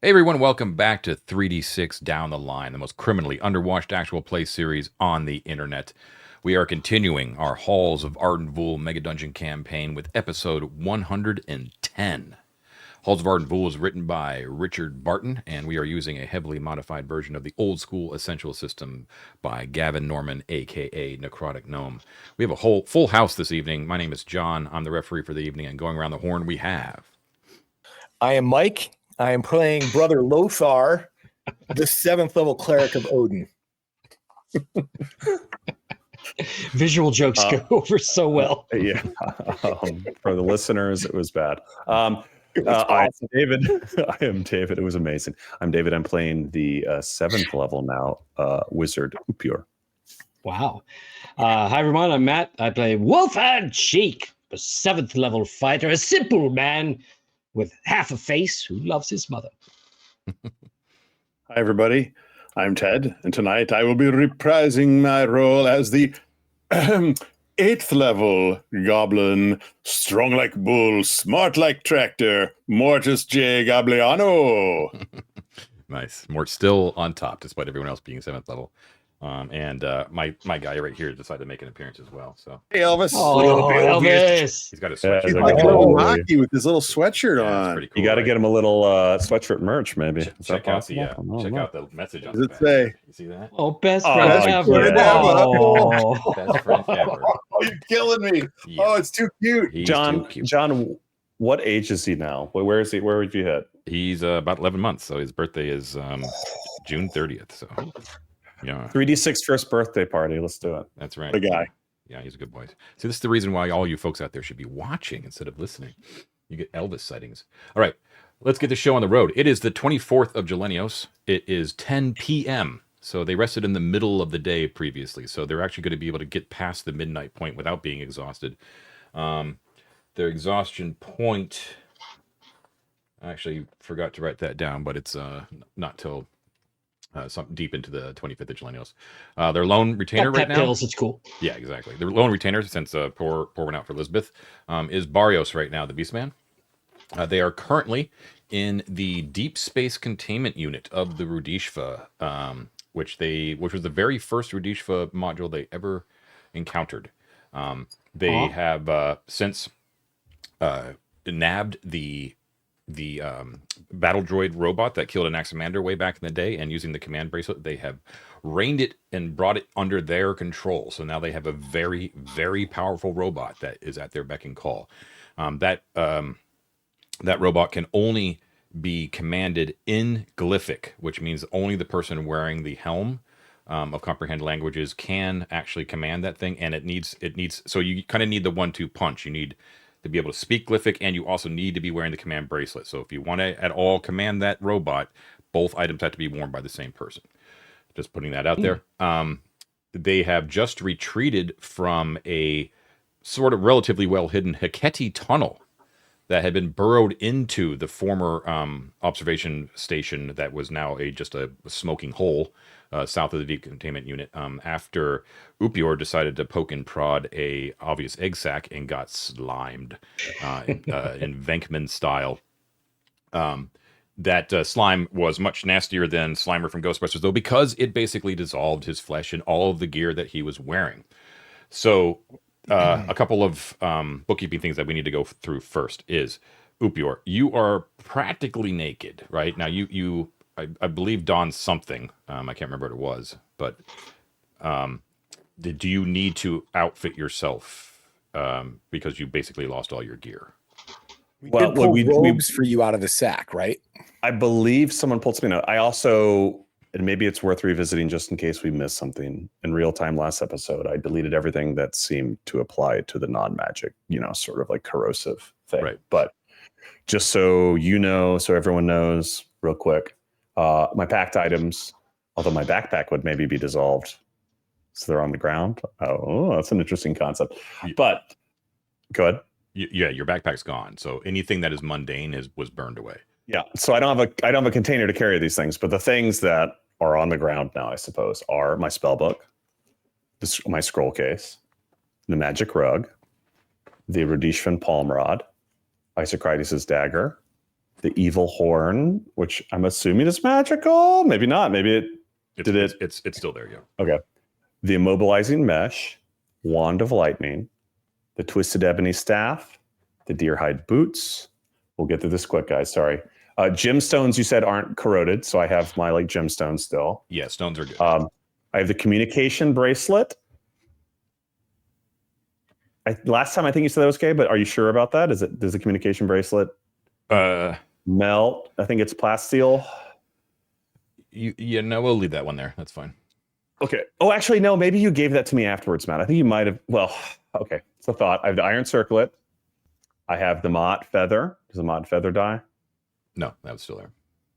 Hey everyone, welcome back to 3D6 Down the Line, the most criminally underwatched actual play series on the internet. We are continuing our Halls of Arden Vul Megadungeon campaign with episode 110. Halls of Arden Vul is written by Richard Barton, and we are using a heavily modified version of the old school essential system by Gavin Norman, aka Necrotic Gnome. We have a whole full house this evening. My name is John. I'm the referee for the evening, and going around the horn we have... I am Mike. I am playing Brother Lothar, the 7th level cleric of Odin. Visual jokes go over so well. Yeah. For the listeners, it was bad. I'm David. I am David. It was amazing. I'm David. I'm playing the 7th level now, Wizard Upior. Wow. Hi, everyone. I'm Matt. I play Wolfhand Cheek, the 7th level fighter, a simple man with half a face who loves his mother. Hi, everybody. I'm Ted, and tonight I will be reprising my role as the 8th level goblin, strong like bull, smart like tractor, Mortis J. Gabliano. Nice. Mort's still on top, despite everyone else being 7th level. And my guy right here decided to make an appearance as well. So Hey, Elvis. Oh, Elvis. he's got a sweatshirt. He's Yeah, like a yeah. little hockey with his little sweatshirt Yeah, it's on. pretty cool, You got to right? get him a little sweatshirt merch, maybe. Is that Check out possible? check out the message on What the does back. it say? You see that? Oh, best Oh, friend best ever. friend ever. Oh. Best friend ever. Oh, you're killing me. Yeah. Oh, it's too cute. He's John, too cute. John, what age is he now? Where is he? Where would you hit? He's about 11 months, so his birthday is June 30th. So yeah, 3D6 first birthday party. Let's do it. that's right. The guy. Yeah, he's a good boy. See, this is the reason why all you folks out there should be watching instead of listening. You get Elvis sightings. All right, let's get the show on the road. It is the 24th of Jelenios. It is 10 p.m. So they rested in the middle of the day previously. So they're actually going to be able to get past the midnight point without being exhausted. Their exhaustion point, I actually forgot to write that down, but it's not till something deep into the 25th of Jelenios. Their lone retainer Got right pet now. pills, it's cool. Yeah, exactly. The lone retainer, since pour one out for Elizabeth, is Barrios right now, the Beastman. They are currently in the Deep Space Containment Unit of the Rudishva, which was the very first Rudishva module they ever encountered. They have since nabbed the battle droid robot that killed an Anaximander way back in the day, and using the command bracelet, they have reined it and brought it under their control. So now they have a very, very powerful robot that is at their beck and call. That robot can only be commanded in glyphic, which means only the person wearing the helm of Comprehend Languages can actually command that thing, and it needs. So you kind of need the 1-2 punch. You need to be able to speak glyphic, and you also need to be wearing the command bracelet. So if you want to at all command that robot, both items have to be worn by the same person. Just putting that out there. They have just retreated from a sort of relatively well-hidden Heketi tunnel that had been burrowed into the former observation station that was now just a smoking hole south of the deep containment unit, after Upior decided to poke and prod a obvious egg sac and got slimed in Venkman style. That slime was much nastier than Slimer from Ghostbusters, though, because it basically dissolved his flesh and all of the gear that he was wearing. So a couple of bookkeeping things that we need to go through first is, Upior, you are practically naked, right? Now, I believe donned something. I can't remember what it was, but do you need to outfit yourself because you basically lost all your gear? We did pull robes for you out of the sack, right? I believe someone pulled something out. I also, and maybe it's worth revisiting just in case we missed something in real time last episode, I deleted everything that seemed to apply to the non-magic, sort of like corrosive thing. Right. But just so you know, so everyone knows real quick, my packed items, although my backpack would maybe be dissolved, so they're on the ground. Oh, that's an interesting concept. But go ahead. Yeah, your backpack's gone. So anything that is mundane was burned away. Yeah. So I don't have a container to carry these things, but the things that are on the ground now, I suppose, are my spell book, my scroll case, the magic rug, the Rudishvan palm rod, Isocritus' dagger, the evil horn, which I'm assuming is magical. Maybe not. Maybe It's still there, yeah. Okay. The immobilizing mesh, wand of lightning, the twisted ebony staff, the deer hide boots. We'll get through this quick, guys. Sorry. Gemstones you said aren't corroded, so I have my like gemstones still. Yeah, stones are good. I have the communication bracelet. Last time I think you said that was okay, but are you sure about that? Does the communication bracelet melt? I think it's plasteel. No, we'll leave that one there. That's fine. Okay. Oh, actually, no. Maybe you gave that to me afterwards, Matt. I think you might have. Well, okay. It's a thought. I have the iron circlet. I have the Mott feather. Does the Mott feather die? No, that was still there.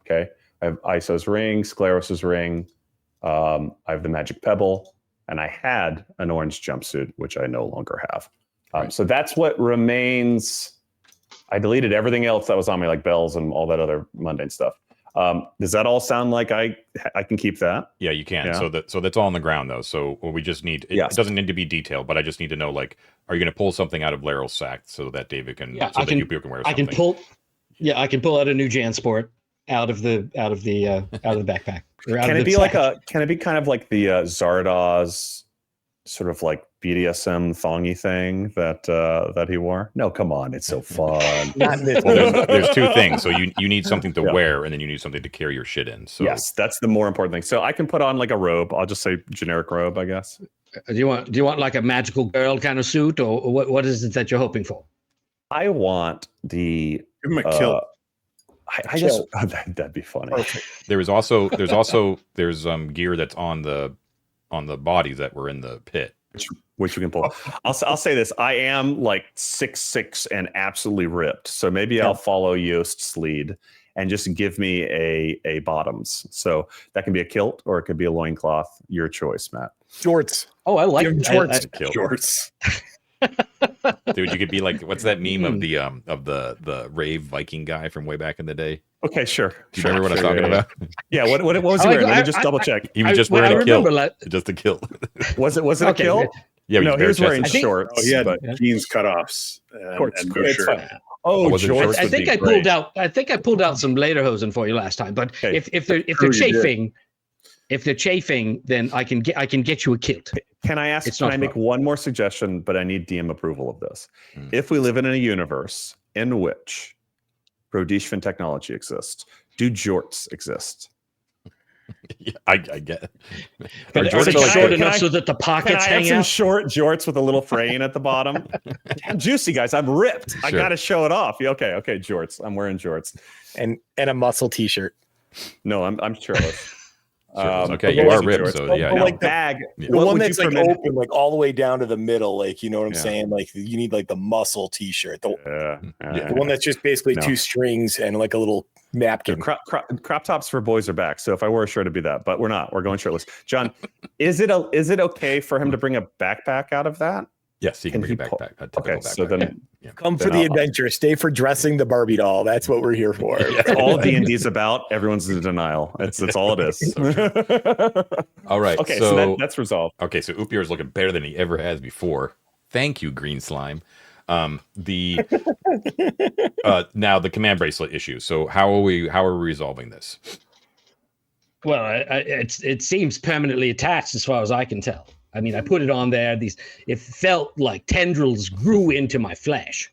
Okay. I have Iso's ring, Scleros's ring. I have the magic pebble, and I had an orange jumpsuit, which I no longer have. Right. So that's what remains. I deleted everything else that was on me, like bells and all that other mundane stuff. Does that all sound like I can keep that? Yeah, you can. Yeah. So that's all on the ground though. So we just need it doesn't need to be detailed, but I just need to know, like, are you going to pull something out of Laryl's sack so that David can Yeah, so that Upir can wear something? I can pull out a new Jansport out of the backpack. Can it be kind of like the Zardoz sort of like BDSM thongy thing that he wore? No, come on, it's so fun. Not in this Well, there's two things. So you need something to wear, and then you need something to carry your shit in. So yes, that's the more important thing. So I can put on like a robe. I'll just say generic robe, I guess. Do you want like a magical girl kind of suit, or what is it that you're hoping for? I want the Give him a kilt. I just that'd be funny. there's gear that's on the bodies that were in the pit. Which we can pull. I'll say this: I am like 6'6" and absolutely ripped. So maybe I'll follow Yost's lead and just give me a bottoms. So that can be a kilt or it could be a loincloth. Your choice, Matt. Jorts. Oh, I like Give 'em jorts. Kilt. Shorts. Dude, you could be like, what's that meme of the rave Viking guy from way back in the day? Okay, sure. Do you remember what I'm talking about? Yeah. What was he wearing? Let me just double check. He was just wearing a kilt. Just a kilt. Was it a Okay, kilt? Yeah, No, he was wearing bare-chested. shorts. Oh, he had but jeans cutoffs and no it's shirt. fine. Oh, was it George. shorts? I think I pulled out. I think I pulled out some lederhosen for you last time. But Okay. if they're True, you chafing, then I can get you a kilt. Can I ask? It's Can not I make wrong. one more suggestion? But I need DM approval of this. If we live in a universe in which Rhodesian technology exists, do jorts exist? Yeah, I get it. But Or are they George short Floyd. enough so that the Can pockets I have hang some out? short jorts with a little fraying at the bottom? Damn juicy, guys. I'm ripped. I Sure. got to show it off. Okay, jorts. I'm wearing jorts. And a muscle t-shirt. No, I'm shirtless. Okay, you are ripped, jorts. so yeah, But yeah. like bag. Yeah. The What one would you that's like permit- open, like all the way down to the middle, like, you know what I'm Yeah. saying? Like you need like the muscle t-shirt. Yeah. The one that's just basically No. 2 strings and like a little napkin. Crop tops for boys are back. So if I wore a shirt, it'd be that. But we're not. We're going shirtless. John, is it okay for him to bring a backpack out of that? Yes, he can bring a pull- backpack. A typical Okay, so backpack. then Yeah. Come for Then the I'll- adventure. Stay for dressing the Barbie doll. That's what we're here for. Yeah. all D&D's about. Everyone's in denial. That's all it is. All right. Okay, so, so that's resolved. okay, so Upir is looking better than he ever has before. Thank you, Green Slime. The now the command bracelet issue. So how are we resolving this? Well, it seems permanently attached as far as I can tell. I mean, I put it on there. It felt like tendrils grew into my flesh,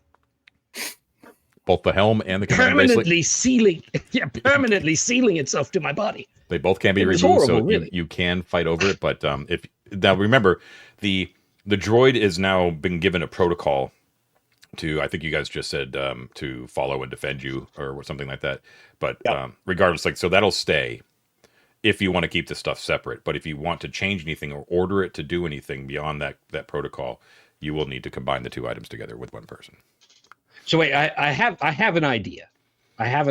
Both the helm and the command bracelet. permanently sealing itself to my body. They both can be It was removed, so horrible, really. you can fight over it. But if now remember, the droid is now been given a protocol to, I think you guys just said, to follow and defend you or something like that. But regardless, like, so that'll stay if you want to keep the stuff separate. But if you want to change anything or order it to do anything beyond that protocol, you will need to combine the 2 items together with one person. So wait, I have an idea. If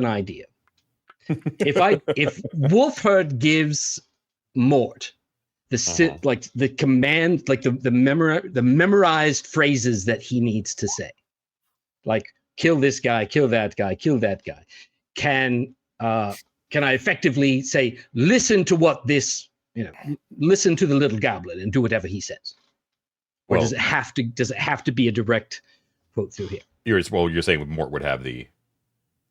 Wolfherd gives Mort the command, like the memorized phrases that he needs to say, like kill this guy, kill that guy, kill that guy, can I effectively say, listen to what this, listen to the little goblin and do whatever he says? Or does it have to be a direct quote through here? You're saying Mort would have the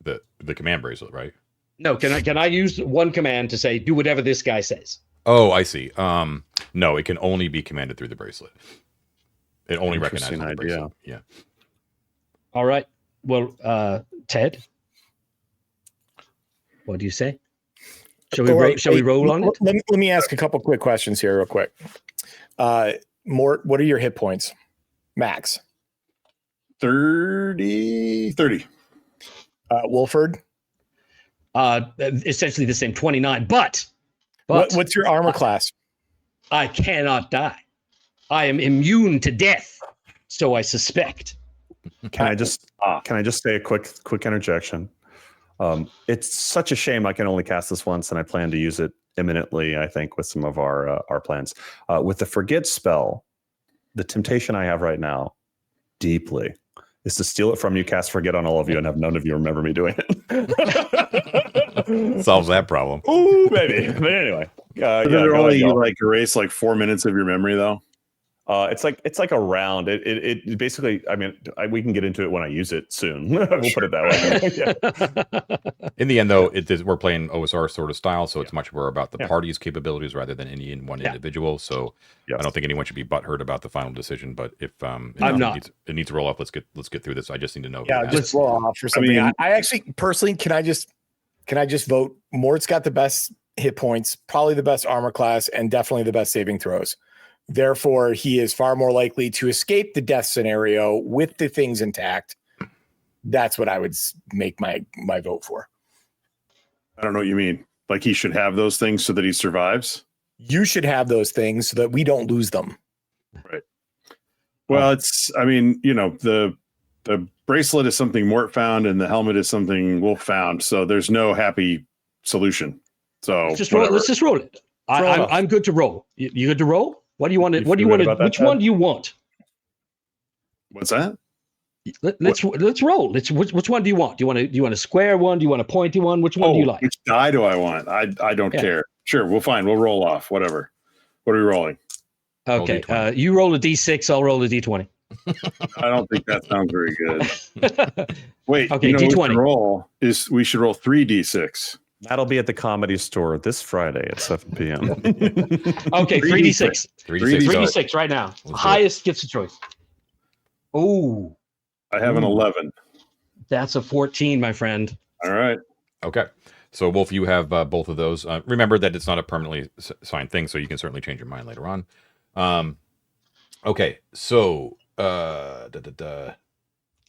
The command bracelet, right? No, can I use one command to say do whatever this guy says? Oh, I see. No, it can only be commanded through the bracelet. It only recognizes Interesting the idea. bracelet. Yeah. All right. Well, Ted, what do you say? Shall we roll on it? Let me ask a couple quick questions here, real quick. Mort, what are your hit points? Max. 30. Wolford. Essentially the same, 29. But What's your armor class? I cannot die. I am immune to death, so I suspect. Can I just say a quick interjection? It's such a shame I can only cast this once, and I plan to use it imminently, I think, with some of our plans. With the Forget spell, the temptation I have right now, deeply, is to steal it from you, cast Forget on all of you, and have none of you remember me doing it. Solves that problem. Ooh, maybe. But anyway. They're only like erase like 4 minutes of your memory, though. It's like a round. It basically. I mean, we can get into it when I use it soon. We'll put it that way. In the end, though, we're playing OSR sort of style, so it's much more about the party's capabilities rather than any one individual. So I don't think anyone should be butthurt about the final decision. But if it needs to roll off, let's get through this. I just need to know. Yeah, just roll off for something. I actually personally, can I just vote? Mort's got the best hit points, probably the best armor class, and definitely the best saving throws. Therefore, he is far more likely to escape the death scenario with the things intact. That's what I would make my vote for. I don't know what you mean. Like he should have those things so that he survives? You should have those things so that we don't lose them. Right. Well, the bracelet is something Mort found and the helmet is something Wolf found. So there's no happy solution. So let's just roll it. I'm good to roll. You good to roll? What do you want? What do you want? Which one do you want? What's that? Let's roll. Which one do you want? Do you want a square one? Do you want a pointy one? Which one do you like? Which die do I want? I don't care. Sure, we'll roll off. Whatever. What are we rolling? Okay. You roll a D6. I'll roll a D20. I don't think that sounds very good. Wait. Okay. D20. We should roll 3 D6. That'll be at the Comedy Store this Friday at 7 p.m. Okay, 3d6. 3d6 right now. Highest gets a choice. Oh. I have an 11. That's a 14, my friend. All right. Okay. So, Wolf, you have both of those. Remember that it's not a permanently signed thing, so you can certainly change your mind later on. Okay. So,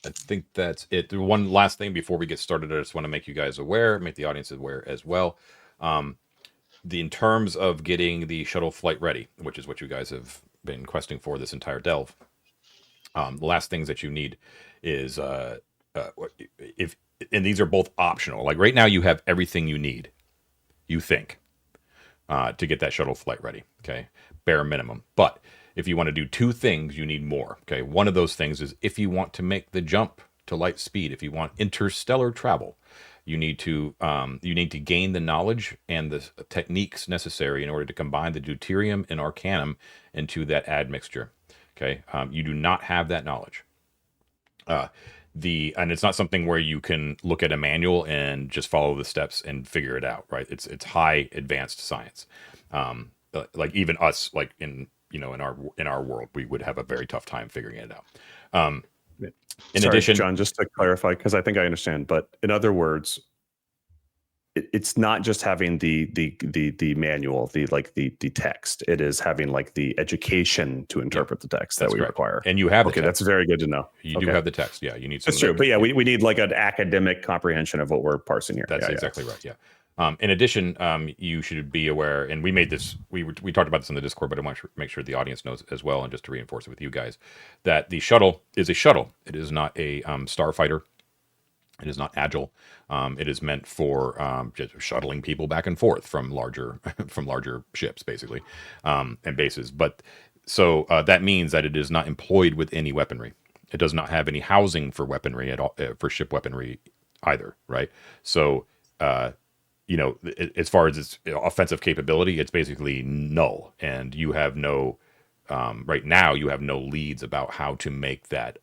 I think that's it. One last thing before we get started, I just want to make you guys aware, make the audience aware as well. In terms of getting the shuttle flight ready, which is what you guys have been questing for this entire delve, the last things that you need is and these are both optional. Like right now, you have everything you need, you think, to get that shuttle flight ready. Okay, bare minimum, but if you want to do 2 things, you need more. Okay, one of those things is if you want to make the jump to light speed, if you want interstellar travel, you need to gain the knowledge and the techniques necessary in order to combine the deuterium and arcanum into that admixture. Okay, you do not have that knowledge. And it's not something where you can look at a manual and just follow the steps and figure it out. Right? It's high advanced science. Like even us, like in our world, we would have a very tough time figuring it out. In addition, John, just to clarify, because I think I understand, but in other words, it's not just having the manual, the text. It is having like the education to interpret the text that we require. And you have okay, that's very good to know. You do have the text. Yeah, you need. That's true, but we need like an academic comprehension of what we're parsing here. That's exactly right. Yeah. In addition, you should be aware, and we made this, we talked about this in the Discord, but I want to make sure the audience knows as well, and just to reinforce it with you guys, that the shuttle is a shuttle. It is not a starfighter. It is not agile. It is meant for just shuttling people back and forth from larger ships, basically, and bases. But so that means that it is not employed with any weaponry. It does not have any housing for weaponry at all, for ship weaponry either, right? So as far as its offensive capability, it's basically null, and you have no right now you have no leads about how to make that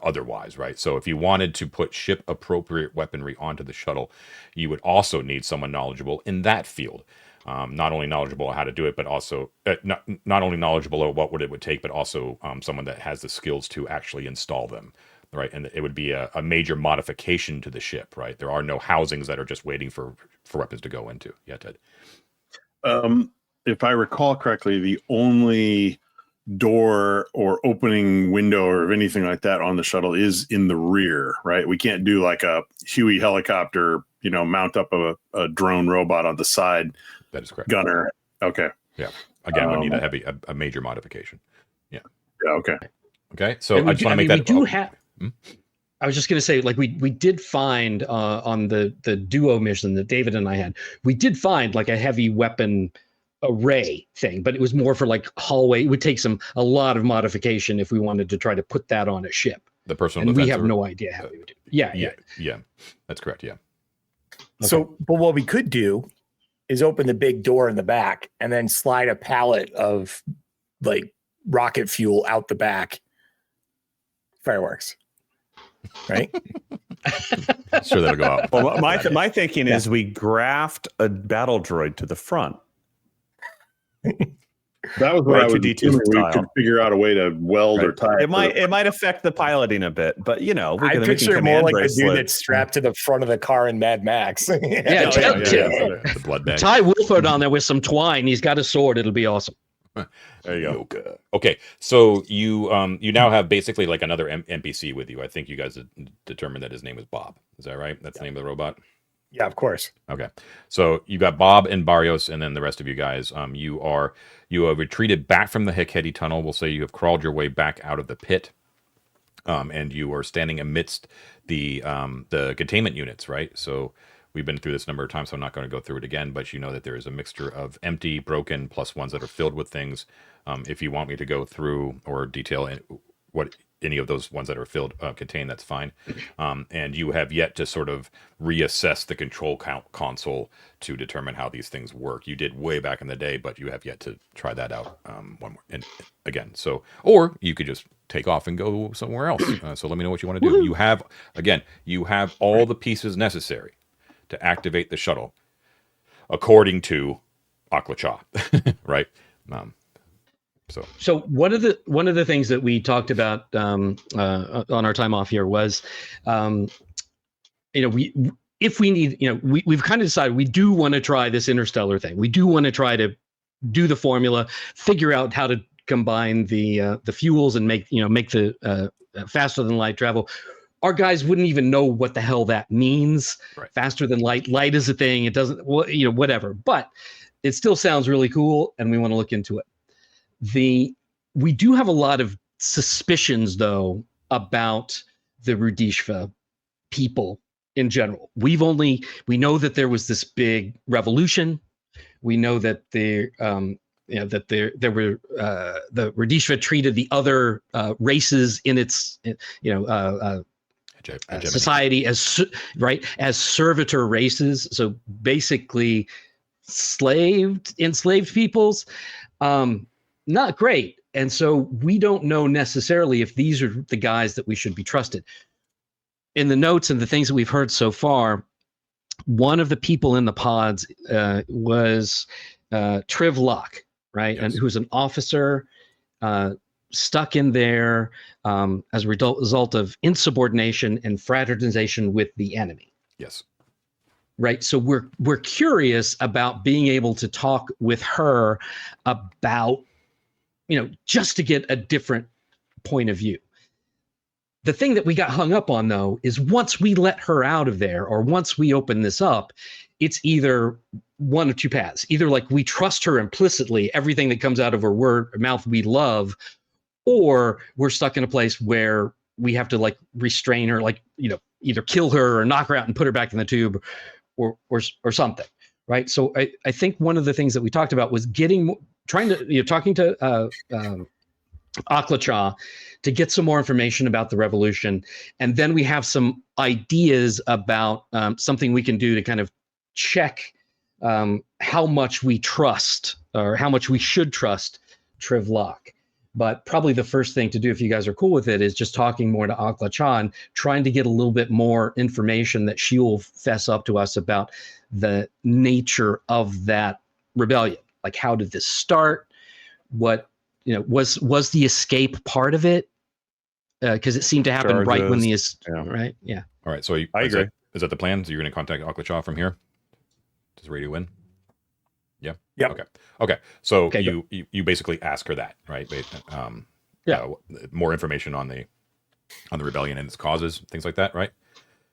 otherwise, right? So if you wanted to put ship appropriate weaponry onto the shuttle, you would also need someone knowledgeable in that field. Not only knowledgeable how to do it, but also not only knowledgeable of what it would take, but also someone that has the skills to actually install them, right? And it would be a major modification to the ship, right? There are no housings that are just waiting for weapons to go into. Yeah, Ted. If I recall correctly, the only door or opening window or anything like that on the shuttle is in the rear, right? We can't do like a Huey helicopter, mount up a drone robot on the side. That is correct. Gunner. Okay. Yeah. Again, we need a major modification. Yeah. Yeah. Okay. Okay. So I just want to make that. We do have. I was just going to say, like we did find on the duo mission that David and I had, we did find like a heavy weapon array thing, but it was more for like hallway. It would take a lot of modification if we wanted to try to put that on a ship. The personal and defense. we have no idea how we would do it. Yeah. That's correct. Yeah. Okay. So, but what we could do is open the big door in the back and then slide a pallet of like rocket fuel out the back. Fireworks. Right? Sure, that'll go out. Well, my thinking is we graft a battle droid to the front. That was what I was thinking. We could figure out a way to weld or tie. It might affect the piloting a bit, but I picture more like a dude that's strapped to the front of the car in Mad Max. The blood bag. Tie Wolford on there with some twine. He's got a sword. It'll be awesome. There you go. Okay, so you now have basically like another NPC with you. I think you guys determined that his name was Bob. Is that right? That's the name of the robot? Yeah, of course. Okay, so you got Bob and Barrios, and then the rest of you guys. You have retreated back from the Hecate tunnel. We'll say you have crawled your way back out of the pit, and you are standing amidst the containment units, right? So we've been through this a number of times, so I'm not going to go through it again. But you know that there is a mixture of empty, broken, plus ones that are filled with things. If you want me to go through or detail what any of those ones that are filled contain, that's fine. And you have yet to sort of reassess the control console to determine how these things work. You did way back in the day, but you have yet to try that out one more and again. So, or you could just take off and go somewhere else. So let me know what you want to do. You have all the pieces necessary to activate the shuttle, according to Aklacha, right? So one of the things that we talked about on our time off here was, if we need, we've kind of decided we do want to try this interstellar thing. We do want to try to do the formula, figure out how to combine the fuels and make the faster than light travel. Our guys wouldn't even know what the hell that means. Right. Faster than light. Light is a thing. It doesn't, whatever. But it still sounds really cool, and we want to look into it. We do have a lot of suspicions, though, about the Rudishva people in general. We know that there was this big revolution. We know that there were the Rudishva treated the other races in its society as servitor races. So basically, enslaved peoples. Not great. And so we don't know necessarily if these are the guys that we should be trusted. In the notes and the things that we've heard so far, one of the people in the pods was Triv Locke, right? Yes. And who's an officer stuck in there as a result of insubordination and fraternization with the enemy. Yes. Right. So we're curious about being able to talk with her about, just to get a different point of view. The thing that we got hung up on, though, is once we let her out of there, or once we open this up, it's either one of two paths. Either like we trust her implicitly, everything that comes out of her mouth we love, or we're stuck in a place where we have to like restrain her, either kill her or knock her out and put her back in the tube or something. Right. So I think one of the things that we talked about was talking to Aklacha to get some more information about the revolution. And then we have some ideas about something we can do to kind of check how much we trust or how much we should trust Triv Locke. But probably the first thing to do, if you guys are cool with it, is just talking more to Akla-chan, trying to get a little bit more information that she will fess up to us about the nature of that rebellion. Like, how did this start? What, was the escape part of it? Because it seemed to happen right when right? Yeah. All right. So I agree. Is that the plan? So you're going to contact Akla-chan from here? Does radio in? Yeah. Yep. Okay. So Okay, you basically ask her that, right? Yeah. More information on the rebellion and its causes, things like that, right?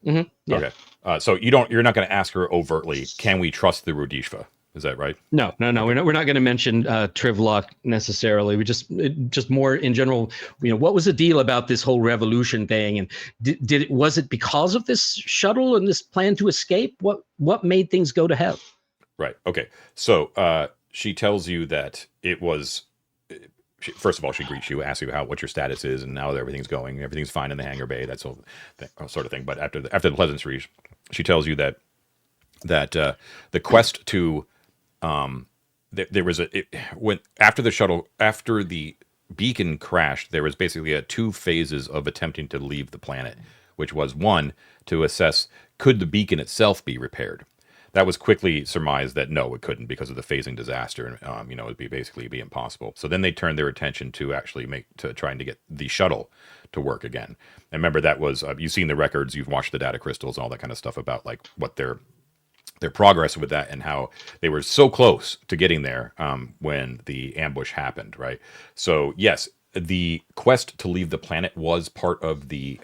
Mm-hmm. Yeah. Okay. So you're not going to ask her overtly, can we trust the Rudishva? Is that right? No. We're not going to mention Trivlock necessarily. We just more in general. What was the deal about this whole revolution thing, and was it because of this shuttle and this plan to escape? What made things go to hell? Right. Okay. So she tells you that it was. First of all, she greets you, asks you what your status is, and how everything's going. Everything's fine in the hangar bay. That sort of thing. But after the pleasantries, she tells you that the quest to there was after the beacon crashed, there was basically 2 phases of attempting to leave the planet, which was one, to assess could the beacon itself be repaired. That was quickly surmised that no, it couldn't because of the phasing disaster, and it'd be impossible. So then they turned their attention to trying to get the shuttle to work again. And remember, that was you've seen the records, you've watched the data crystals, all that kind of stuff about like what their progress with that and how they were so close to getting there when the ambush happened, right? So yes, the quest to leave the planet was part of the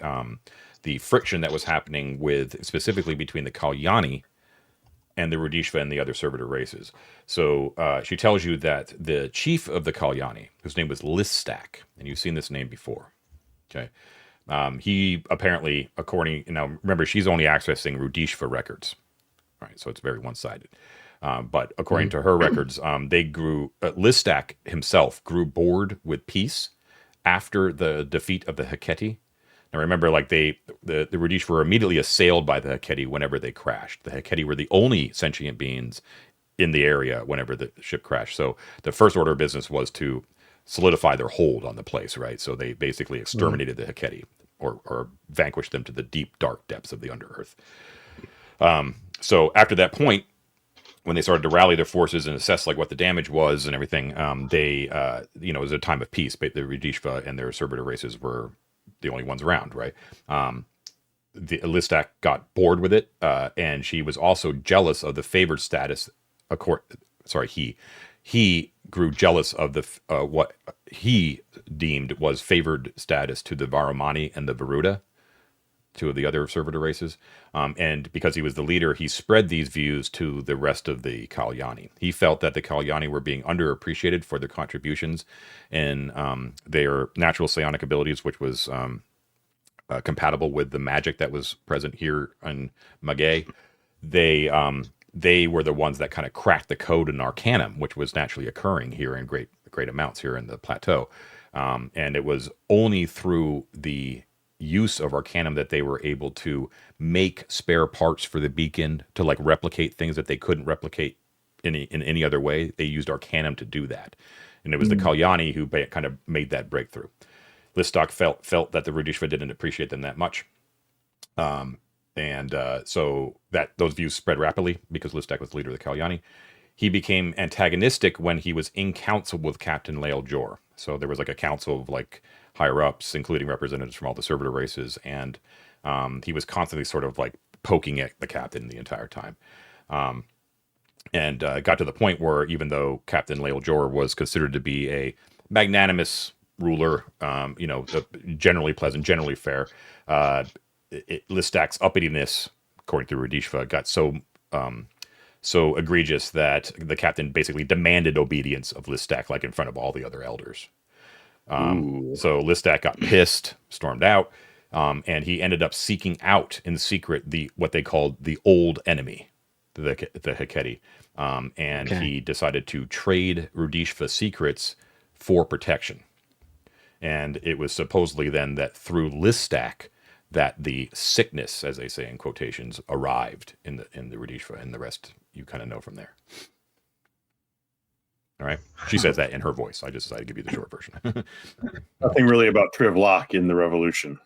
friction that was happening specifically between the Kalyani and the Rudishva and the other servitor races. So she tells you that the chief of the Kalyani, whose name was Listak, and you've seen this name before, okay? He apparently, remember, she's only accessing Rudishva records, right? So it's very one-sided. But according to her records, Listak himself grew bored with peace after the defeat of the Heketi. Now remember, like the Rudish were immediately assailed by the Heketi whenever they crashed. The Heketi were the only sentient beings in the area whenever the ship crashed. So the first order of business was to solidify their hold on the place, right? So they basically exterminated the Heketi or vanquished them to the deep, dark depths of the Underearth. So after that point, when they started to rally their forces and assess like what the damage was and everything, it was a time of peace. But the Rudishva and their servitor races were the only ones around, right? The Listak got bored with it, and she was also jealous of the favored status. He grew jealous of what he deemed was favored status to the Varomani and the Varuda, 2 of the other servitor races. And because he was the leader, he spread these views to the rest of the Kalyani. He felt that the Kalyani were being underappreciated for their contributions and their natural psionic abilities, which was compatible with the magic that was present here in Magay. They were the ones that kind of cracked the code in Arcanum, which was naturally occurring here in great amounts here in the plateau. And it was only through the use of Arcanum that they were able to make spare parts for the beacon to like replicate things that they couldn't replicate in any other way. They used Arcanum to do that. And it was the Kalyani who kind of made that breakthrough. Listak felt that the Rudishva didn't appreciate them that much. So that those views spread rapidly because Listak was the leader of the Kalyani. He became antagonistic when he was in council with Captain Lael Jor. So there was like a council of like higher ups, including representatives from all the servitor races, and he was constantly sort of like poking at the captain the entire time. And got to the point where even though Captain Lael Jor was considered to be a magnanimous ruler, generally pleasant, generally fair, Listak's uppityness, according to Rudishva, got so egregious that the captain basically demanded obedience of Listak, like in front of all the other elders. So Listak got pissed, stormed out, and he ended up seeking out in secret what they called the old enemy, the Heketi. He decided to trade Rudishva secrets for protection. And it was supposedly then that through Listak that the sickness, as they say in quotations, arrived in the Rudishva, and the rest you kind of know from there. All right. She says that in her voice. I just decided to give you the short version. Nothing really about Trivlock in the Revolution.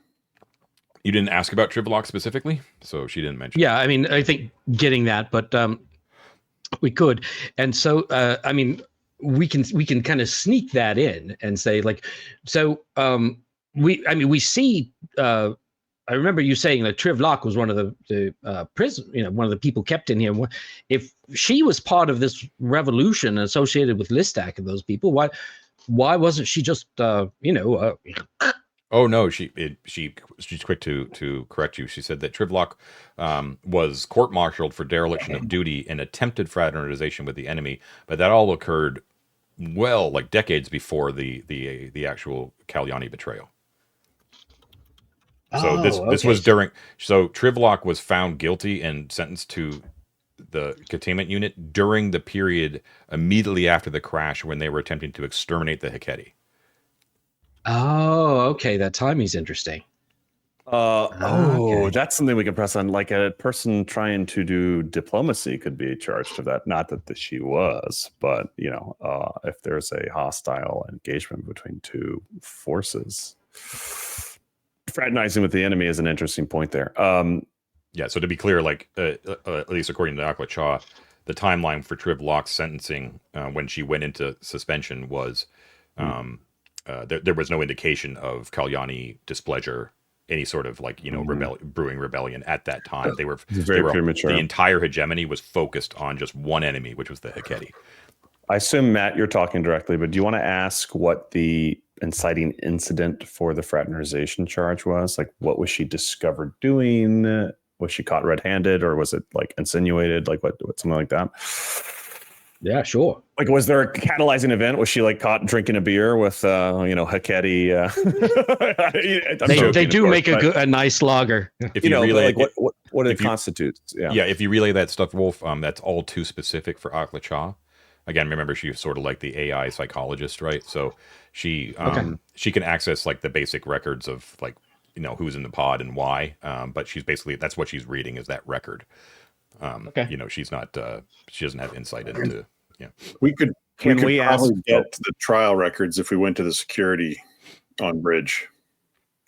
You didn't ask about Trivlock specifically, so she didn't mention. Yeah, I mean, I think getting that, but we could, and so I mean, we can kind of sneak that in and say like, so we see. I remember you saying that Trivlock was one of the prison, one of the people kept in here. If she was part of this revolution associated with Listak and those people, why wasn't she just Oh no, she's quick to correct you. She said that Trivlock was court-martialed for dereliction of duty and attempted fraternization with the enemy, but that all occurred like decades before the actual Kalyani betrayal. So this was during. So Trivlock was found guilty and sentenced to the containment unit during the period immediately after the crash when they were attempting to exterminate the Heketi. Oh, okay. That timing's interesting. Okay. That's something we can press on. Like a person trying to do diplomacy could be charged of that. Not that she was, but if there's a hostile engagement between two forces, fraternizing with the enemy is an interesting point there. Yeah. So to be clear, like at least according to Akla-Cha, the timeline for Trivlock's sentencing when she went into suspension was there was no indication of Kalyani displeasure, any sort of brewing rebellion at that time. They were very premature. The entire hegemony was focused on just one enemy, which was the Heketi. I assume, Matt, you're talking directly, but do you want to ask what the inciting incident for the fraternization charge was? Like, what was she discovered doing? Was she caught red-handed, or was it like insinuated? Like what something like that? Yeah, sure. Like, was there a catalyzing event? Was she like caught drinking a beer with Heketi? They do make a nice lager. If you relay, like what it constitutes? Yeah, if you relay that stuff, Wolf, that's all too specific for Akla-Cha. Again, remember, she's sort of like the AI psychologist, right? So she can access like the basic records of like who's in the pod and why. But she's basically, that's what she's reading, is that record. She's not she doesn't have insight into. We could probably get the trial records if we went to the security on bridge.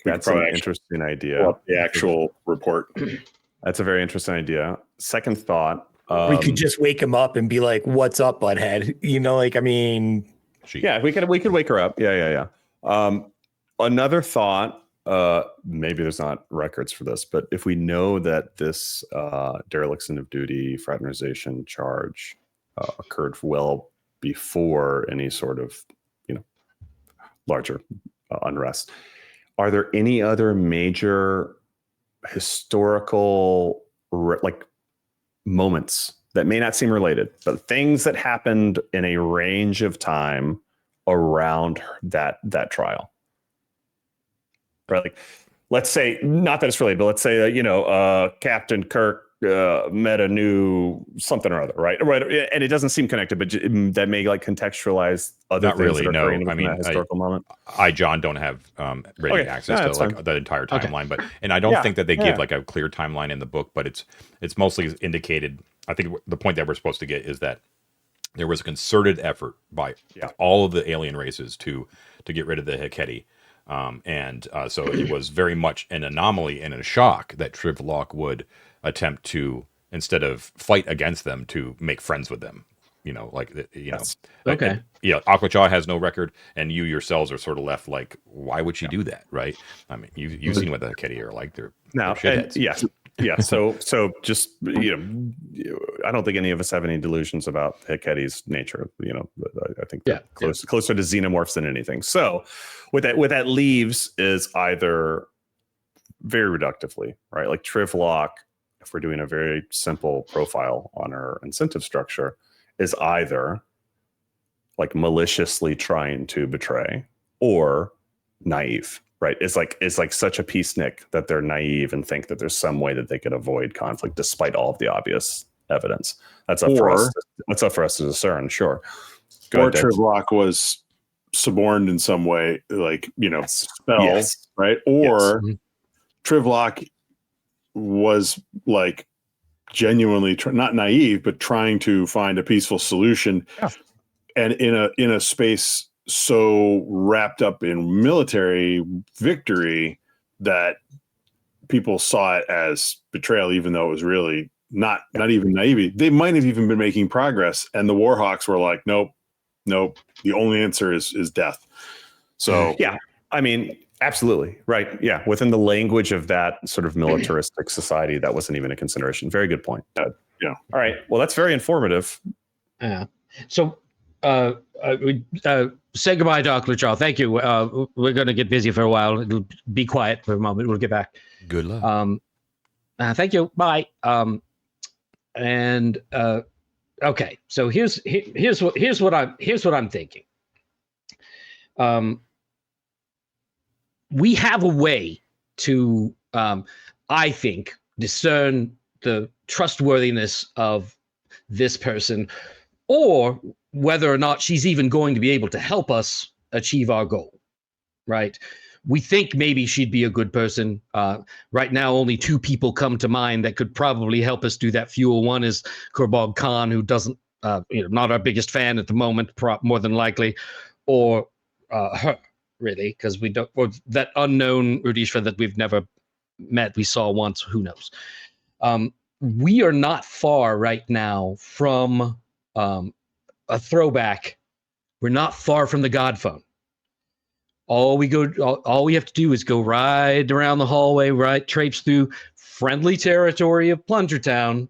That's an interesting idea. The actual report. That's a very interesting idea. Second thought. We could just wake him up and be like, "What's up, butthead?" We could wake her up. Yeah. Another thought. Maybe there's not records for this, but if we know that this dereliction of duty fraternization charge occurred well before any sort of larger unrest, are there any other major historical moments that may not seem related, but things that happened in a range of time around that trial? Right, like, let's say, not that it's related, but let's say that Captain Kirk met a new something or other, right? And it doesn't seem connected, but that may like contextualize other not things really. that are No, I mean, that historical moment. John, don't have ready access to the entire timeline, but I don't think that they give like a clear timeline in the book, but it's mostly indicated. I think the point that we're supposed to get is that there was a concerted effort by all of the alien races to get rid of the Heketi. So it was very much an anomaly and a shock that Trivlock would attempt to, instead of fight against them, to make friends with them. Okay. Akla-Cha has no record, and you yourselves are sort of left like, why would she do that, right? I mean, you've seen what the Heketi are like. They're shitheads. Yeah. So just I don't think any of us have any delusions about Heketi's nature. I think they're closer to xenomorphs than anything. So what that leaves is either, very reductively, right? Like Trivlock, if we're doing a very simple profile on her incentive structure, is either like maliciously trying to betray or naive. Right. It's like such a peacenik that they're naive and think that there's some way that they could avoid conflict despite all of the obvious evidence. That's up for us to discern. Sure. Or Trivlock was suborned in some way, like, spells, right? Or Trivlock was like genuinely not naive, but trying to find a peaceful solution. and in a space so wrapped up in military victory that people saw it as betrayal, even though it was really not even naivety. They might have even been making progress, and the Warhawks were like, nope. The only answer is death. So yeah, I mean, absolutely right. Yeah, within the language of that sort of militaristic society, that wasn't even a consideration. Very good point. Yeah. All right. Well, that's very informative. Yeah. So say goodbye, Dr. Charles. Thank you. We're going to get busy for a while. It'll be quiet for a moment. We'll get back. Good luck. Thank you. Bye. Okay. So here's what I'm thinking. We have a way to, I think, discern the trustworthiness of this person, or whether or not she's even going to be able to help us achieve our goal, right? We think maybe she'd be a good person. Right now, only 2 people come to mind that could probably help us do that fuel. One is Kurbog Khan, who doesn't, not our biggest fan at the moment, more than likely, or her, really, because we don't, or that unknown Rudishva that we've never met, we saw once, who knows. We are not far right now from a throwback. We're not far from the God phone. All we have to do is go right around the hallway, right, traipse through friendly territory of Plunger Town.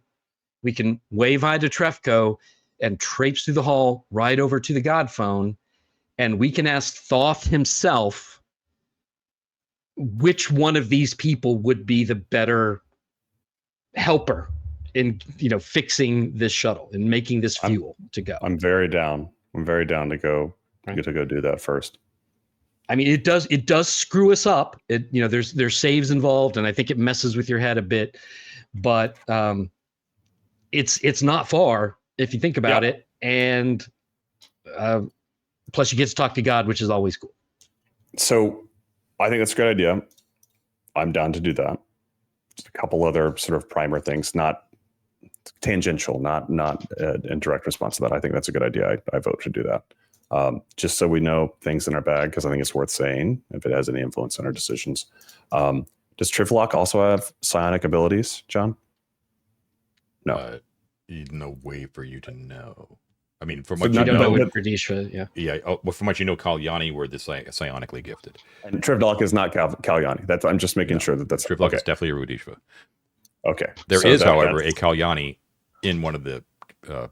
We can wave hi to Trefco and traipse through the hall right over to the God phone, and we can ask Thoth himself which one of these people would be the better helper in fixing this shuttle and making this fuel to go. I'm very down. To go do that first. I mean, it does screw us up. There's saves involved, and I think it messes with your head a bit. But it's not far if you think about it, and plus you get to talk to God, which is always cool. So I think that's a good idea. I'm down to do that. Just a couple other sort of primer things, not tangential, not in direct response to that. I think that's a good idea. I vote to do that. Just so we know things in our bag, because I think it's worth saying if it has any influence on our decisions. Does Trivlock also have psionic abilities, John? No. No way for you to know. I mean, from what you know, with Pradishva, yeah. Well, from what you know, Kalyani were the psionically gifted. And Trivlock is not Kalyani. I'm just making sure that's Trivlock okay. is definitely a Rudishva. Okay. There is, however, a Kalyani in one of the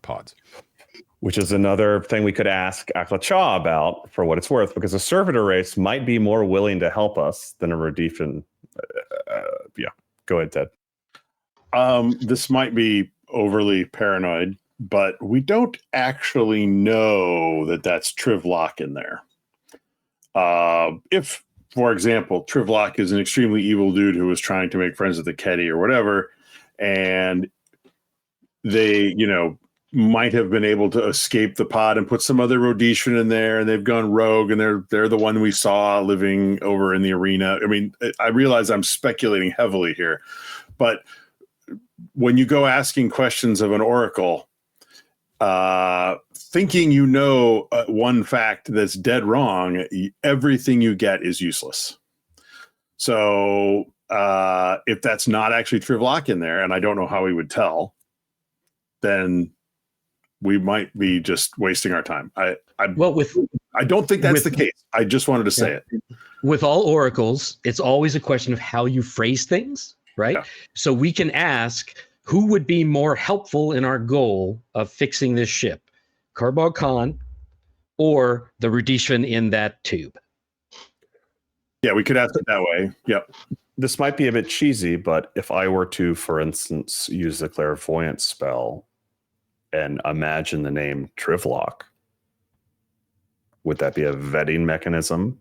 pods. Which is another thing we could ask Aklacha about, for what it's worth, because a servitor race might be more willing to help us than a Radifan. Go ahead, Ted. This might be overly paranoid, but we don't actually know that that's Trivlock in there. If, for example, Trivlock is an extremely evil dude who was trying to make friends with the Keddy or whatever, and they, might have been able to escape the pod and put some other Rhodesian in there, and they've gone rogue, and they're the one we saw living over in the arena. I mean, I realize I'm speculating heavily here, but when you go asking questions of an oracle, thinking one fact that's dead wrong, everything you get is useless. So if that's not actually Trivlock in there, and I don't know how we would tell, then we might be just wasting our time. I don't think that's the case. I just wanted to say it. With all oracles, it's always a question of how you phrase things, right? Yeah. So we can ask, who would be more helpful in our goal of fixing this ship? Kurbog Khan or the Rudishvan in that tube? Yeah, we could ask it that way. Yep. This might be a bit cheesy, but if I were to, for instance, use the clairvoyance spell and imagine the name Trivlock, would that be a vetting mechanism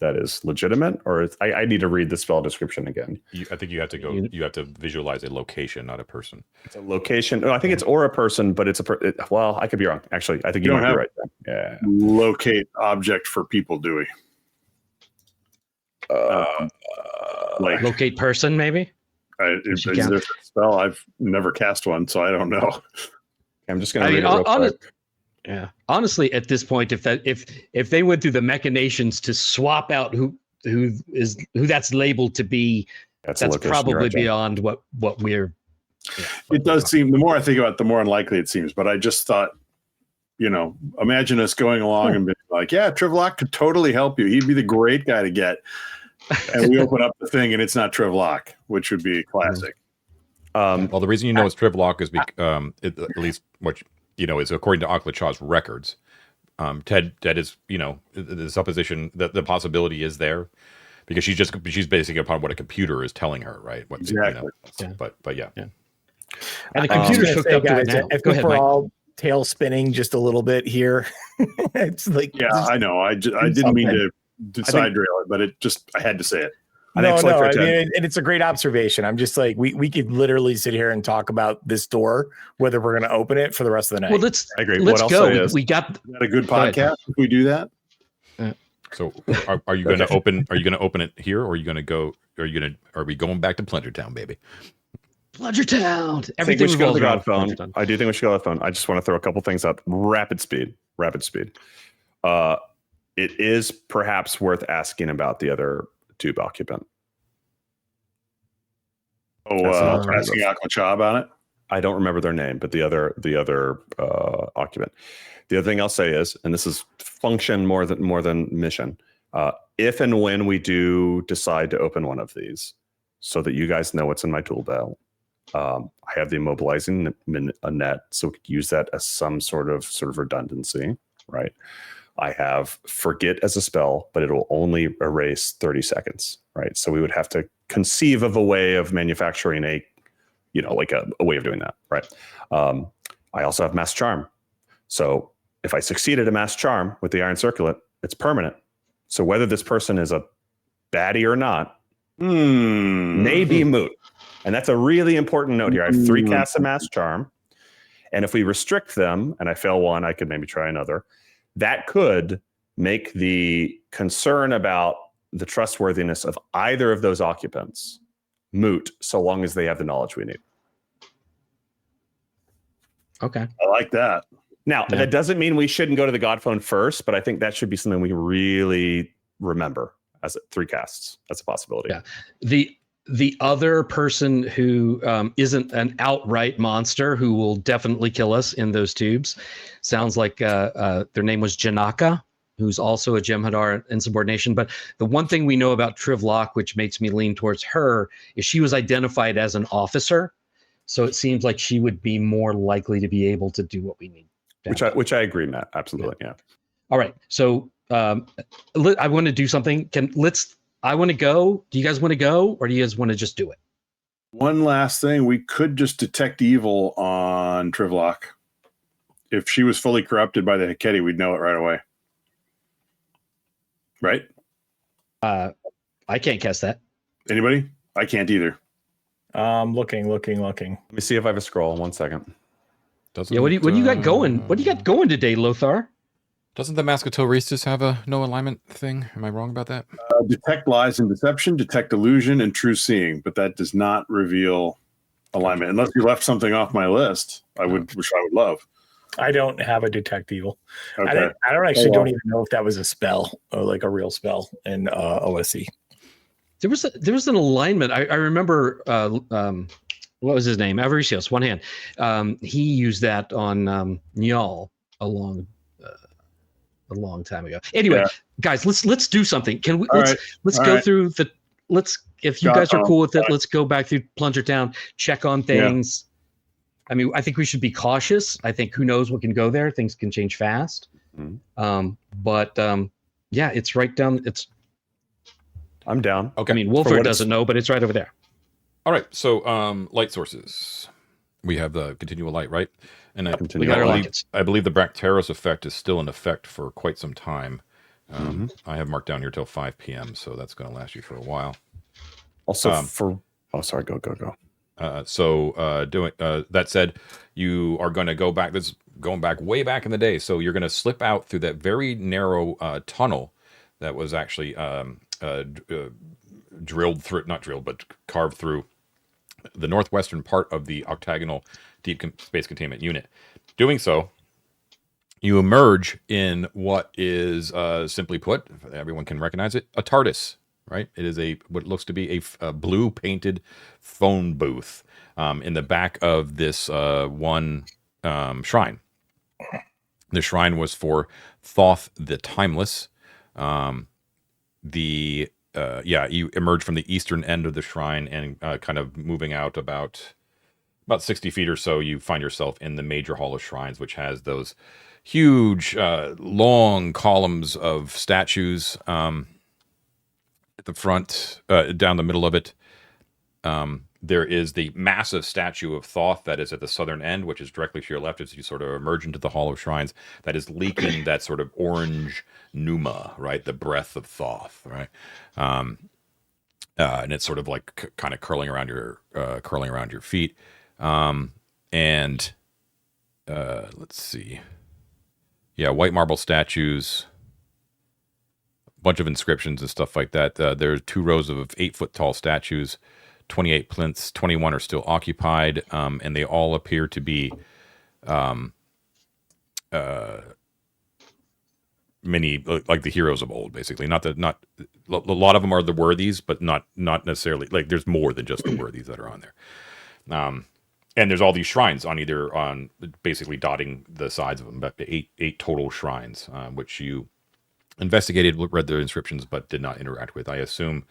that is legitimate? Or I need to read the spell description again. I think you have to go. You have to visualize a location, not a person. It's a location. No, I think it's or a person, but it's well, I could be wrong. Actually, I think you might be right. Yeah. Locate object for people, do we? Like locate person, maybe. Is there a spell? I've never cast one, so I don't know. I'm just going to read it real quick. Yeah. Honestly, at this point, if they went through the machinations to swap out who that's labeled to be, that's probably beyond what we're. Yeah, it does seem. The more I think about it, the more unlikely it seems. But I just thought, imagine us going along and being like, "Yeah, Trivlock could totally help you. He'd be the great guy to get." And we open up the thing, and it's not Trivlock, which would be classic. Well, the reason it's Trivlock is because, at least what is according to Aklachaw's records. Ted is, the supposition that the possibility is there because she's basing upon what a computer is telling her, right? Exactly. But yeah. And the computer's hooked up to it now. Go ahead, Mike. All tail spinning just a little bit here. It's like, I know. I didn't mean to side rail it, but I had to say it. And it's a great observation. I'm just like, we could literally sit here and talk about this door, whether we're going to open it for the rest of the night. Well, I agree. Let's go. We got a good podcast if we do that. So are you going to open? Are you going to open it here, or are you going to go? Are we going back to Plundertown, baby? Plundertown. I think we should go to the God phone. I do think we should go to the phone. I just want to throw a couple things up. Rapid speed. It is perhaps worth asking about the other tube occupant. Asking Aklachaw about it. I don't remember their name, but the other occupant. The other thing I'll say is, and this is function more than mission. If and when we do decide to open one of these, so that you guys know what's in my tool belt, I have the immobilizing net, so we could use that as some sort of redundancy, right? I have forget as a spell, but it will only erase 30 seconds, right? So we would have to conceive of a way of manufacturing a way of doing that, right? I also have mass charm. So if I succeed at a mass charm with the iron circlet, it's permanent. So whether this person is a baddie or not, may be moot. And that's a really important note here. I have 3 casts of mass charm. And if we restrict them and I fail one, I could maybe try another. That could make the concern about the trustworthiness of either of those occupants moot, so long as they have the knowledge we need. Okay. I like that. Now, that doesn't mean we shouldn't go to the God phone first, but I think that should be something we really remember as 3 casts. That's a possibility. Yeah. The other person who isn't an outright monster who will definitely kill us in those tubes sounds like their name was Janaka, who's also a Jem'Hadar insubordination. But the one thing we know about Trivlock, which makes me lean towards her, is she was identified as an officer. So it seems like she would be more likely to be able to do what we need. Which I agree, Matt. Absolutely. Yeah. All right. So I want to do something. I want to go. Do you guys want to go, or do you guys want to just do it? One last thing. We could just detect evil on Trivlock. If she was fully corrupted by the Heketi, we'd know it right away. Right? I can't cast that. Anybody? I can't either. Looking. Let me see if I have a scroll. 1 second. What do you got going? What do you got going today, Lothar? Doesn't the Mascatoristus have a no alignment thing? Am I wrong about that? Detect lies and deception, detect illusion, and true seeing, but that does not reveal alignment. Unless you left something off my list, which I would love. I don't have a detect evil. Okay. I don't even know if that was a spell or like a real spell in OSC. There was an alignment. I remember. What was his name? Avaricios, one hand. He used that on Nyal a long time ago. Anyway, guys, let's do something. Can we? Let's go through the. If you guys are cool with it, let's go back through Plunger Town, check on things. Yeah. I mean, I think we should be cautious. I think who knows what can go there. Things can change fast. Mm-hmm. Yeah, it's right down. I'm down. Okay. I mean, Wolford doesn't know, but it's right over there. All right. So, light sources. We have the continual light, right? And I believe the Bracteros effect is still in effect for quite some time. I have marked down here till 5 p.m., so that's going to last you for a while. Also, sorry, go. That said, you are going to go back. This is going back way back in the day. So you're going to slip out through that very narrow tunnel that was actually carved through the northwestern part of the octagonal deep space containment unit. Doing so, You emerge in what is, simply put, everyone can recognize it, a TARDIS, right? It is what looks to be a blue painted phone booth in the back of this one shrine. The shrine was for Thoth the Timeless. You emerge from the eastern end of the shrine and kind of moving out about 60 feet or so, you find yourself in the major hall of shrines, which has those huge, long columns of statues at the front, down the middle of it. There is the massive statue of Thoth that is at the southern end, which is directly to your left as you sort of emerge into the Hall of Shrines, that is leaking that sort of orange pneuma, right? The breath of Thoth, right? And it's sort of like kind of curling around your feet. Let's see. Yeah, white marble statues, a bunch of inscriptions and stuff like that. There are 2 rows of 8-foot tall statues. 28 plinths, 21 are still occupied, and they all appear to be many like the heroes of old, basically. Not a lot of them are the worthies, but not necessarily, like, there's more than just the worthies that are on there. And there's all these shrines on basically dotting the sides of them, about 8 total shrines, which you investigated, read the inscriptions, but did not interact with. I assume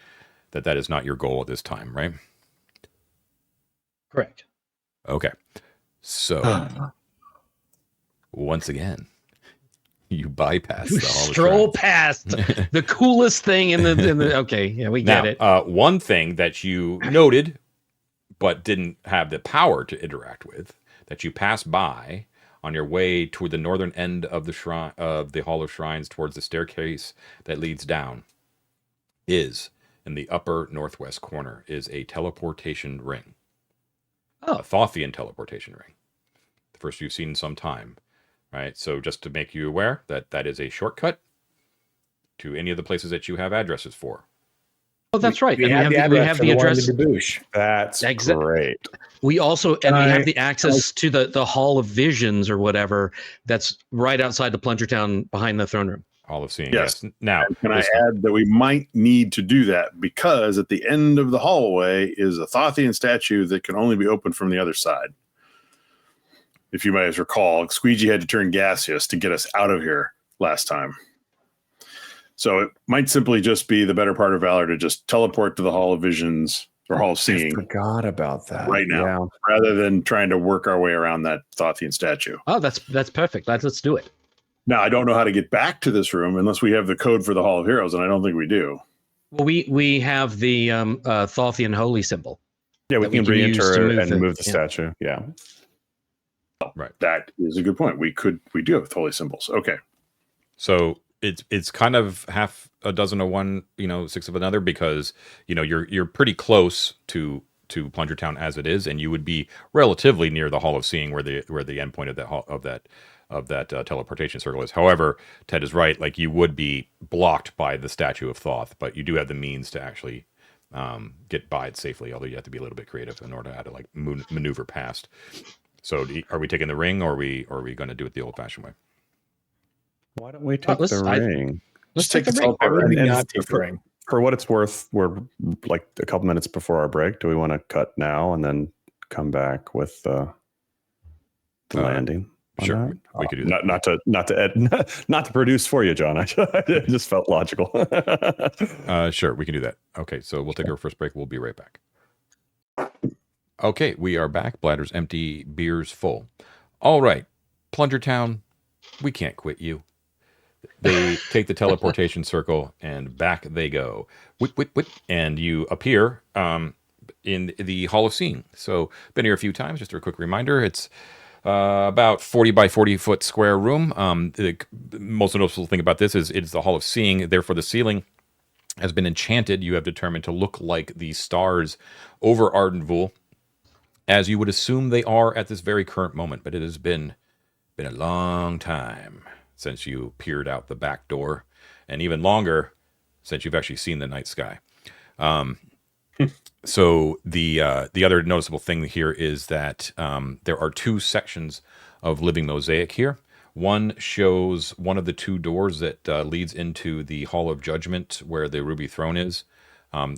that is not your goal at this time, right? Correct. Okay. So, once again, you bypass the Hall of Stroll Shrines. past the coolest thing in the. Okay, yeah, we get it. One thing that you noted, but didn't have the power to interact with, that you passed by on your way toward the northern end of the shrine of the Hall of Shrines towards the staircase that leads down, is in the upper northwest corner is a teleportation ring. Oh. A Thothian teleportation ring. The first you've seen in some time, right? So just to make you aware that is a shortcut to any of the places that you have addresses for. Oh, that's right. We have the address. That's great. We also we have the access to the Hall of Visions or whatever that's right outside the Plunger Town behind the throne room. Hall of Seeing. Yes. Now, can I add that we might need to do that because at the end of the hallway is a Thothian statue that can only be opened from the other side. If you might recall, Squeegee had to turn gaseous to get us out of here last time. So it might simply just be the better part of valor to just teleport to the Hall of Visions or Hall of Seeing. I forgot about that right now, rather than trying to work our way around that Thothian statue. Oh, that's perfect. Let's do it. Now, I don't know how to get back to this room unless we have the code for the Hall of Heroes, and I don't think we do. Well, we have the Thothian holy symbol. Yeah, we can re-enter it and move the statue. Yeah. Right. That is a good point. We do have holy symbols. Okay. So it's kind of half a dozen of one, 6 of another, because you're pretty close to Plunger Town as it is, and you would be relatively near the Hall of Seeing where the endpoint of that teleportation circle is. However, Ted is right. Like, you would be blocked by the statue of Thoth, but you do have the means to actually get by it safely. Although you have to be a little bit creative in order to maneuver past. So, are we taking the ring, or are we going to do it the old-fashioned way? Why don't we take the ring? Let's take the ring. For what it's worth, we're like a couple minutes before our break. Do we want to cut now and then come back with the landing? Sure, we could do that. Not to produce for you, John. It just felt logical. Sure, we can do that. Okay, so we'll take our first break. We'll be right back. Okay, we are back. Bladders empty, beers full. All right, Plunger Town, we can't quit you. They take the teleportation circle, and back they go. Whip, whip, whip, and you appear in the Hall of Seeing. So, been here a few times. Just a quick reminder, it's about 40 by 40 foot square room. The most noticeable thing about this is it's the Hall of Seeing. Therefore, the ceiling has been enchanted. You have determined to look like the stars over Arden Vul, as you would assume they are at this very current moment. But it has been a long time since you peered out the back door, and even longer since you've actually seen the night sky. So the other noticeable thing here is that there are 2 sections of living mosaic here. One shows one of the two doors that leads into the Hall of Judgment where the Ruby Throne is.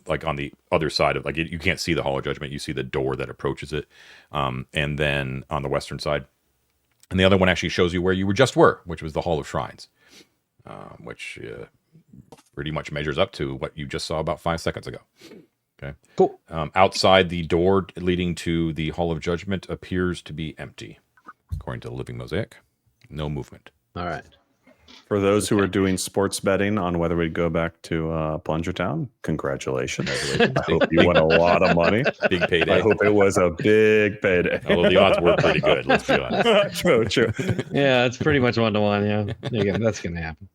Like on the other side of, like, you can't see the Hall of Judgment. You see the door that approaches it. And then on the western side. And the other one actually shows you where you just were, which was the Hall of Shrines, which pretty much measures up to what you just saw about 5 seconds ago. Okay. Cool. Outside, the door leading to the Hall of Judgment appears to be empty, according to the Living Mosaic. No movement. All right. For those who are doing sports betting on whether we'd go back to Plunger Town, congratulations. I hope you won a lot of money. Big payday. I hope it was a big payday. Although the odds were pretty good, let's be honest. True. Yeah, it's pretty much 1-to-1. Yeah, there you go. That's going to happen.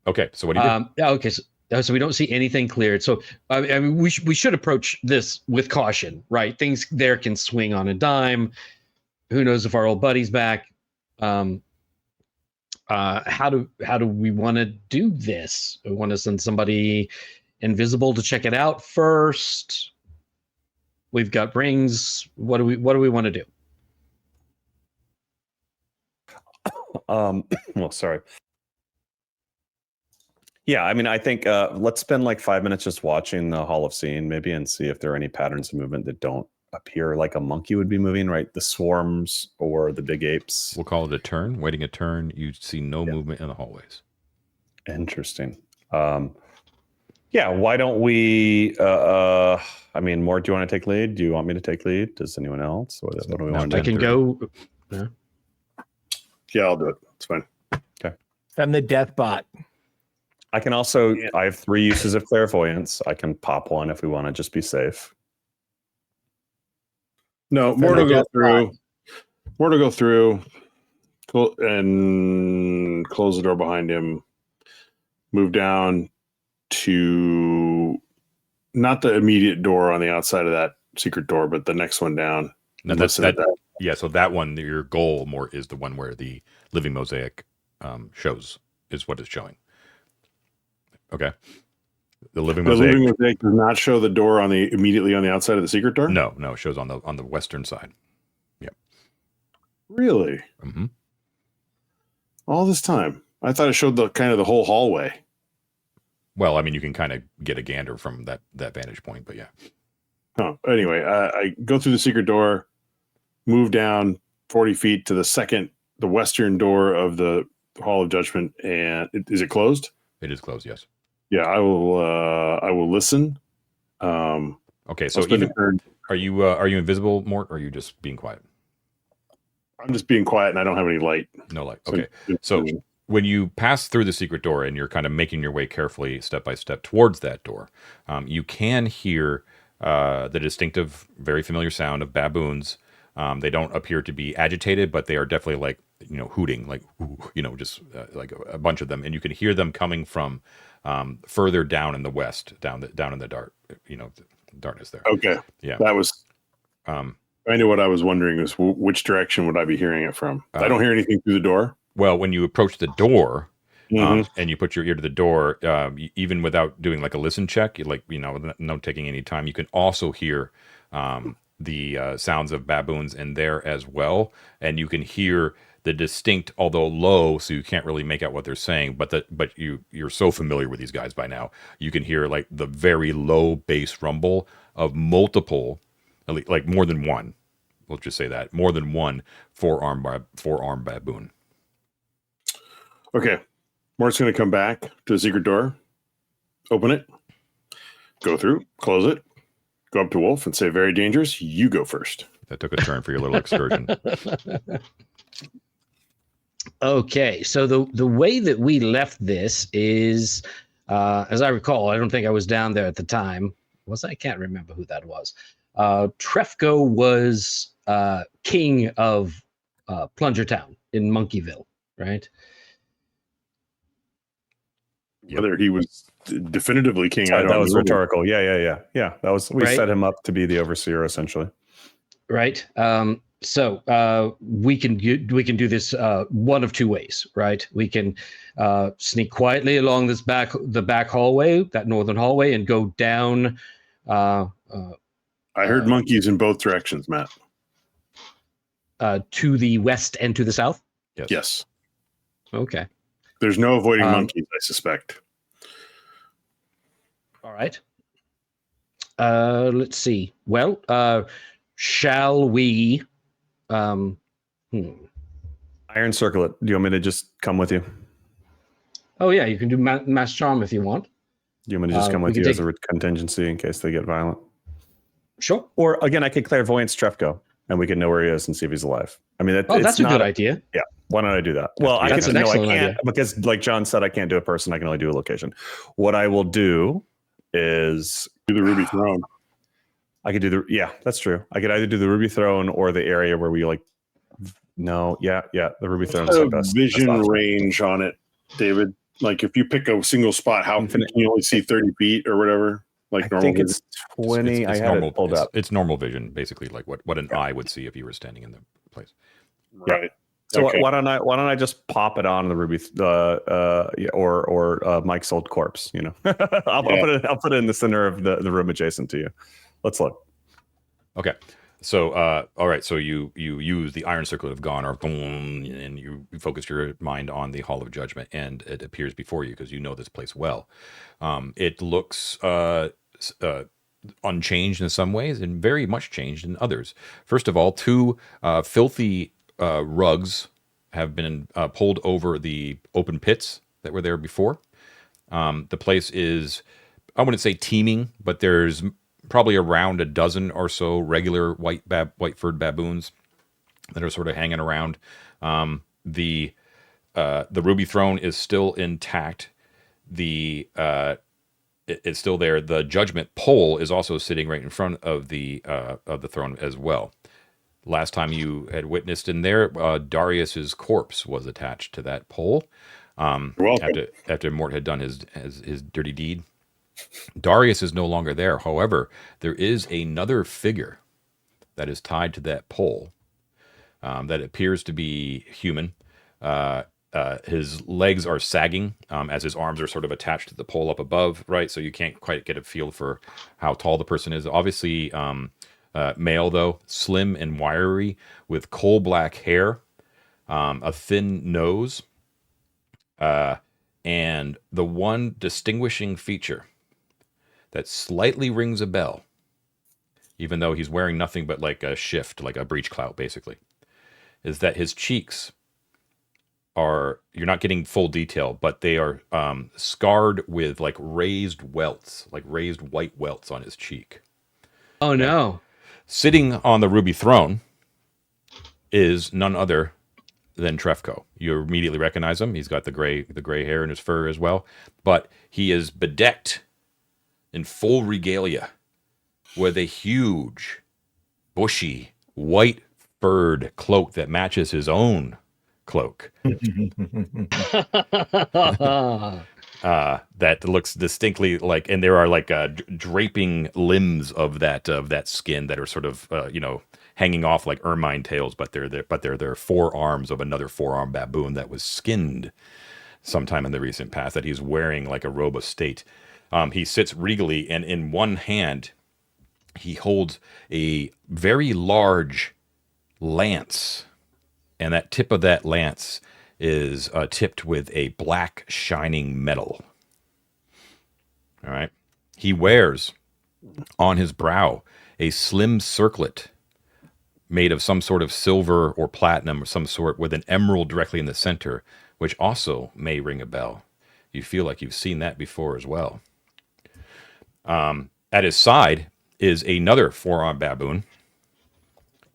Okay, so what do you do? Yeah, okay. So we don't see anything cleared. So I mean, we should approach this with caution, right? Things there can swing on a dime. Who knows if our old buddy's back? How do we want to do this? We want to send somebody invisible to check it out first. We've got rings. What do we want to do? Well, sorry. Yeah, I mean, I think let's spend like 5 minutes just watching the Hall of Seeing maybe and see if there are any patterns of movement that don't appear like a monkey would be moving, right? The swarms or the big apes. We'll call it a turn. Waiting a turn, you see no movement in the hallways. Interesting. Yeah, why don't we I mean, Mort, do you want to take lead? Do you want me to take lead? Does anyone else? What do we want to I do? can go. Yeah, I'll do it. It's fine. Okay. I'm the death bot. I can also, I have 3 uses of clairvoyance. I can pop one if we want to just be safe. No, Mort will go through. Mort will go through and close the door behind him. Move down to not the immediate door on the outside of that secret door, but the next one down. No, that's that. Yeah, so that one, your goal more is the one where the Living Mosaic shows is what it's showing. Okay. The Living Mosaic does not show the door on the immediately on the outside of the secret door. No, it shows on the western side. Yep. Really? Mm-hmm. All this time, I thought it showed the kind of the whole hallway. Well, I mean, you can kind of get a gander from that vantage point, but yeah. Oh, anyway, I go through the secret door, move down 40 feet to the western door of the Hall of Judgment, and is it closed? It is closed, yes. Yeah, I will listen. Okay, so are you invisible, Mort, or are you just being quiet? I'm just being quiet, and I don't have any light. No light. Okay, so when you pass through the secret door and you're kind of making your way carefully, step by step, towards that door, you can hear the distinctive, very familiar sound of baboons. They don't appear to be agitated, but they are definitely like, hooting, like, just like a bunch of them, and you can hear them coming from further down in the west, down in the darkness there. Okay, yeah, that was. I knew what I was wondering is which direction would I be hearing it from? I don't hear anything through the door. Well, when you approach the door. And you put your ear to the door, even without doing like a listen check, no taking any time, you can also hear the sounds of baboons in there as well, and you can hear the distinct, although low, so you can't really make out what they're saying. But you're so familiar with these guys by now, you can hear like the very low bass rumble of multiple, like more than one. Let's just say that more than one four-arm baboon. Okay. Mort's going to come back to the secret door, open it, go through, close it, go up to Wolf and say, very dangerous. You go first. That took a turn for your little excursion. Okay, so the way that we left this is, as I recall, I don't think I was down there at the time. Was I? I can't remember who that was. Trefco was king of Plunger Town in Monkeyville, right? Whether he was definitively king, I don't know. That was rhetorical. Yeah. That was we right? set him up to be the overseer, essentially. Right. So we can do this one of two ways, right? We can sneak quietly along the back hallway, that northern hallway, and go down. I heard monkeys in both directions, Matt. To the west and to the south. Yes. Okay. There's no avoiding monkeys, I suspect. All right. Let's see. Well, shall we? Iron Circlet. Do you want me to just come with you? Oh yeah, you can do mass charm if you want. Do you want me to just come with you as a contingency in case they get violent? Sure. Or again, I could clairvoyance Trefko, and we can know where he is and see if he's alive. I mean, that's a good idea. Yeah. Why don't I do that? Well, That's an excellent idea. Because, like John said, I can't do a person. I can only do a location. What I will do is do the Ruby Throne. I could do that's true. I could either do the Ruby Throne or the area where we like. No, the Ruby Throne is the best. Vision range on it, David. Like if you pick a single spot, how can you only see 30 feet or whatever? Like I think it's 20. It's I have normal, it pulled up. It's normal vision, basically, like what an eye would see if you were standing in the place. Right. So why don't I just pop it on the Ruby or Mike's old corpse? You know, I'll put it in the center of the room adjacent to you. Let's look. Okay. So, all right. So you use the Iron Circlet of Gon, and you focus your mind on the Hall of Judgment, and it appears before you because you know this place well. It looks unchanged in some ways and very much changed in others. First of all, two filthy rugs have been pulled over the open pits that were there before. The place is, I wouldn't say teeming, but there's probably around a dozen or so regular white-furred baboons that are sort of hanging around. The Ruby Throne is still intact. It's still there. The Judgment Pole is also sitting right in front of the throne as well. Last time you had witnessed in there, Darius's corpse was attached to that pole. After Mort had done his dirty deed. Darius is no longer there. However, there is another figure that is tied to that pole that appears to be human. His legs are sagging as his arms are sort of attached to the pole up above, right? So you can't quite get a feel for how tall the person is. Obviously, male, though, slim and wiry with coal black hair, a thin nose, and the one distinguishing feature that slightly rings a bell, even though he's wearing nothing but like a shift, like a breech clout, basically, is that his cheeks are, you're not getting full detail, but they are scarred with like raised welts, like raised white welts on his cheek. Oh, no. Sitting on the Ruby Throne is none other than Trefko. You immediately recognize him. He's got the gray hair in his fur as well, but he is bedecked in full regalia with a huge, bushy, white furred cloak that matches his own cloak. That looks distinctly like, and there are like draping limbs of that skin that are sort of hanging off like ermine tails, but they're forearms of another forearm baboon that was skinned sometime in the recent past, that he's wearing like a robe of state. He sits regally, and in one hand, he holds a very large lance, and that tip of that lance is tipped with a black shining metal. All right. He wears on his brow a slim circlet made of some sort of silver or platinum or some sort, with an emerald directly in the center, which also may ring a bell. You feel like you've seen that before as well. At his side is another forearm baboon.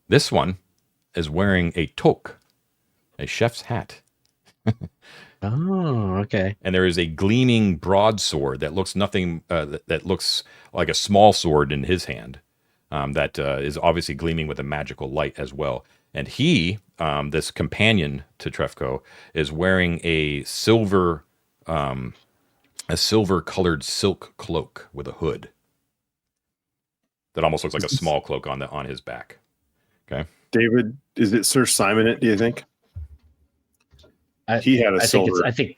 This one is wearing a toque, a chef's hat. Oh, okay. And there is a gleaming broadsword that looks that looks like a small sword in his hand. That is obviously gleaming with a magical light as well. And he, this companion to Trefko, is wearing a silver colored silk cloak with a hood that almost looks like a small cloak on his back. Okay, David, is it Sir Simon? Do you think he had a silver? I think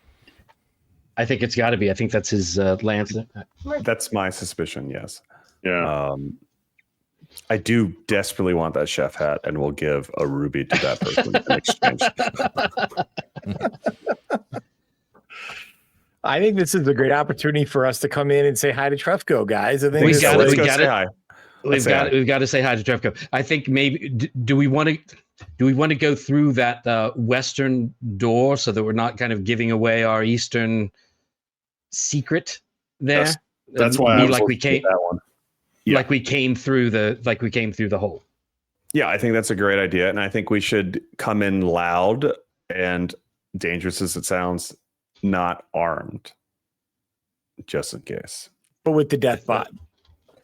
it's got to be. I think that's his lance. That's my suspicion. Yes. Yeah. I do desperately want that chef hat, and we'll give a ruby to that person in exchange. I think this is a great opportunity for us to come in and say hi to Trefco, guys. I think We this got is- it. We Let's got go say it. hi. We've got to say hi to Trefco. I think maybe do we want to go through that western door so that we're not kind of giving away our eastern secret there? That's why I was like we looking at came that one. Yeah. like we came through the hole. Yeah, I think that's a great idea, and I think we should come in loud and dangerous as it sounds, not armed, just in case. but with the death bot.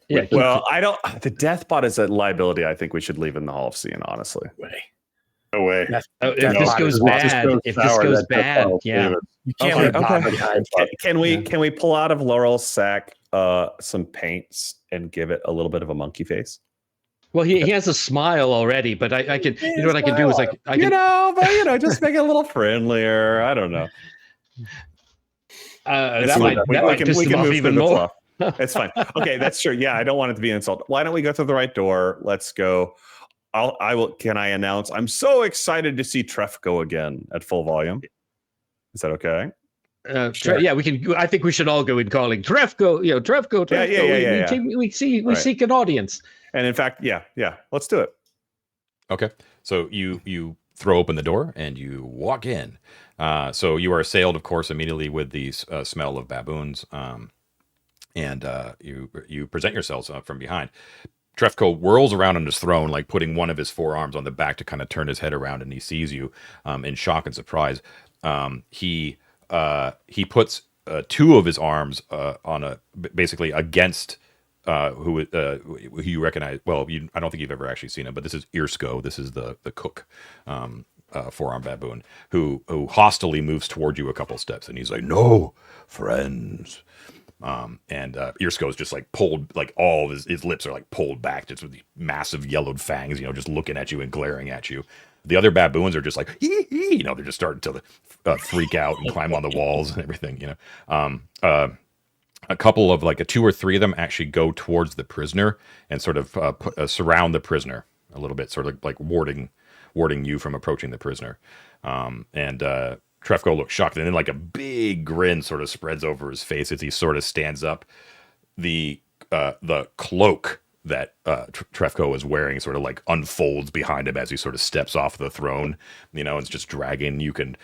Yeah. Well, I don't. The death bot is a liability. I think we should leave in the Hall of Seeing. Honestly, No way. Death- if death this bot goes is- bad, if this sour, goes that bad, will yeah. save it. You can't Okay, leave bot okay. behind. can we pull out of Laurel's sack some paints and give it a little bit of a monkey face? Well, he has a smile already, but I can. You know what I can do is I can. Just make it a little friendlier. I don't know. That might piss them off even the more. fluff. It's fine. Okay, that's true. Yeah, I don't want it to be an insult. Why don't we go through the right door? Let's go. I will. Can I announce? I'm so excited to see Trefco again at full volume. Is that okay? Sure. Yeah, we can. I think we should all go in calling Trefco. Trefco. Yeah. We Right. seek an audience. And in fact, yeah, let's do it. Okay, so you throw open the door and you walk in. So you are assailed, of course, immediately with the smell of baboons, and you present yourselves from behind. Trefco whirls around on his throne, like putting one of his forearms on the back to kind of turn his head around, and he sees you in shock and surprise. He puts two of his arms on basically against. Who you recognize? Well, I don't think you've ever actually seen him, but this is Irsko. This is the cook, forearm baboon, who hostilely moves toward you a couple steps, and he's like, "No, friends." And Irsko is just like pulled, like all of his lips are like pulled back, just with these massive yellowed fangs, just looking at you and glaring at you. The other baboons are just like, they're just starting to freak out and climb on the walls and everything, A couple of like two or three of them actually go towards the prisoner and sort of surround the prisoner a little bit, sort of like warding you from approaching the prisoner. And Trefco looks shocked, and then like a big grin sort of spreads over his face as he sort of stands up. The cloak that Trefco is wearing sort of like unfolds behind him as he sort of steps off the throne. It's just dragging. You can.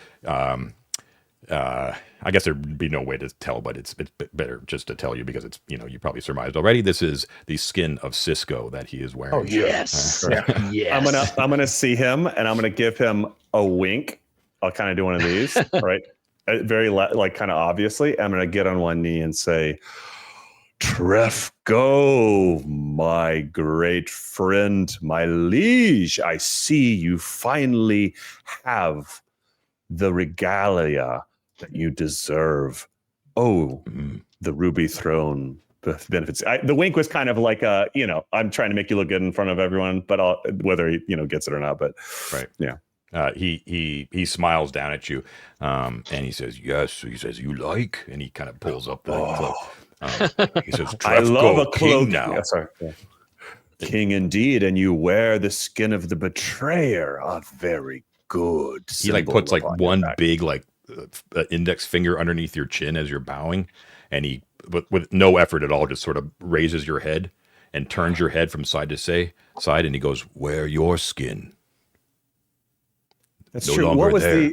I guess there'd be no way to tell, but it's better just to tell you because it's you probably surmised already. This is the skin of Cisco that he is wearing. Oh, Yes. Yes. I'm gonna see him, and I'm gonna give him a wink. I'll kind of do one of these, right? Very like kind of obviously. I'm gonna get on one knee and say, "Trefco, my great friend, my liege, I see you finally have the regalia that you deserve. Oh, the ruby throne benefits." The wink was kind of like I'm trying to make you look good in front of everyone, but whether he gets it or not. But right, yeah. He smiles down at you, and he says, "Yes." He says, "You like?" And he kind of pulls up the cloak. He says, "I love a cloak now." Yeah, sorry. Yeah. King indeed, and you wear the skin of the betrayer. A very good. He like puts like one big like index finger underneath your chin as you're bowing, and he with no effort at all just sort of raises your head and turns your head from side to side, and he goes, "Wear your skin." That's No true. longer What was there.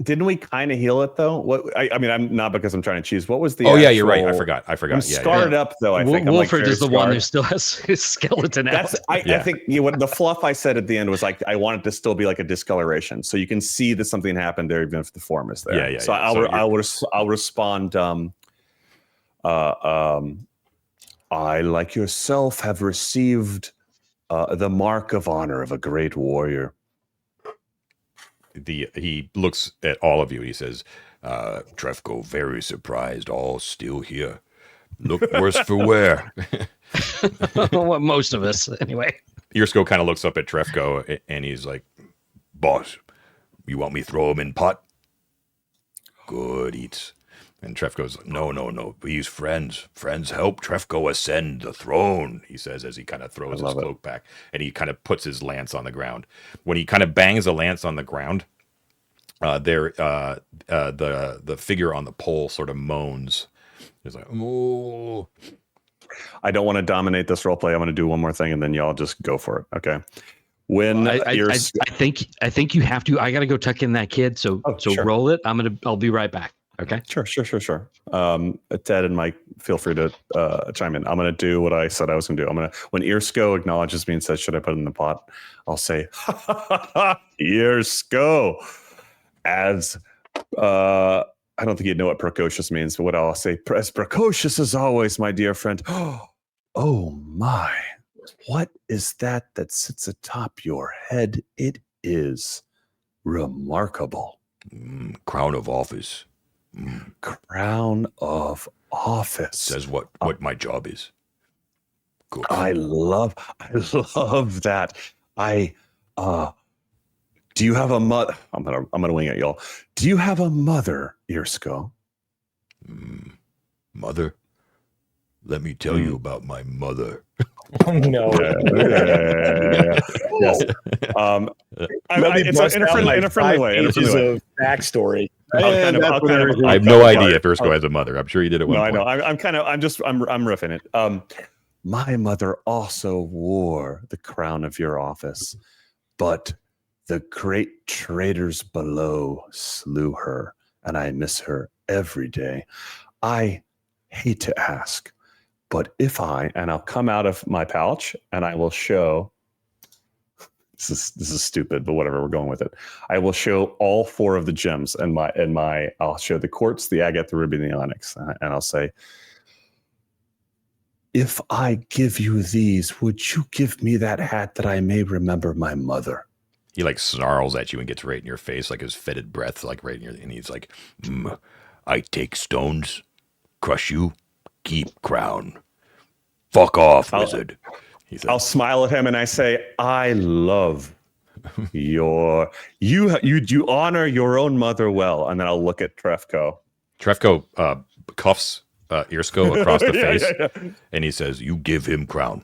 Didn't we kind of heal it though? I mean, I'm not because I'm trying to choose. What was the? Oh yeah, you're right. I actual- forgot. I'm scarred up though. I think Wolford I'm is the very one who scarred. still has his skeleton out. I think what the fluff I said at the end was like I want it to still be like a discoloration, so you can see that something happened there, even if the form is there. Yeah. So I'll respond. I, like yourself, have received the mark of honor of a great warrior. He looks at all of you. He says, "Trefco, very surprised, all still here. Look worse for wear." Well, most of us, anyway. Irsko kind of looks up at Trefco and he's like, "Boss, you want me throw him in pot?" "Good eats." And Tref goes, no, he's friends. Friends help Trefko ascend the throne, he says as he kind of throws his cloak back. And he kind of puts his lance on the ground. When he kind of bangs the lance on the ground, the figure on the pole sort of moans. He's like, oh. I don't want to dominate this role play. I'm going to do one more thing, and then y'all just go for it. Okay. When I think you have to. I got to go tuck in that kid. So sure. Roll it. I'll be right back. Okay. Sure. Ted and Mike, feel free to chime in. I'm going to do what I said I was going to do. When Earsko acknowledges me and says, "Should I put it in the pot?" I'll say, "Earsko," as I don't think you'd know what precocious means, but what I'll say, as precocious as always, my dear friend. Oh my! What is that sits atop your head? It is remarkable. Crown of office. Crown of office. Says what my job is. Good. I love that. Do you have a mother? I'm gonna wing it, y'all. Do you have a mother, Earsko? Mother? Let me tell you about my mother. Oh, no. Yes. In a friendly way. Of backstory. I have no idea if Earsko has a mother. I'm sure he did it. No, I know. I'm riffing it. My mother also wore the crown of your office, but the great traitors below slew her, and I miss her every day. I hate to ask, but and I'll come out of my pouch and I will show. This is stupid, but whatever, we're going with it. I will show all 4 of the gems and I'll show the quartz, the agate, the ruby, and the onyx, and I'll say, if I give you these, would you give me that hat that I may remember my mother? He like snarls at you and gets right in your face, like his fetid breath, like right in your, and he's like, I take stones, crush you, keep crown. Fuck off, wizard. I'll smile at him and I say, I love you honor your own mother well. And then I'll look at Trefko. Trefko cuffs Earsko across the face, and he says, "You give him crown."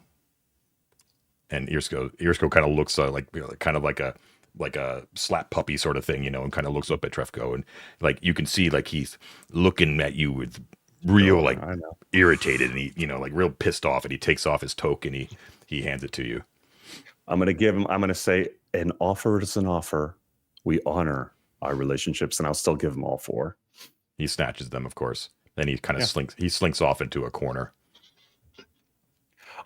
And Earsko kind of looks like a slap puppy sort of thing, and kind of looks up at Trefko, and like you can see like he's looking at you with real irritated, and he like real pissed off, and he takes off his toque and he hands it to you. I'm gonna say an offer is an offer. We honor our relationships, and I'll still give him all 4. He snatches them, of course. Then he kind of slinks off into a corner.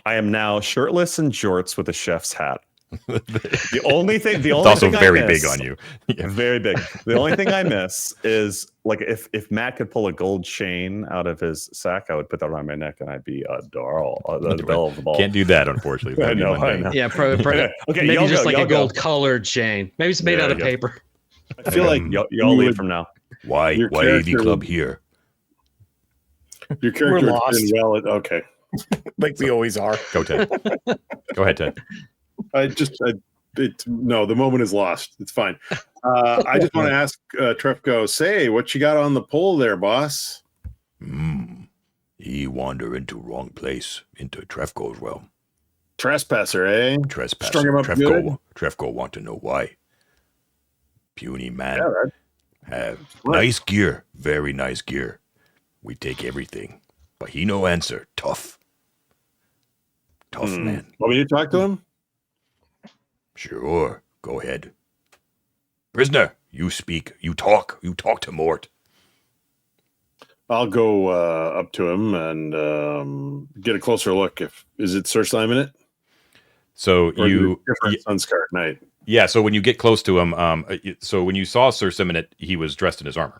I am now shirtless and jorts with a chef's hat. The only thing it's also very big on you. Yeah. Very big. The only thing I miss is like if Matt could pull a gold chain out of his sack, I would put that around my neck and I'd be a bell of the ball. Can't do that, unfortunately. I know. Yeah, okay, maybe just like a gold colored chain. Maybe it's made out of paper. I feel like y'all leave from now. Why AV Club here? Your character is well. Okay, like we always are. Go Ted. Go ahead, Ted. No, the moment is lost. It's fine. I just want to ask Trefko, say what you got on the pole there, boss. He wander into wrong place, into Trefko's realm. Trespasser, eh? Trespasser. Strung him up good? Trefko want to know why. Puny man. Yeah, have nice gear, very nice gear. We take everything, but he no answer. Tough man. Want me to talk to him? Sure, go ahead. Prisoner, you speak. You talk to Mort. I'll go up to him and get a closer look. Is it Sir Simon? So or you different Sunscar Knight. Yeah. So when you get close to him, so when you saw Sir Simon, he was dressed in his armor.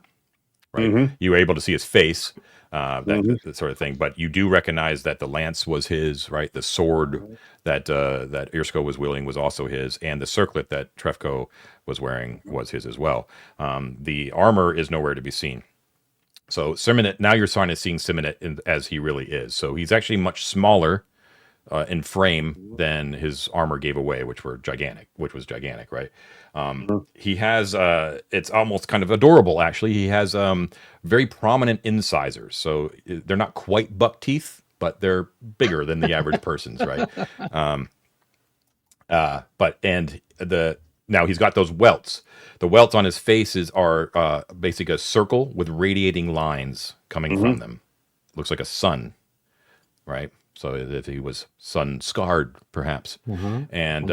Right. Mm-hmm. You were able to see his face, that sort of thing. But you do recognize that the lance was his, right? The sword that Earsko was wielding was also his, and the circlet that Trefko was wearing was his as well. The armor is nowhere to be seen. So Simonette, now you're starting to seeing Simonette as he really is. So he's actually much smaller in frame than his armor gave away, which was gigantic, right? He has it's almost kind of adorable, actually. He has very prominent incisors, so they're not quite buck teeth, but they're bigger than the average person's, right? Now he's got those welts. The welts on his faces are basically a circle with radiating lines coming from them. Looks like a sun, right? So if he was sun scarred, perhaps. And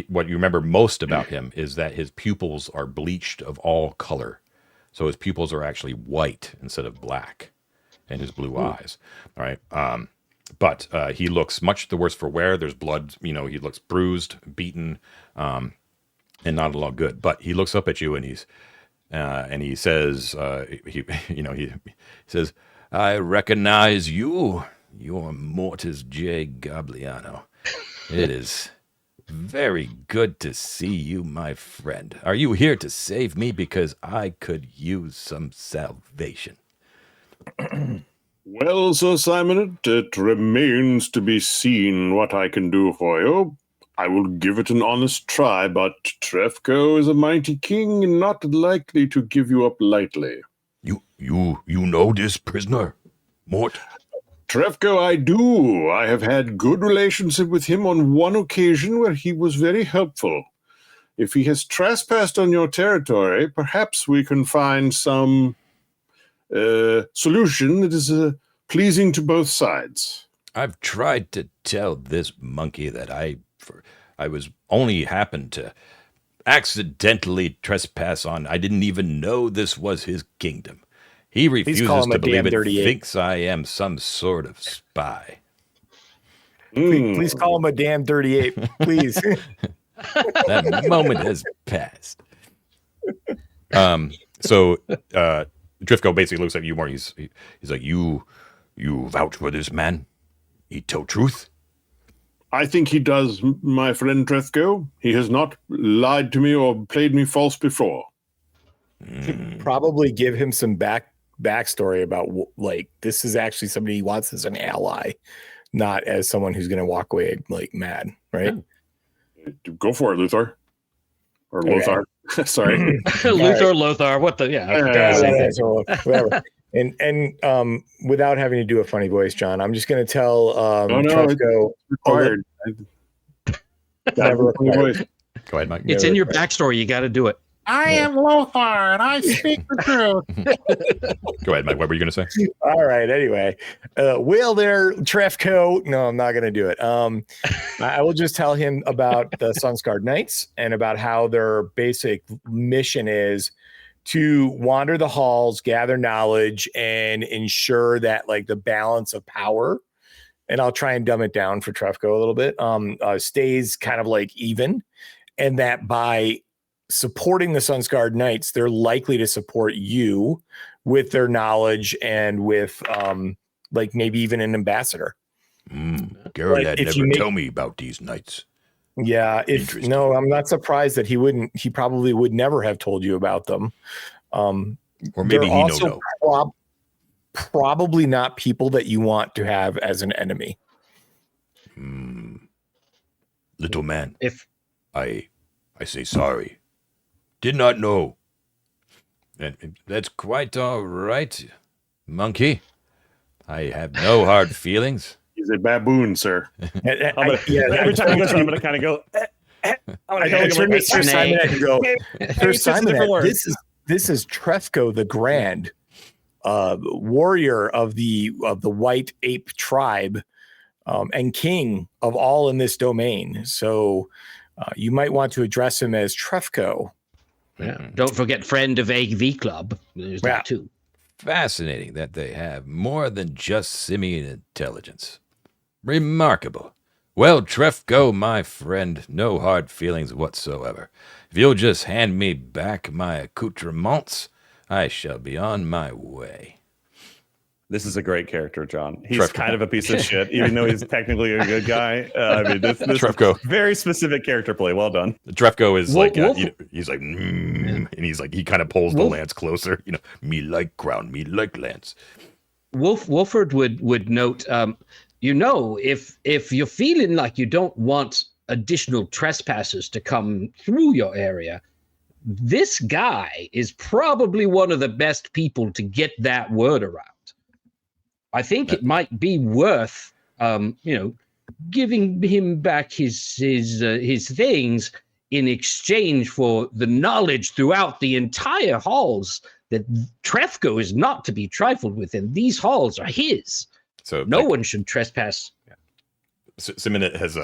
what you remember most about him is that his pupils are bleached of all color. So his pupils are actually white instead of black, and his blue eyes. All right. But he looks much the worse for wear. There's blood. He looks bruised, beaten, and not a lot good. But he looks up at you and he says, he says, "I recognize you. You're Mortis J. Gabliano. It is very good to see you, my friend. Are you here to save me? Because I could use some salvation." Well, Sir Simon, it remains to be seen what I can do for you. I will give it an honest try, but Trefco is a mighty king and not likely to give you up lightly. You know this prisoner, Mort? Trefco, I do. I have had good relationship with him on one occasion where he was very helpful. If he has trespassed on your territory, perhaps we can find some solution that is pleasing to both sides. I've tried to tell this monkey that I was only happened to accidentally trespass on. I didn't even know this was his kingdom. He refuses to believe it, thinks I am some sort of spy. Please call him a damn dirty ape, please. That moment has passed. So Drifko basically looks at you more. He's like, you vouch for this man? He tell truth? I think he does, my friend Trefco. He has not lied to me or played me false before. Probably give him some backstory about, like, this is actually somebody he wants as an ally, not as someone who's going to walk away like mad, right? Go for it, Luthor. Or Lothar. Sorry. Lothar. What the? Whatever. And without having to do a funny voice, John, I'm just going to tell Trefco. Required. Never required. Go ahead, Mike. It's in your backstory. You got to do it. I am Lothar, and I speak the truth. Go ahead, Mike. What were you going to say? All right. Anyway, will there, Trefco? No, I'm not going to do it. I will just tell him about the Sunscarred Knights and about how their basic mission is to wander the halls, gather knowledge, and ensure that, like, the balance of power, and I'll try and dumb it down for Trefco a little bit, stays kind of like even, and that by supporting the Sunscarred Knights, they're likely to support you with their knowledge and with like maybe even an ambassador. Garrett had never told me about these knights. Yeah, I'm not surprised that he probably would never have told you about them. Or maybe he knows. Probably not people that you want to have as an enemy. Little man, If I say sorry. Did not know. And that's quite all right, monkey. I have no hard feelings. He's a baboon, sir. Every time he goes, I'm going to kind of go. I'm going to turn to Sir Simon and go. Sir Simon, this is Trefco the Grand, warrior of the white ape tribe, and king of all in this domain. So you might want to address him as Trefco. Yeah. Don't forget friend of AV Club. There's that too. Fascinating that they have more than just simian intelligence. Remarkable. Well, Trefco, my friend, no hard feelings whatsoever. If you'll just hand me back my accoutrements, I shall be on my way. This is a great character, John. He's Trefco. kind of a piece of shit, even though he's technically a good guy. I mean, this Trefco. Very specific character play. Well done. Trefco is he's like, and he's like, he kind of pulls the lance closer. Me like crown, me like lance. Wolford would note if you're feeling like you don't want additional trespassers to come through your area, this guy is probably one of the best people to get that word around. I think it might be worth, giving him back his things in exchange for the knowledge throughout the entire halls that Trefco is not to be trifled with, and these halls are his. So no one should trespass. Simonette has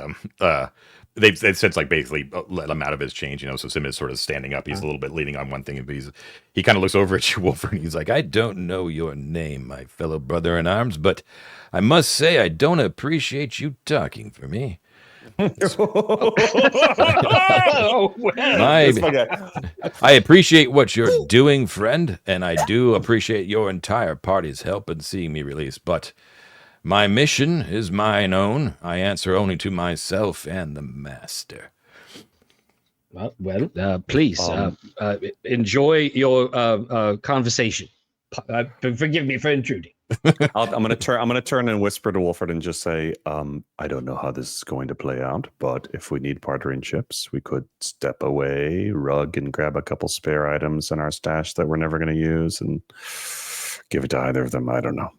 they've since like basically let him out of his change, so Simonette's sort of standing up. He's a little bit leaning on one thing, and he kind of looks over at you, Wolford, and he's like, I don't know your name, my fellow brother in arms, but I must say I don't appreciate you talking for me. I appreciate what you're doing, friend, and I do appreciate your entire party's help in seeing me released, but my mission is mine own. I answer only to myself and the master. Well, please enjoy your conversation. Forgive me for intruding. I'm gonna turn and whisper to Wolford and just say, I don't know how this is going to play out, but if we need partnering ships, we could step away, rug, and grab a couple spare items in our stash that we're never going to use, and give it to either of them. I don't know,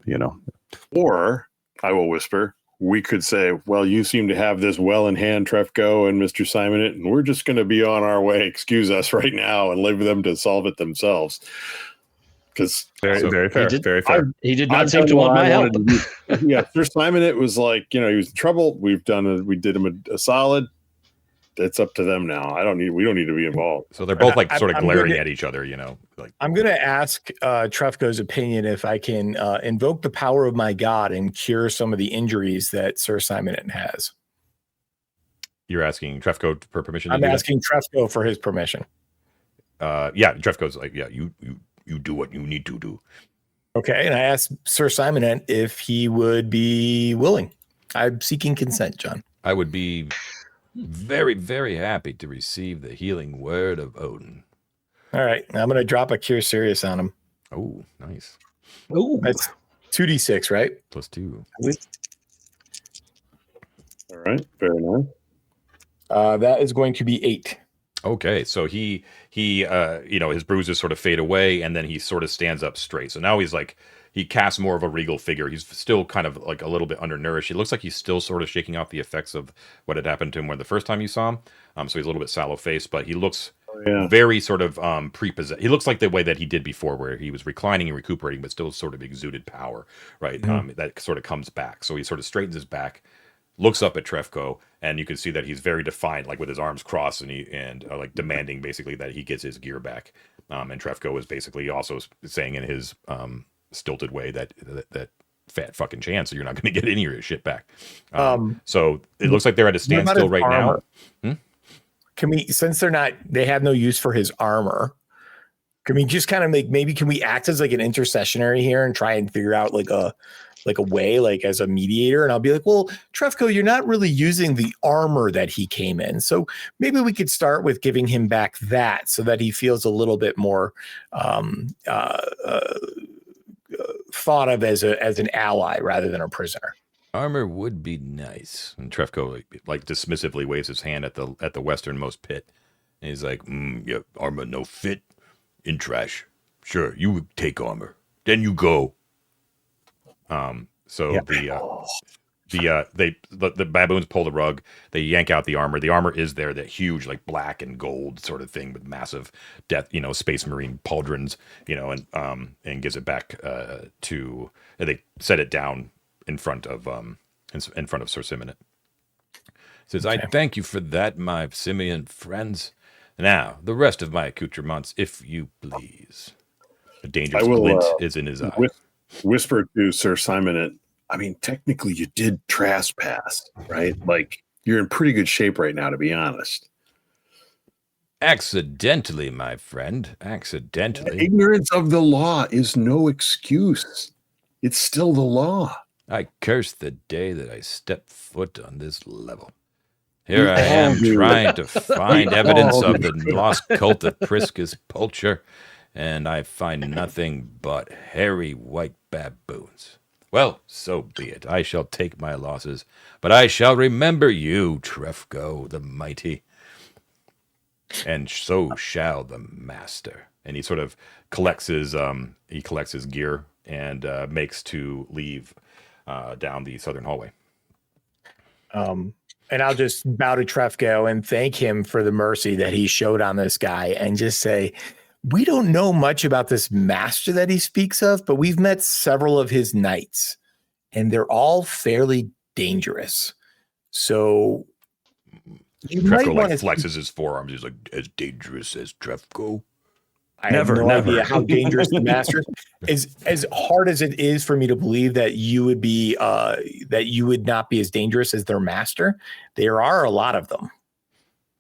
Or I will whisper, we could say, well, you seem to have this well in hand, Trefco and Mr. Simonette, and we're just going to be on our way. Excuse us right now and leave them to solve it themselves. Because very fair. He did not seem to want my help. Yeah, Sir Simonette was like, he was in trouble. We did him a solid. It's up to them now. We don't need to be involved. So they're both sort of glaring at each other, I'm going to ask Trefco's opinion if I can invoke the power of my god and cure some of the injuries that Sir Simonette has. You're asking Trefco for permission? I'm asking Trefco for his permission. Yeah, Trefco's like, yeah, you do what you need to do. Okay, and I asked Sir Simonette if he would be willing. I'm seeking consent, John. I would be very, very happy to receive the healing word of Odin. All right, I'm going to drop a Cure Serious on him. Oh, nice. Oh, that's 2d6, right? +2. All right, very nice. That is going to be 8. Okay, so he his bruises sort of fade away, and then he sort of stands up straight. So now he casts more of a regal figure. He's still kind of like a little bit undernourished. It looks like he's still sort of shaking off the effects of what had happened to him the first time you saw him. So he's a little bit sallow faced, but he looks very sort of prepossessed. He looks like the way that he did before, where he was reclining and recuperating, but still sort of exuded power, right? Mm-hmm. That sort of comes back. So he sort of straightens his back, looks up at Trefco, and you can see that he's very defiant, like with his arms crossed, and like demanding basically that he gets his gear back. And Trefco is basically also saying in his stilted way that fat fucking chance you're not going to get any of your shit back. So it looks like they're at a standstill right now. Can we, since they have no use for his armor, can we just kind of can we act as like an intercessionary here and try and figure out like a way, like as a mediator? And I'll be like, well, Trefco, you're not really using the armor that he came in. So maybe we could start with giving him back that so that he feels a little bit more thought of as an ally rather than a prisoner. Armor would be nice. And Trefco like dismissively waves his hand at the westernmost pit. And he's like, yeah, armor no fit in trash. Sure, you take armor. Then you go. So yeah. The baboons pull the rug. They yank out the armor. The armor is there, that huge, like black and gold sort of thing with massive space marine pauldrons, and gives it back to. And they set it down in front of Sir Simonette. Says, okay. I thank you for that, my simian friends. Now, the rest of my accoutrements, if you please. A dangerous glint is in his eye. Whisper to Sir Simonette, I mean, technically you did trespass, right? Like, you're in pretty good shape right now, to be honest. Accidentally, my friend. Accidentally. Ignorance of the law is no excuse. It's still the law. I curse the day that I step foot on this level. Here I am trying to find evidence of the lost cult of Priscus Pulcher, and I find nothing but hairy white baboons. Well, so be it. I shall take my losses, but I shall remember you, Trefco the mighty. And so shall the master. And he sort of collects his gear and makes to leave down the southern hallway. And I'll just bow to Trefco and thank him for the mercy that he showed on this guy and just say, we don't know much about this master that he speaks of, but we've met several of his knights and they're all fairly dangerous. So you might Trefco want like to flexes his forearms. He's like, as dangerous as Trefco. I have no idea how dangerous the master is. As hard as it is for me to believe that you would be, that you would not be as dangerous as their master, there are a lot of them.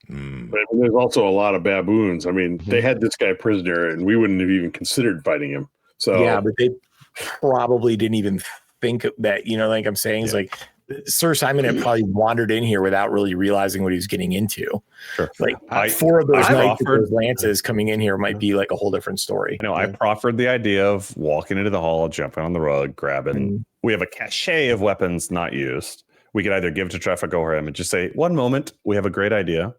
But there's also a lot of baboons. I mean, they had this guy prisoner, and we wouldn't have even considered fighting him. So yeah, but they probably didn't even think that. You know, like I'm saying, it's like Sir Simon had probably wandered in here without really realizing what he was getting into. Sure. Like four of those I've knights with offered- those lances coming in here might be like a whole different story. You know, I proffered the idea of walking into the hall, jumping on the rug, grabbing. We have a cachet of weapons not used. We could either give to Treffico or him and just say, one moment, we have a great idea.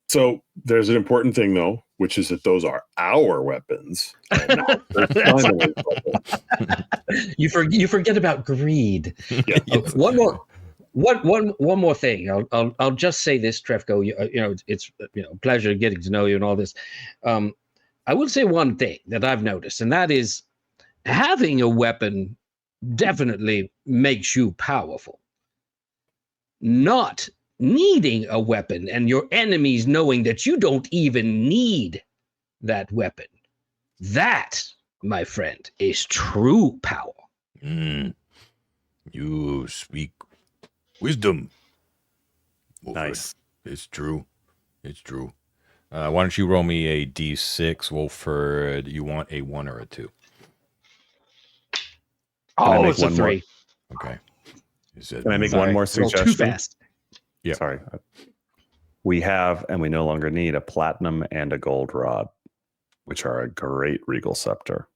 So there's an important thing, though, which is that those are our weapons. And not Simon's weapons. You forget about greed. Yeah. One more thing. I'll just say this, Trefco. You know, it's pleasure getting to know you and all this. I will say one thing that I've noticed, and that is having a weapon definitely makes you powerful. Not needing a weapon and your enemies knowing that you don't even need that weapon. That, my friend, is true power. You speak wisdom. Nice. It's true. It's true. Why don't you roll me a d6, Wolford? You want a 1 or a 2? Oh, it's a 3. Okay. Can I make one more suggestion? Too fast. Yeah. Sorry. We have, and we no longer need, a platinum and a gold rod, which are a great regal scepter.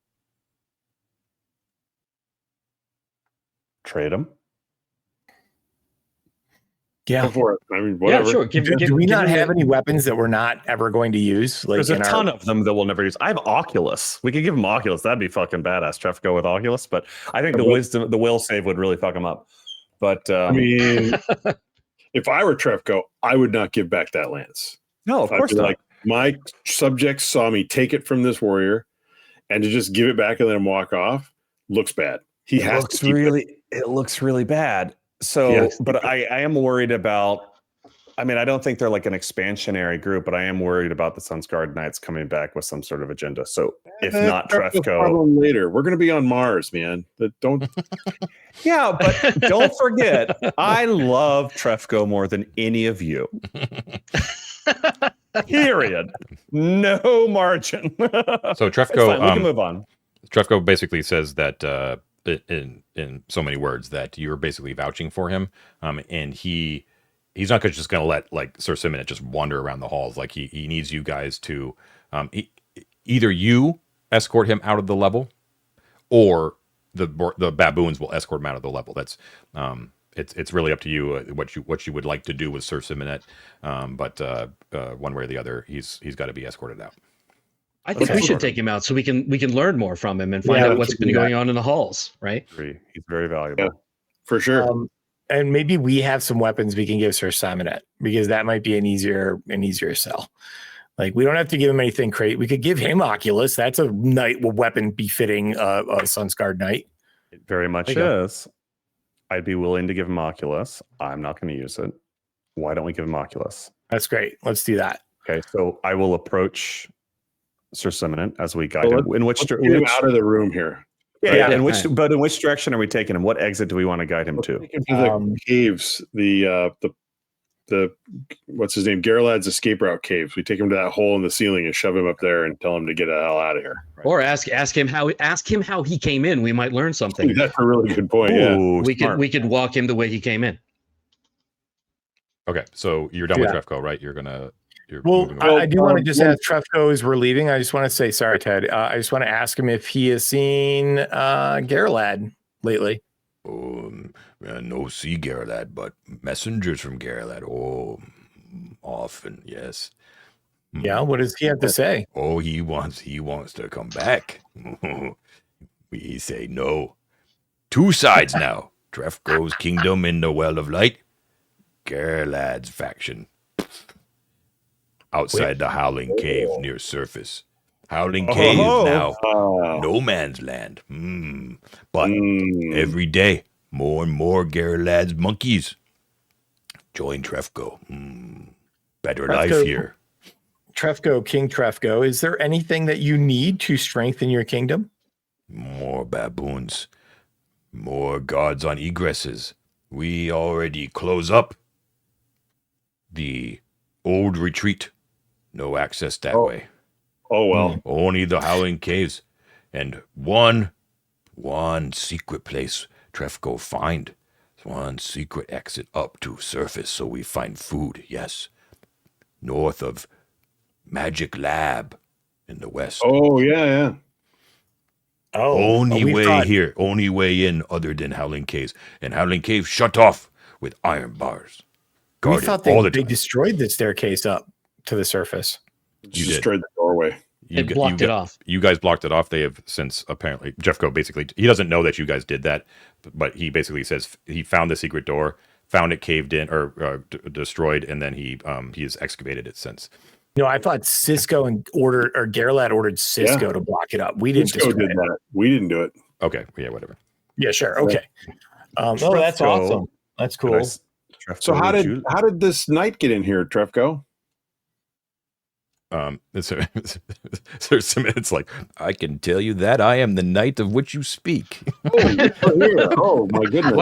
Trade them. Yeah. Go for it. I mean, whatever. Yeah, sure. Do we not have any weapons that we're not ever going to use? Like There's a ton of them that we'll never use. I have Oculus. We could give him Oculus. That'd be fucking badass. Treffico with Oculus, but I think the will save would really fuck him up. But I mean, if I were Trefco, I would not give back that lance. no, of course not. Like, my subjects saw me take it from this warrior, and to just give it back and let him walk off looks bad. He has to keep it. It looks really bad. So, Yes. but I am worried about. I mean, I don't think they're like an expansionary group, but I am worried about the Sunsguard Knights coming back with some sort of agenda. So, if not Trefco's Trefco, problem later, we're going to be on Mars, man. Don't. yeah, but don't forget, I love Trefco more than any of you. Period. No margin. So It's Trefco, fine. We can move on. Trefco basically says that in so many words that you're basically vouching for him, and he's not just going to let like Sir Simon just wander around the halls. Like he needs you guys to either you escort him out of the level, or the baboons will escort him out of the level. That's it's really up to you what you would like to do with Sir Simonet, but one way or the other, he's got to be escorted out. I think we should take him out so we can learn more from him and find out what's been going on in the halls, right? He's very valuable. Yeah, for sure. And maybe we have some weapons we can give Sir Simonet, because that might be an easier sell. Like, we don't have to give him anything crazy. We could give him Oculus. That's a weapon befitting a Sunsguard Knight. It very much is. I'd be willing to give him Oculus. I'm not going to use it. Why don't we give him Oculus? That's great. Let's do that. Okay, so I will approach Sir Simonet as we guide him. In which Get him out of the room here. Yeah. In which direction are we taking him? What exit do we want to guide him to? Take him to the caves. The what's his name? Garlad's escape route caves. We take him to that hole in the ceiling and shove him up there and tell him to get the hell out of here. Right. Or ask him how he came in. We might learn something. That's a really good point. Ooh, yeah, we could walk him the way he came in. Okay, so you're done with Trefco, right? I do want to just ask Trefco as we're leaving. I just want to say, sorry, Ted. I just want to ask him if he has seen Garlad lately. No see Geralad, but messengers from Geralad. Oh, often, yes. Yeah, what does he have to say? Oh, he wants to come back. We say no. Two sides now. Trefco's kingdom in the Well of Light. Geralad's faction. Outside the Howling Cave near surface. Howling Cave now. No man's land. But every day, more and more Geralad's monkeys join Trefco. Better life here. Trefco, King Trefco, is there anything that you need to strengthen your kingdom? More baboons. More guards on egresses. We already close up the old retreat. No access that way. Oh, well. Only the Howling Caves. And one secret place Trefco find. One secret exit up to surface so we find food, yes. North of Magic Lab in the west. Oh, yeah. Only way here, only way in other than Howling Caves. And Howling Caves shut off with iron bars. We thought they destroyed the staircase up to the surface. You destroyed the doorway. They blocked it off. You guys blocked it off. They have since apparently, Jeffco basically, he doesn't know that you guys did that, but he basically says he found the secret door, found it caved in or destroyed, and then he has excavated it since. No, I thought Cisco Geralad ordered Cisco to block it up. We didn't Cisco did that. We didn't do it. Okay. Yeah, whatever. Yeah, sure. Okay. That's awesome. That's cool. So how did this knight get in here, Trefco? It's like, I can tell you that I am the knight of which you speak. Oh my goodness!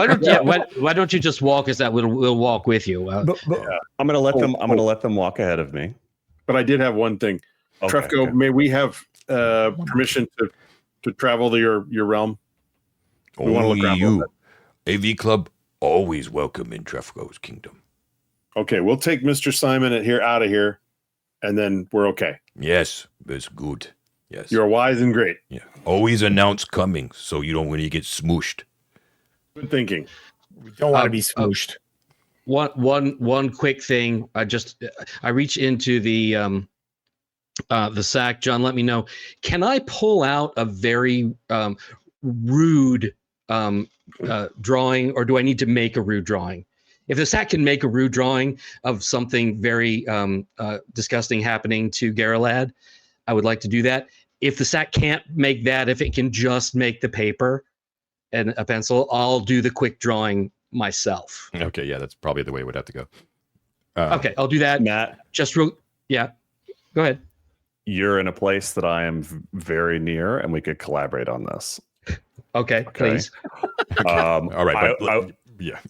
Why don't you just walk us out? We'll walk with you. I'm gonna let them. I'm gonna let them walk ahead of me. But I did have one thing. Okay, Trefco, may we have permission to travel to your realm? We want to look around you. AV Club always welcome in Trefco's kingdom. Okay, we'll take Mr. Simon out of here, and then we're okay. Yes, that's good. Yes, you're wise and great. Yeah, always announce coming so you don't really get smooshed. Good thinking. We don't want to be smooshed. One quick thing. I reach into the sack. John, let me know. Can I pull out a very rude drawing, or do I need to make a rude drawing? If the sack can make a rude drawing of something very disgusting happening to Geralad, I would like to do that. If the sack can't make that, if it can just make the paper and a pencil, I'll do the quick drawing myself. Okay, yeah, that's probably the way it would have to go. Okay, I'll do that. Matt, go ahead. You're in a place that I am very near, and we could collaborate on this. Okay. Please. All right,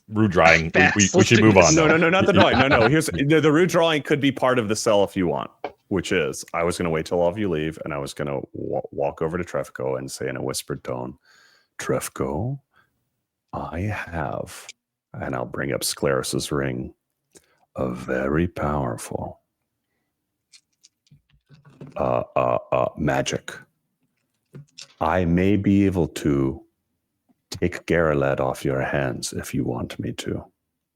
rude drawing. We should move on. No, not the drawing. No. Here's the rude drawing could be part of the cell if you want. Which is, I was going to wait till all of you leave, and I was going to walk over to Trefco and say in a whispered tone, Trefco, I have, and I'll bring up Scleros's ring, a very powerful magic. I may be able to take Geralad off your hands if you want me to.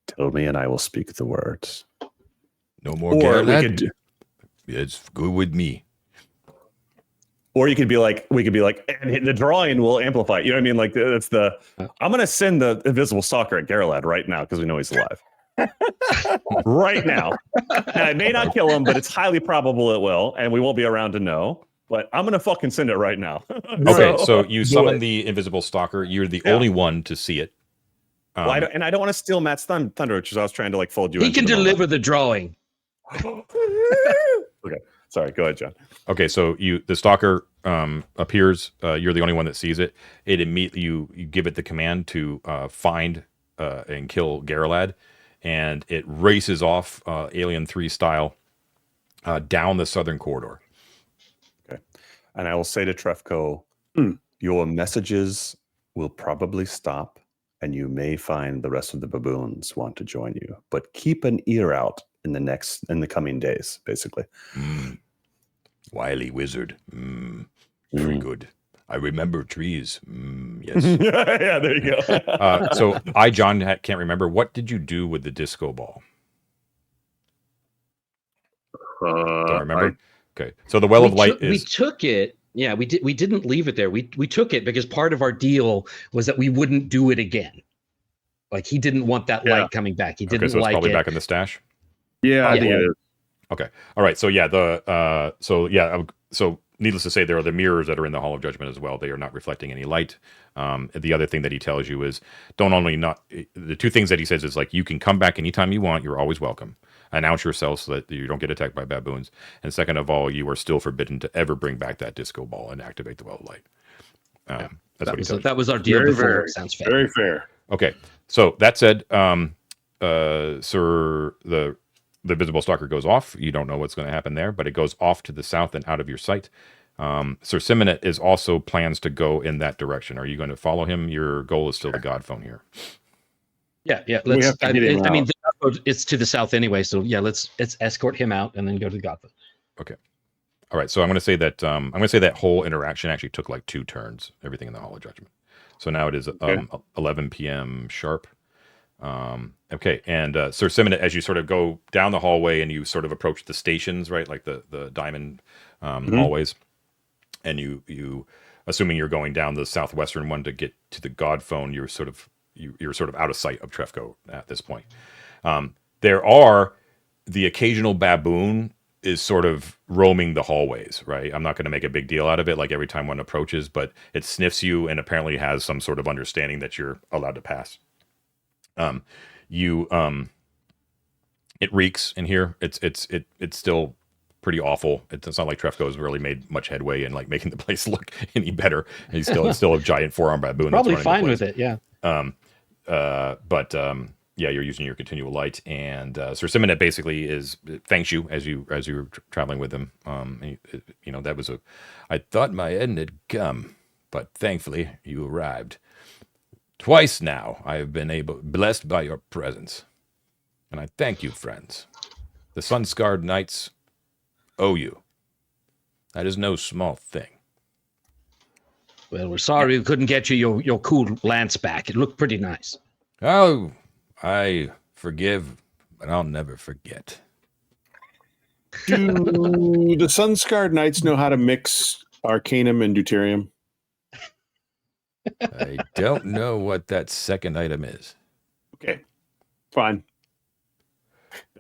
Tell me, and I will speak the words. No more Geralad? It's good with me. Or we could be like, and the drawing will amplify. You know what I mean? Like I'm going to send the invisible stalker at Geralad right now because we know he's alive. Right now. Now, it may not kill him, but it's highly probable it will, and we won't be around to know. But I'm going to fucking send it right now. Okay, so you summon the invisible stalker. You're the only one to see it. Well, I don't want to steal Matt's thunder, which is I was trying to fold you. He can deliver the drawing. Okay, sorry. Go ahead, John. Okay, so the stalker appears. You're the only one that sees it. It immediately you give it the command to find and kill Geralad, and it races off Alien 3 style down the southern corridor. Okay, and I will say to Trefco, your messages will probably stop, and you may find the rest of the baboons want to join you, but keep an ear out in the coming days, basically. Wily wizard. Very good. I remember trees. Yes. Yeah, there you go. So John, can't remember. What did you do with the disco ball? Don't remember. Okay. So the well of light we took it. Yeah, we did. We didn't leave it there. We took it because part of our deal was that we wouldn't do it again. Like he didn't want that light coming back. He didn't so it's like probably it. back in the stash. Yeah, I think it is. Okay. All right. So yeah, so needless to say, there are the mirrors that are in the Hall of Judgment as well. They are not reflecting any light. The other thing that he tells you is the two things that he says is like, you can come back anytime you want. You're always welcome. Announce yourself so that you don't get attacked by baboons. And second of all, you are still forbidden to ever bring back that disco ball and activate the well of light. That was our deal Very before. fair. Sounds fair. Very fair. Okay. So that said, Sir, the visible stalker goes off. You don't know what's going to happen there, but it goes off to the south and out of your sight. Sir Simonet is also plans to go in that direction. Are you going to follow him? Your goal is still the God phone here. Yeah. We have to get him I mean, out. the God phone, it's to the south anyway. So yeah, let's escort him out and then go to the God phone. Okay. All right. So I'm going to say that whole interaction actually took like 2 turns. Everything in the Hall of Judgment. So now it is 11 p.m. sharp. Okay, and Sir Simonet, as you sort of go down the hallway and you sort of approach the stations, right, like the diamond hallways, and you assuming you're going down the southwestern one to get to the God phone, you're sort of out of sight of Trefco at this point. There are the occasional baboon is sort of roaming the hallways, right? I'm not going to make a big deal out of it, like every time one approaches, but it sniffs you and apparently has some sort of understanding that you're allowed to pass. It reeks in here. It's still pretty awful. It's not like Trefco has really made much headway in like making the place look any better. It's still a giant 4-arm baboon. Probably fine with it. Yeah. Yeah, you're using your continual light, and Sir Simonet basically thanks you as you're traveling with him. That was I thought my end had come, but thankfully you arrived. Twice now I have been blessed by your presence, and I thank you, friends. The Sun-Scarred Knights owe you. That is no small thing. Well, we're sorry we couldn't get you your cool lance back. It looked pretty nice. Oh, I forgive, but I'll never forget. Do the Sun-Scarred Knights know how to mix Arcanum and Deuterium? I don't know what that second item is. Okay, fine.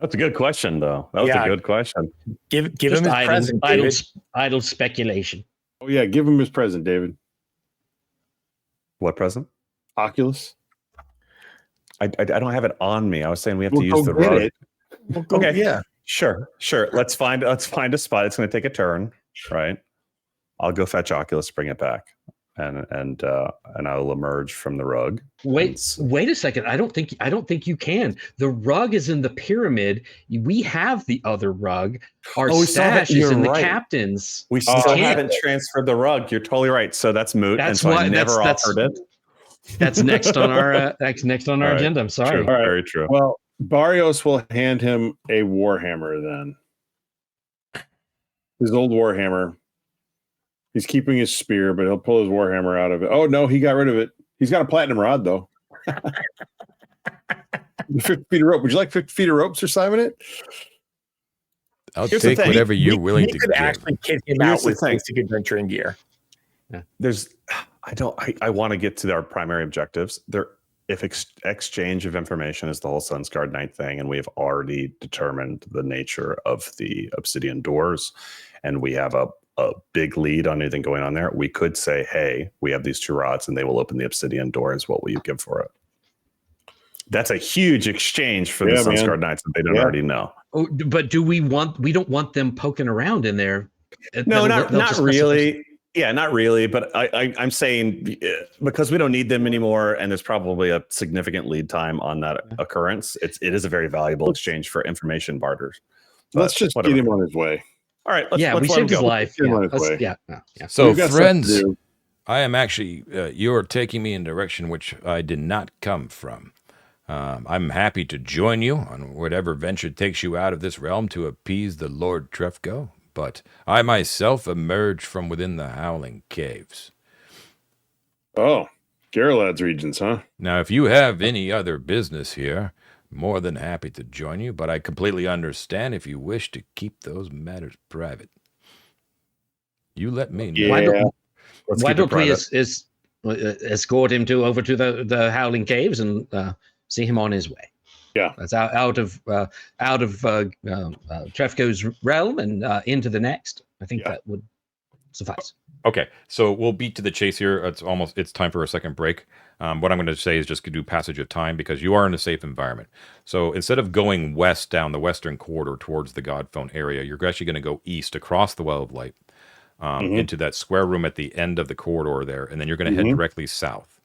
That's a good question, though. That was a good question. Give him his present, David. Idle speculation. Oh yeah, give him his present, David. What present? Oculus. I don't have it on me. I was saying we have to use the rug. Okay, yeah, sure. Let's find a spot. It's going to take a turn, right? I'll go fetch Oculus, bring it back, and I'll emerge from the rug. Wait a second. I don't think you can. The rug is in the pyramid. We have the other rug. Our stash is in the captain's. We still haven't transferred the rug. You're totally right. So that's moot. That's and so why I never offered it. That's next on our agenda. I'm sorry. True. Right. Very true. Well, Barrios will hand him a warhammer then. His old warhammer. He's keeping his spear, but he'll pull his warhammer out of it. Oh no, he got rid of it. He's got a platinum rod though. 50 feet of rope. Would you like 50 feet of rope, Sir Simon? I'll take whatever you're willing to give. He could actually kit him out with basic adventuring gear. Yeah. I want to get to our primary objectives. If exchange of information is the whole Sun-Scarred Knight thing, and we have already determined the nature of the obsidian doors, and we have a big lead on anything going on there, we could say, hey, we have these 2 rods and they will open the obsidian doors. What will you give for it? That's a huge exchange for the Sun-Scarred Knights that they don't already know. Oh, but we don't want them poking around in there. No, not really. Yeah, not really. But I'm saying because we don't need them anymore, and there's probably a significant lead time on that occurrence. It is a very valuable exchange for information barters. Let's just get him on his way. All right. Let's we saved his life. Yeah. So, friends, I am actually, you're taking me in a direction which I did not come from. I'm happy to join you on whatever venture takes you out of this realm to appease the Lord Trefco, but I myself emerged from within the Howling Caves. Oh, Garalad's regions, huh? Now, if you have any other business here, more than happy to join you, but I completely understand if you wish to keep those matters private. You let me know. Yeah. Why don't we escort him over to the Howling Caves and see him on his way? Yeah. That's out of Trefko's realm and into the next. I think that would suffice. Okay, so we'll beat to the chase here. It's time for a second break. What I'm going to say is just to do passage of time because you are in a safe environment. So instead of going west down the western corridor towards the Godphone area, you're actually going to go east across the Well of Light into that square room at the end of the corridor there, and then you're going to head directly south.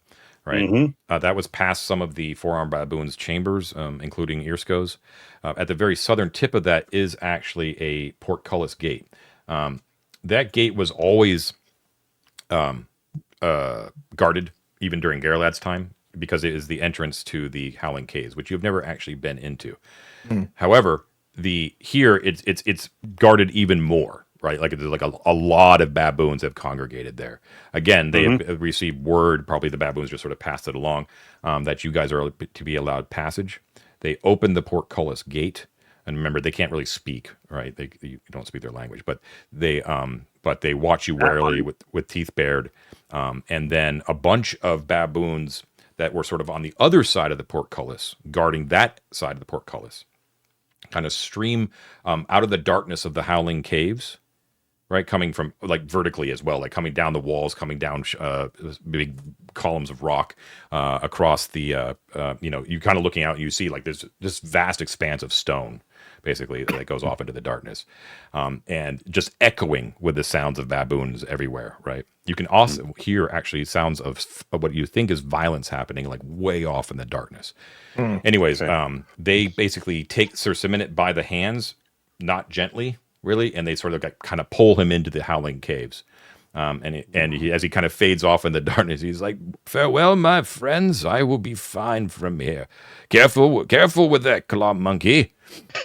Right, that was past some of the four-armed baboons' chambers, including Earsko's. At the very southern tip of that is actually a portcullis gate. That gate was always guarded, even during Garalad's time, because it is the entrance to the Howling Caves, which you've never actually been into. However, it's guarded even more. Right, like a lot of baboons have congregated there. Again, they have received word. Probably the baboons just sort of passed it along that you guys are to be allowed passage. They opened the portcullis gate, and remember they can't really speak. Right, you don't speak their language, but they watch you warily with teeth bared, and then a bunch of baboons that were sort of on the other side of the portcullis, guarding that side of the portcullis, kind of stream out of the darkness of the Howling Caves. Right, coming from like vertically as well, like coming down the walls, coming down big columns of rock across the, you kind of looking out and you see like there's this vast expanse of stone, basically, that goes off into the darkness, and just echoing with the sounds of baboons everywhere. Right, you can also hear actually sounds of what you think is violence happening, like way off in the darkness. Anyways, they basically take Sir Simonette by the hands, not gently. Really, and they sort of kind of pull him into the Howling Caves, as he kind of fades off in the darkness, he's like, "Farewell, my friends. I will be fine from here. Careful with that claw monkey."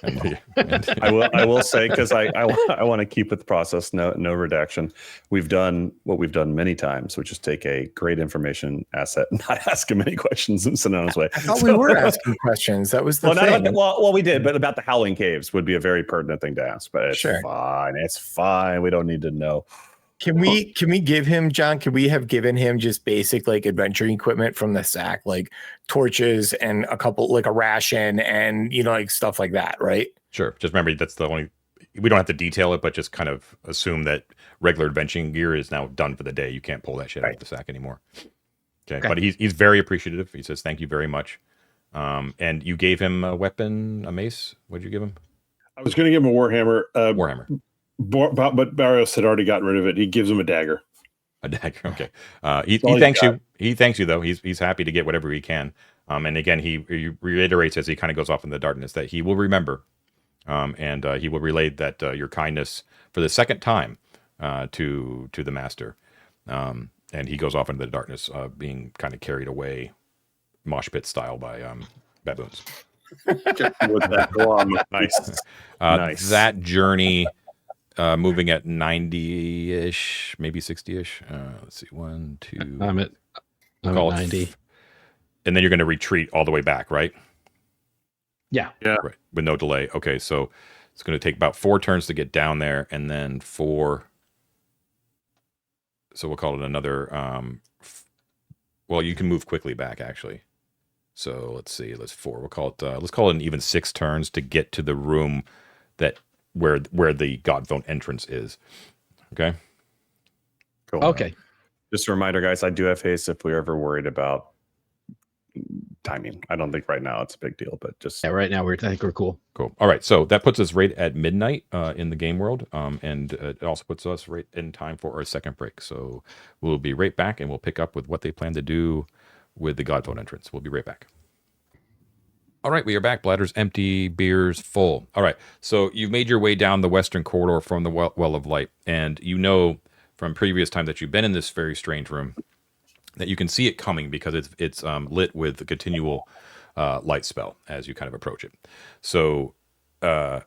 I will say, because I want to keep with the process, no redaction. We've done what we've done many times, which is take a great information asset and not ask him any questions and send on his way. I thought we were asking questions. That was the thing. Well, we did, but about the Howling Caves would be a very pertinent thing to ask. But it's fine. It's fine. We don't need to know. Can we give him, John? Can we have given him just basic like adventuring equipment from the sack, like torches and a couple, like a ration and like stuff like that, right? Sure. Just remember that's the only. We don't have to detail it, but just kind of assume that regular adventuring gear is now done for the day. You can't pull that shit out of the sack anymore. Okay. But he's very appreciative. He says thank you very much. And you gave him a weapon, a mace. What did you give him? I was going to give him a warhammer. Warhammer. But Barrios had already gotten rid of it. He gives him a dagger. A dagger. Okay. He thanks you. He thanks you though. He's happy to get whatever he can. And again, he reiterates as he kind of goes off in the darkness that he will remember, and he will relay that your kindness for the second time to the master. And he goes off into the darkness, being kind of carried away, mosh pit style by baboons. With that glom. Nice. Nice. That journey. Moving at 90-ish, maybe 60-ish. Let's see, 1, 2. I'm at 90. And then you're going to retreat all the way back, right? Yeah. Right, with no delay. Okay, so it's going to take about 4 turns to get down there, and then 4. So we'll call it another. Well, you can move quickly back, actually. So let's see. Let's 4. We'll call it. Let's call it an even 6 turns to get to the room that. Where the Godphone entrance is. Okay. Cool. Okay. Just a reminder, guys, I do have haste if we're ever worried about timing. I don't think right now it's a big deal, but just right now I think we're cool. Cool. All right. So that puts us right at midnight in the game world. And it also puts us right in time for our second break. So we'll be right back and we'll pick up with what they plan to do with the Godphone entrance. We'll be right back. All right, we are back. Bladders empty, beers full. All right, so you've made your way down the western corridor from the Well of Light, and you know from previous time that you've been in this very strange room that you can see it coming because it's lit with a continual light spell as you kind of approach it. So where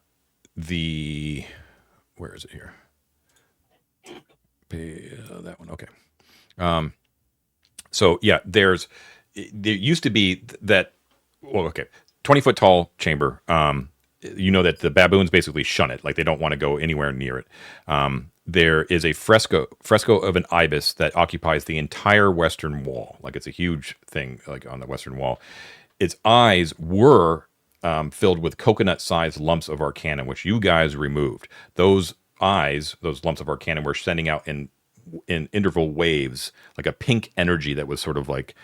is it here? That one, okay. So yeah, there used to be that. Well, okay, 20-foot tall chamber. You know that the baboons basically shun it, like they don't want to go anywhere near it. There is a fresco of an ibis that occupies the entire western wall, like it's a huge thing, like on the western wall. Its eyes were filled with coconut-sized lumps of arcana, which you guys removed. Those eyes, those lumps of arcana, were sending out in interval waves, like a pink energy that was sort of like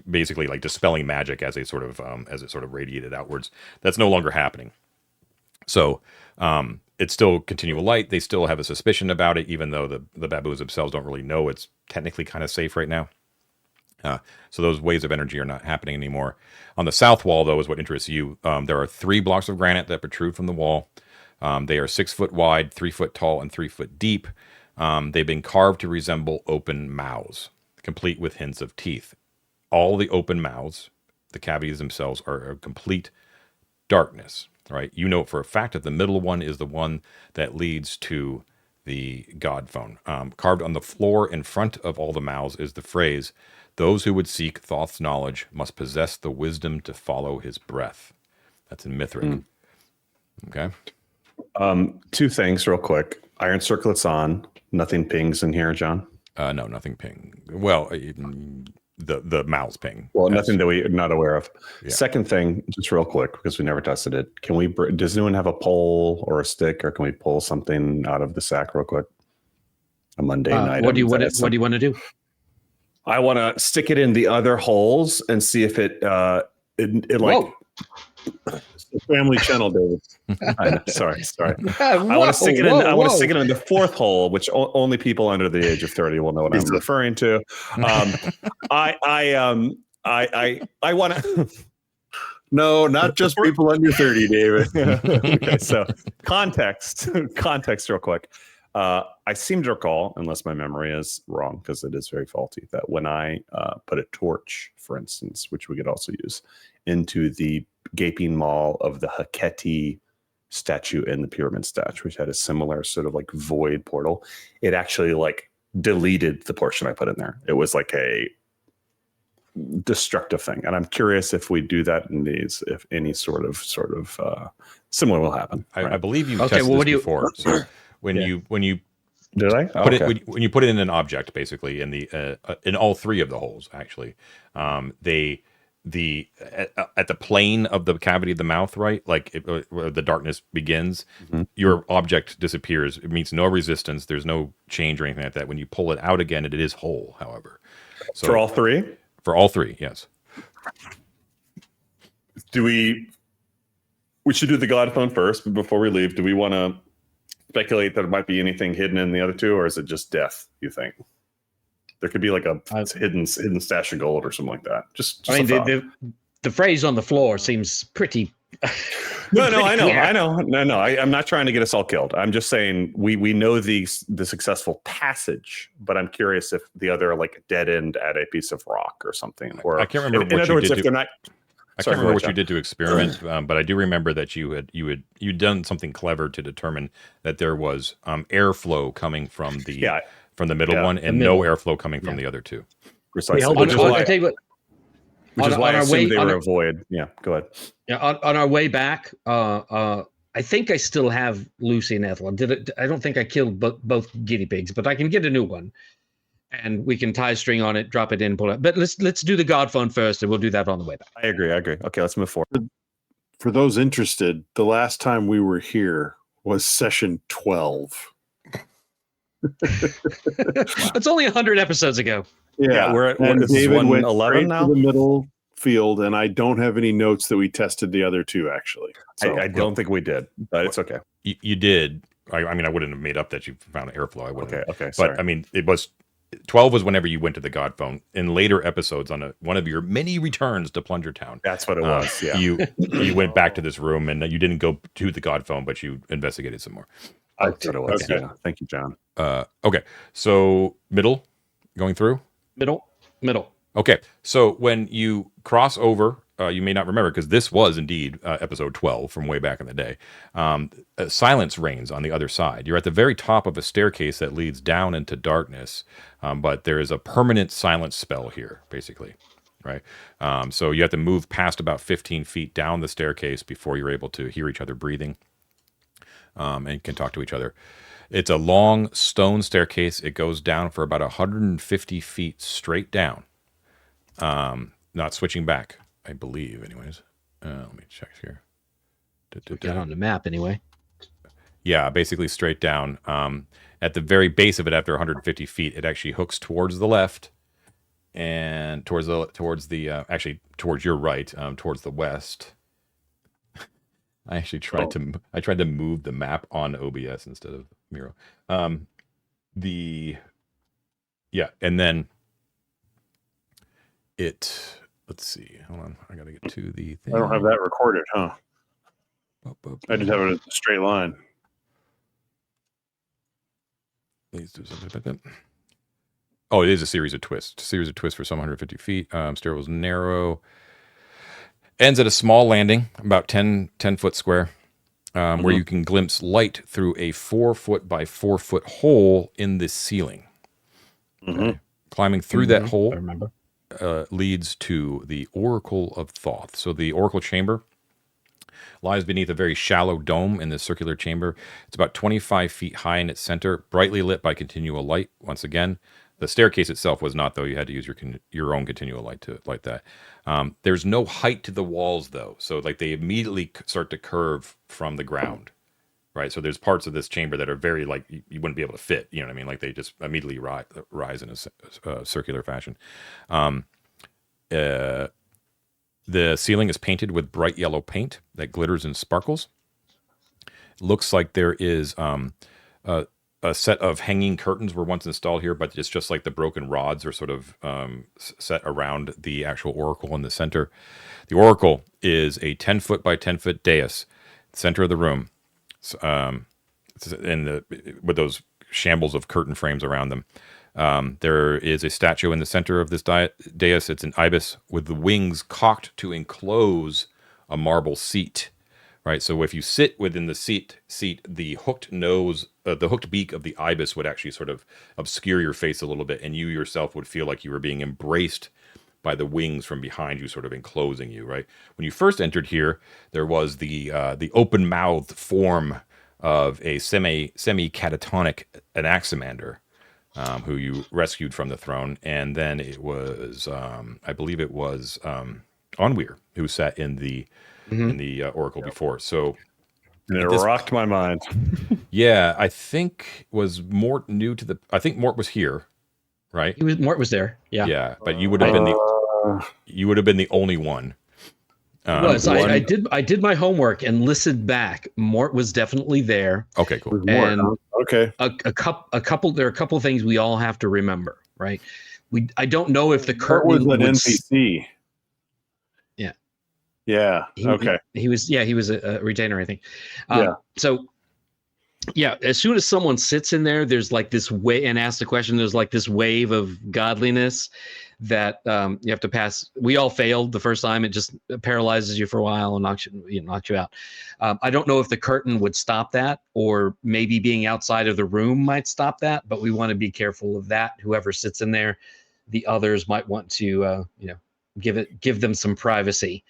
basically like dispelling magic as it sort of radiated outwards. That's no longer happening. So it's still continual light. They still have a suspicion about it, even though the baboons themselves don't really know it's technically kind of safe right now. So those waves of energy are not happening anymore. On the south wall, though, is what interests you. There are 3 blocks of granite that protrude from the wall. They are 6 foot wide, 3 foot tall, and 3 foot deep. They've been carved to resemble open mouths, complete with hints of teeth. All the open mouths, the cavities themselves, are a complete darkness. Right? You know for a fact that the middle one is the one that leads to the God phone. Carved on the floor in front of all the mouths is the phrase, "Those who would seek Thoth's knowledge must possess the wisdom to follow his breath." That's in Mithric. Okay. 2 things real quick. Iron circlet's on. Nothing pings in here, John? No, nothing ping. Well, the mouse ping. Well, nothing that we're not aware of. Yeah. Second thing, just real quick, because we never tested it. Does anyone have a pole or a stick, or can we pull something out of the sack real quick? A mundane item. What do you want to do? I want to stick it in the other holes and see if it like. Whoa. The family channel, David. I know, sorry. I want to stick it in. I want to stick it in the 4th hole, which only people under the age of 30 will know what I'm referring to. I want to. No, not just people under 30, David. Okay, so context, real quick. I seem to recall, unless my memory is wrong, because it is very faulty, that when I put a torch, for instance, which we could also use, into the gaping maw of the Heketi statue and the pyramid statue, which had a similar sort of like void portal, it actually like deleted the portion I put in there. It was like a destructive thing. And I'm curious if we do that in these, if any sort of similar will happen. I believe you've tested this before. So when you did I put it when you put it in an object, basically in the in all 3 of the holes, actually, at the plane of the cavity of the mouth, right? Like where the darkness begins, your object disappears. It meets no resistance. There's no change or anything like that. When you pull it out again, it is whole, however. So, for all 3? For all 3, yes. We should do the God phone first, but before we leave, do we want to speculate that there might be anything hidden in the other 2, or is it just death, you think? There could be like a hidden stash of gold or something like that. Just I mean, the phrase on the floor seems pretty. No, I know. No. I'm not trying to get us all killed. I'm just saying we know the successful passage, but I'm curious if the other like dead end at a piece of rock or something. Or I can't remember. In other words, if they're not. I can't remember what you did to experiment, but I do remember that you'd done something clever to determine that there was airflow coming from the middle one and no airflow coming from the other 2. Precisely. Which is why I assumed they were a void. Yeah, go ahead. Yeah, on our way back, I think I still have Lucy and Ethel. I don't think I killed both guinea pigs, but I can get a new one. And we can tie a string on it, drop it in, pull it. But let's do the God phone first, and we'll do that on the way back. I agree. Okay, let's move forward. For those interested, the last time we were here was session 12. It's only 100 episodes ago. Yeah, we're at David went 11 now. To the middle field, and I don't have any notes that we tested the other 2 actually. So, I don't think we did, but it's okay. You did. I mean, I wouldn't have made up that you found airflow. I wouldn't. Okay. Sorry. But I mean, it was 12 was whenever you went to the God phone. In later episodes, on one of your many returns to Plunger Town, that's what it was. Yeah, you went back to this room and you didn't go to the God phone, but you investigated some more. That's what it was. Okay. Yeah. Thank you, John. Okay, so going through middle. Okay, so when you cross over you may not remember, because this was indeed episode 12 from way back in the day. Silence reigns on the other side. You're at the very top of a staircase that leads down into darkness, but there is a permanent silence spell here, basically. Right. So you have to move past about 15 feet down the staircase before you're able to hear each other breathing and can talk to each other. It's a long stone staircase. It goes down for about 150 feet straight down. Not switching back, I believe, anyways. Let me check here. Get on the map anyway. Yeah, basically straight down. At the very base of it, after 150 feet, it actually hooks towards the left and towards your right, towards the west. I actually tried to move the map on OBS instead of Miro. And then let's see. Hold on, I gotta get to the thing. I don't have that recorded, huh? I just have it as a straight line. Please do something about that. Oh, it is a series of twists. Series of twists for some 150 feet. Stairwell's narrow. Ends at a small landing, about 10 foot square, where you can glimpse light through a 4 foot by 4 foot hole in the ceiling. Okay. Climbing through that hole, I remember. Leads to the Oracle of Thoth. So the Oracle chamber lies beneath a very shallow dome in this circular chamber. It's about 25 feet high in its center, brightly lit by continual light. Once again, the staircase itself was not, though. You had to use your own continual light to light that. There's no height to the walls, though. So like they immediately start to curve from the ground, right? So there's parts of this chamber that are very like you wouldn't be able to fit. You know what I mean? Like they just immediately rise in a circular fashion. The ceiling is painted with bright yellow paint that glitters and sparkles. Looks like there is a set of hanging curtains were once installed here, but it's just like the broken rods are sort of set around the actual oracle in the center. The oracle is a 10 foot by 10 foot dais, center of the room, with those shambles of curtain frames around them. There is a statue in the center of this dais. It's an ibis with the wings cocked to enclose a marble seat. Right, so if you sit within the seat, the hooked nose, the hooked beak of the ibis would actually sort of obscure your face a little bit, and you yourself would feel like you were being embraced by the wings from behind you, sort of enclosing you. Right, when you first entered here, there was the open-mouthed form of a semi-catatonic Anaximander, who you rescued from the throne, and then it was, I believe it was Onweir who sat in the oracle before. So and it rocked my mind. Yeah, I think was Mort new to the. I think Mort was here, right? Mort was there. Yeah. Yeah, but you would have been the only one. I did my homework and listened back. Mort was definitely there. Okay, cool. And okay, a couple. There are a couple things we all have to remember, right? I don't know if the curtain was an NPC. Yeah. Okay. He was a retainer, I think. Yeah. So, yeah, as soon as someone sits in there, there's like this way and asks the question. There's like this wave of godliness that you have to pass. We all failed the first time. It just paralyzes you for a while and knocks you out. I don't know if the curtain would stop that, or maybe being outside of the room might stop that. But we want to be careful of that. Whoever sits in there, the others might want to give them some privacy.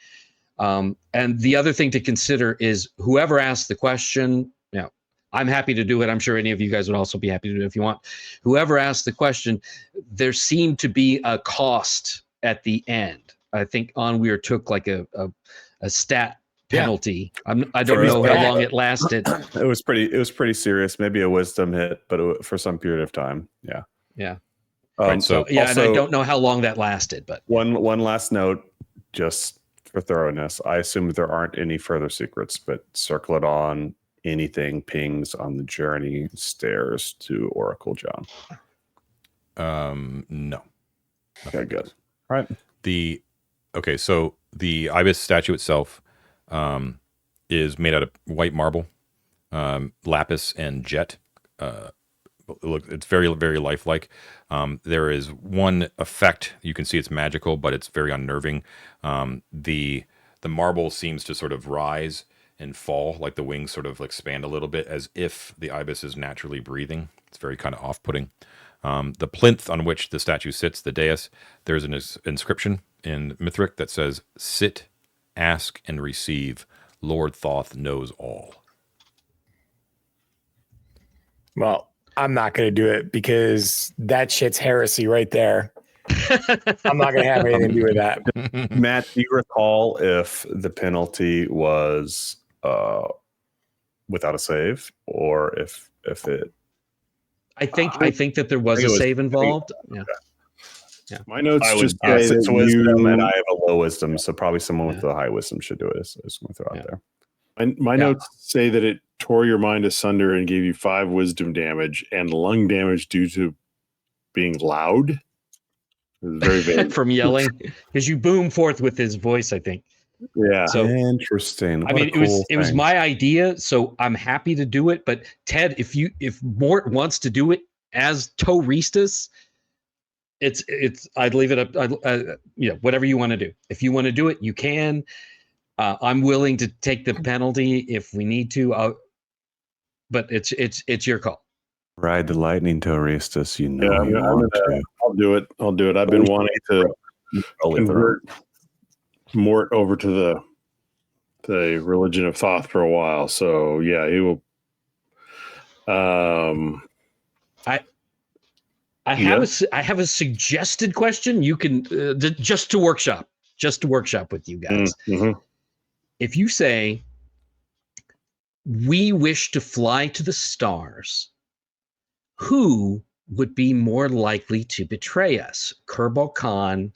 And the other thing to consider is whoever asks the question, I'm happy to do it. I'm sure any of you guys would also be happy to do it if you want. Whoever asks the question, there seemed to be a cost at the end. I think Onweir took like a stat penalty. I don't know how long it lasted. It was pretty serious. Maybe a wisdom hit, but for some period of time. Yeah. Yeah. Right, so also, and I don't know how long that lasted, but one last note, just for thoroughness, I assume there aren't any further secrets, but circle it on anything pings on the journey stairs to Oracle, John. No. Okay, good. All right. So the ibis statue itself is made out of white marble, lapis and jet, it's very, very lifelike. There is one effect you can see; it's magical, but it's very unnerving. The marble seems to sort of rise and fall, like the wings sort of expand a little bit, as if the ibis is naturally breathing. It's very kind of off-putting. The plinth on which the statue sits, the dais, there's an inscription in Mithric that says, "Sit, ask, and receive. Lord Thoth knows all." Well, I'm not going to do it because that shit's heresy right there. I'm not going to have anything to do with that. Matt, do you recall if the penalty was without a save, or if it? I think that there was a save involved. Yeah. Yeah. My notes I would just guess say it's that wisdom, you, and I have a low wisdom, so probably someone with Yeah. the high wisdom should do it. Is going to throw out there. my notes say that it tore your mind asunder and gave you 5 wisdom damage and lung damage due to being loud. It was very vague. From yelling, because you boom forth with his voice, I think. Yeah. So Interesting. I mean, it was my idea, so I'm happy to do it. But Ted, if Mort wants to do it as Toristus, I'd leave it up. Whatever you want to do. If you want to do it, you can. I'm willing to take the penalty if we need to. But it's your call. Ride the lightning to Aristus. You know, I'll do it. I've been wanting to convert Mort over to the religion of Thoth for a while. So yeah, he will. I have a suggested question. You can just to workshop with you guys. Mm-hmm. If you say, "We wish to fly to the stars," who would be more likely to betray us, Kerbal Khan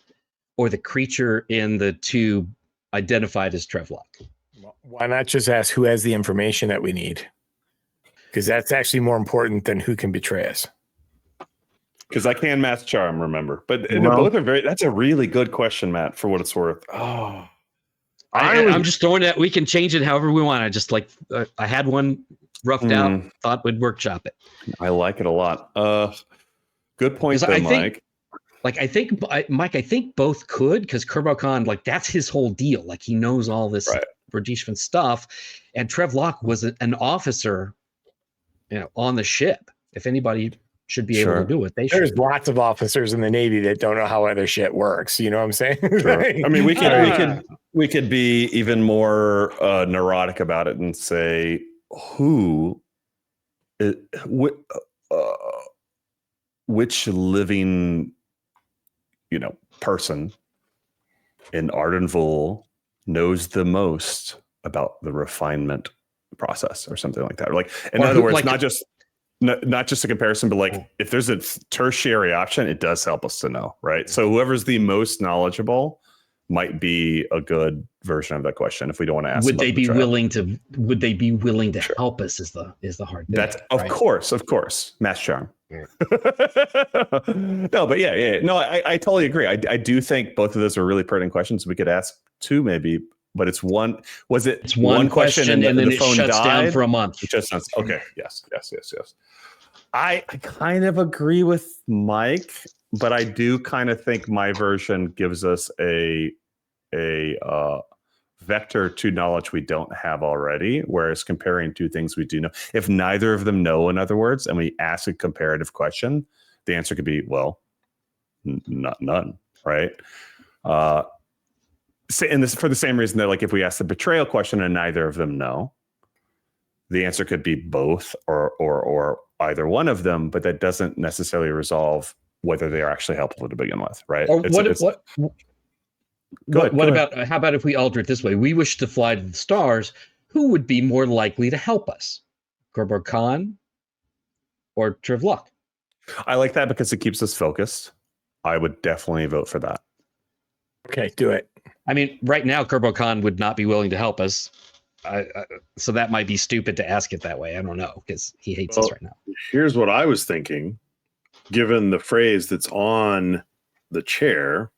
or the creature in the tube identified as Trevlock? Why not just ask who has the information that we need? Because that's actually more important than who can betray us. Because I can mass charm, remember. But both are that's a really good question, Matt, for what it's worth. Oh, I'm just throwing it. We can change it however we want. I just I had one roughed out, thought we'd workshop it. I like it a lot. Good point, though, Mike. Mike, I think both could, because Kerbal Khan, that's his whole deal. He knows all this Radishvan stuff. And Trevlock was an officer, on the ship. If anybody should be able to do it, they should. There's lots of officers in the Navy that don't know how other shit works. You know what I'm saying? Sure. I mean, we could be even more neurotic about it and say which living person in Arden Vul knows the most about the refinement process or something like that. In other words, not just a comparison, but if there's a tertiary option, it does help us to know, right? So whoever's the most knowledgeable might be a good version of that question if we don't want to ask. Would they be willing to help us is the hard thing. That's of course, mass charm. Yeah. No, but no, I totally agree. I do think both of those are really pertinent questions. We could ask two maybe, but it's one. It's one question and then the phone shuts died down for a month. It just okay. Yes. I kind of agree with Mike, but I do kind of think my version gives us a vector to knowledge we don't have already, whereas comparing two things we do know. If neither of them know, in other words, and we ask a comparative question, the answer could be, none, right? And this for the same reason that if we ask the betrayal question and neither of them know, the answer could be both or either one of them, but that doesn't necessarily resolve whether they are actually helpful to begin with, right? Or how about if we alter it this way? We wish to fly to the stars. Who would be more likely to help us? Kerbal Khan or Trevlock? I like that because it keeps us focused. I would definitely vote for that. Okay, do it. I mean, right now, Kerbal Khan would not be willing to help us. So that might be stupid to ask it that way. I don't know, because he hates us right now. Here's what I was thinking, given the phrase that's on the chair.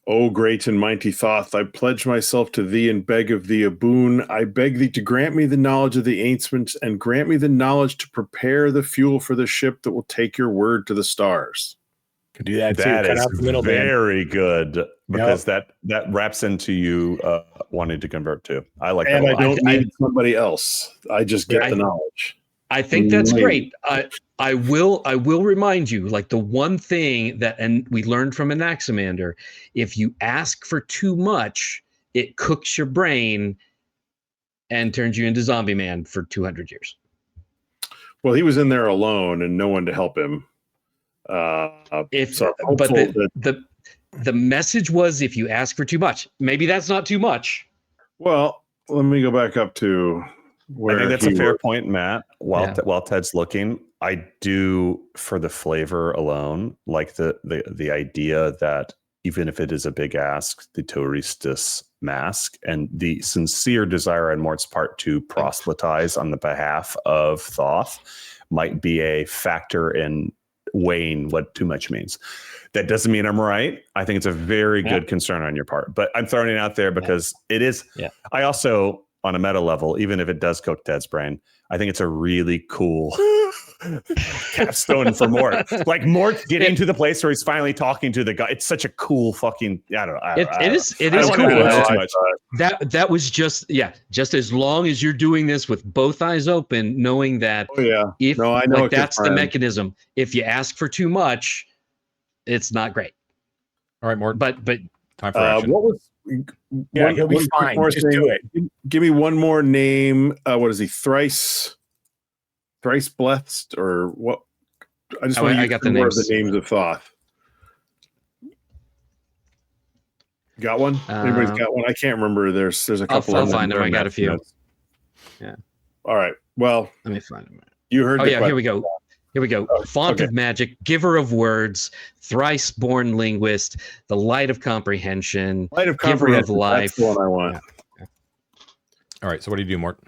O great and mighty Thoth, I pledge myself to thee and beg of thee a boon. I beg thee to grant me the knowledge of the ancients and grant me the knowledge to prepare the fuel for the ship that will take your word to the stars. Could do that too. That Cut is out the middleman. very good because that wraps into you wanting to convert to. I like that. And a I lot. don't need somebody else. I just get the knowledge. I think that's great. I will remind you, like the one thing that, and we learned from Anaximander, if you ask for too much, it cooks your brain and turns you into zombie man for 200 years. Well, he was in there alone and no one to help him. But the message was, if you ask for too much, maybe that's not too much. Well, let me go back up to where I think that's a fair point, Matt. While Ted's looking, I do, for the flavor alone, like the idea that even if it is a big ask, the Touristus mask and the sincere desire on Mort's part to proselytize on the behalf of Thoth might be a factor in weighing what too much means. That doesn't mean I'm right. I think it's a very good concern on your part, but I'm throwing it out there because it is. Yeah. I also, on a meta level, even if it does cook Ted's brain, I think it's a really cool capstone for Mort. Like Mort getting to the place where he's finally talking to the guy. It's such a cool fucking. I don't know. It is cool. That was just as long as you're doing this with both eyes open, knowing that. Oh yeah. I know that's the mechanism. If you ask for too much, it's not great. All right, Mort. But time for action. What was? He'll be fine. Just do it. Give me one more name. What is he? Thrice blessed or what? I just want to get the names. The names of Thoth. Got one? Anybody's got one? I can't remember. There's a couple. I'll find them. I got a few. Yeah. All right. Well, let me find them. You heard. Here we go. Font of magic, giver of words, thrice-born linguist, the light of comprehension, giver of life. That's the one I want. Yeah. All right. So what do you do, Mort?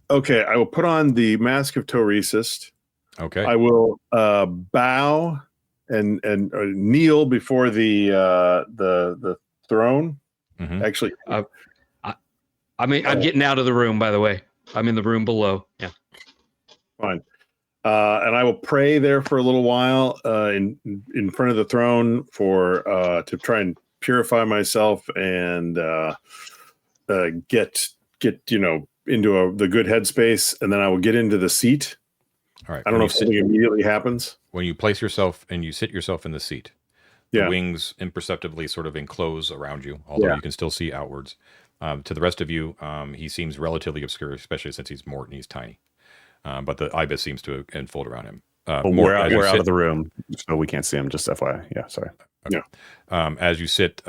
Okay, I will put on the mask of Touristus. Okay. I will bow and kneel before the throne. Mm-hmm. Actually, I'm getting out of the room. By the way, I'm in the room below. Yeah. Fine. And I will pray there for a little while in front of the throne to try and purify myself and get into the good headspace, and then I will get into the seat. All right. I don't know if something immediately happens. When you place yourself and you sit yourself in the seat, the wings imperceptibly sort of enclose around you, although you can still see outwards. To the rest of you, he seems relatively obscure, especially since he's Mort and he's tiny. But the ibis seems to enfold around him. We're out of the room, so we can't see him. Just FYI. Yeah, sorry. Okay. Yeah. As you sit,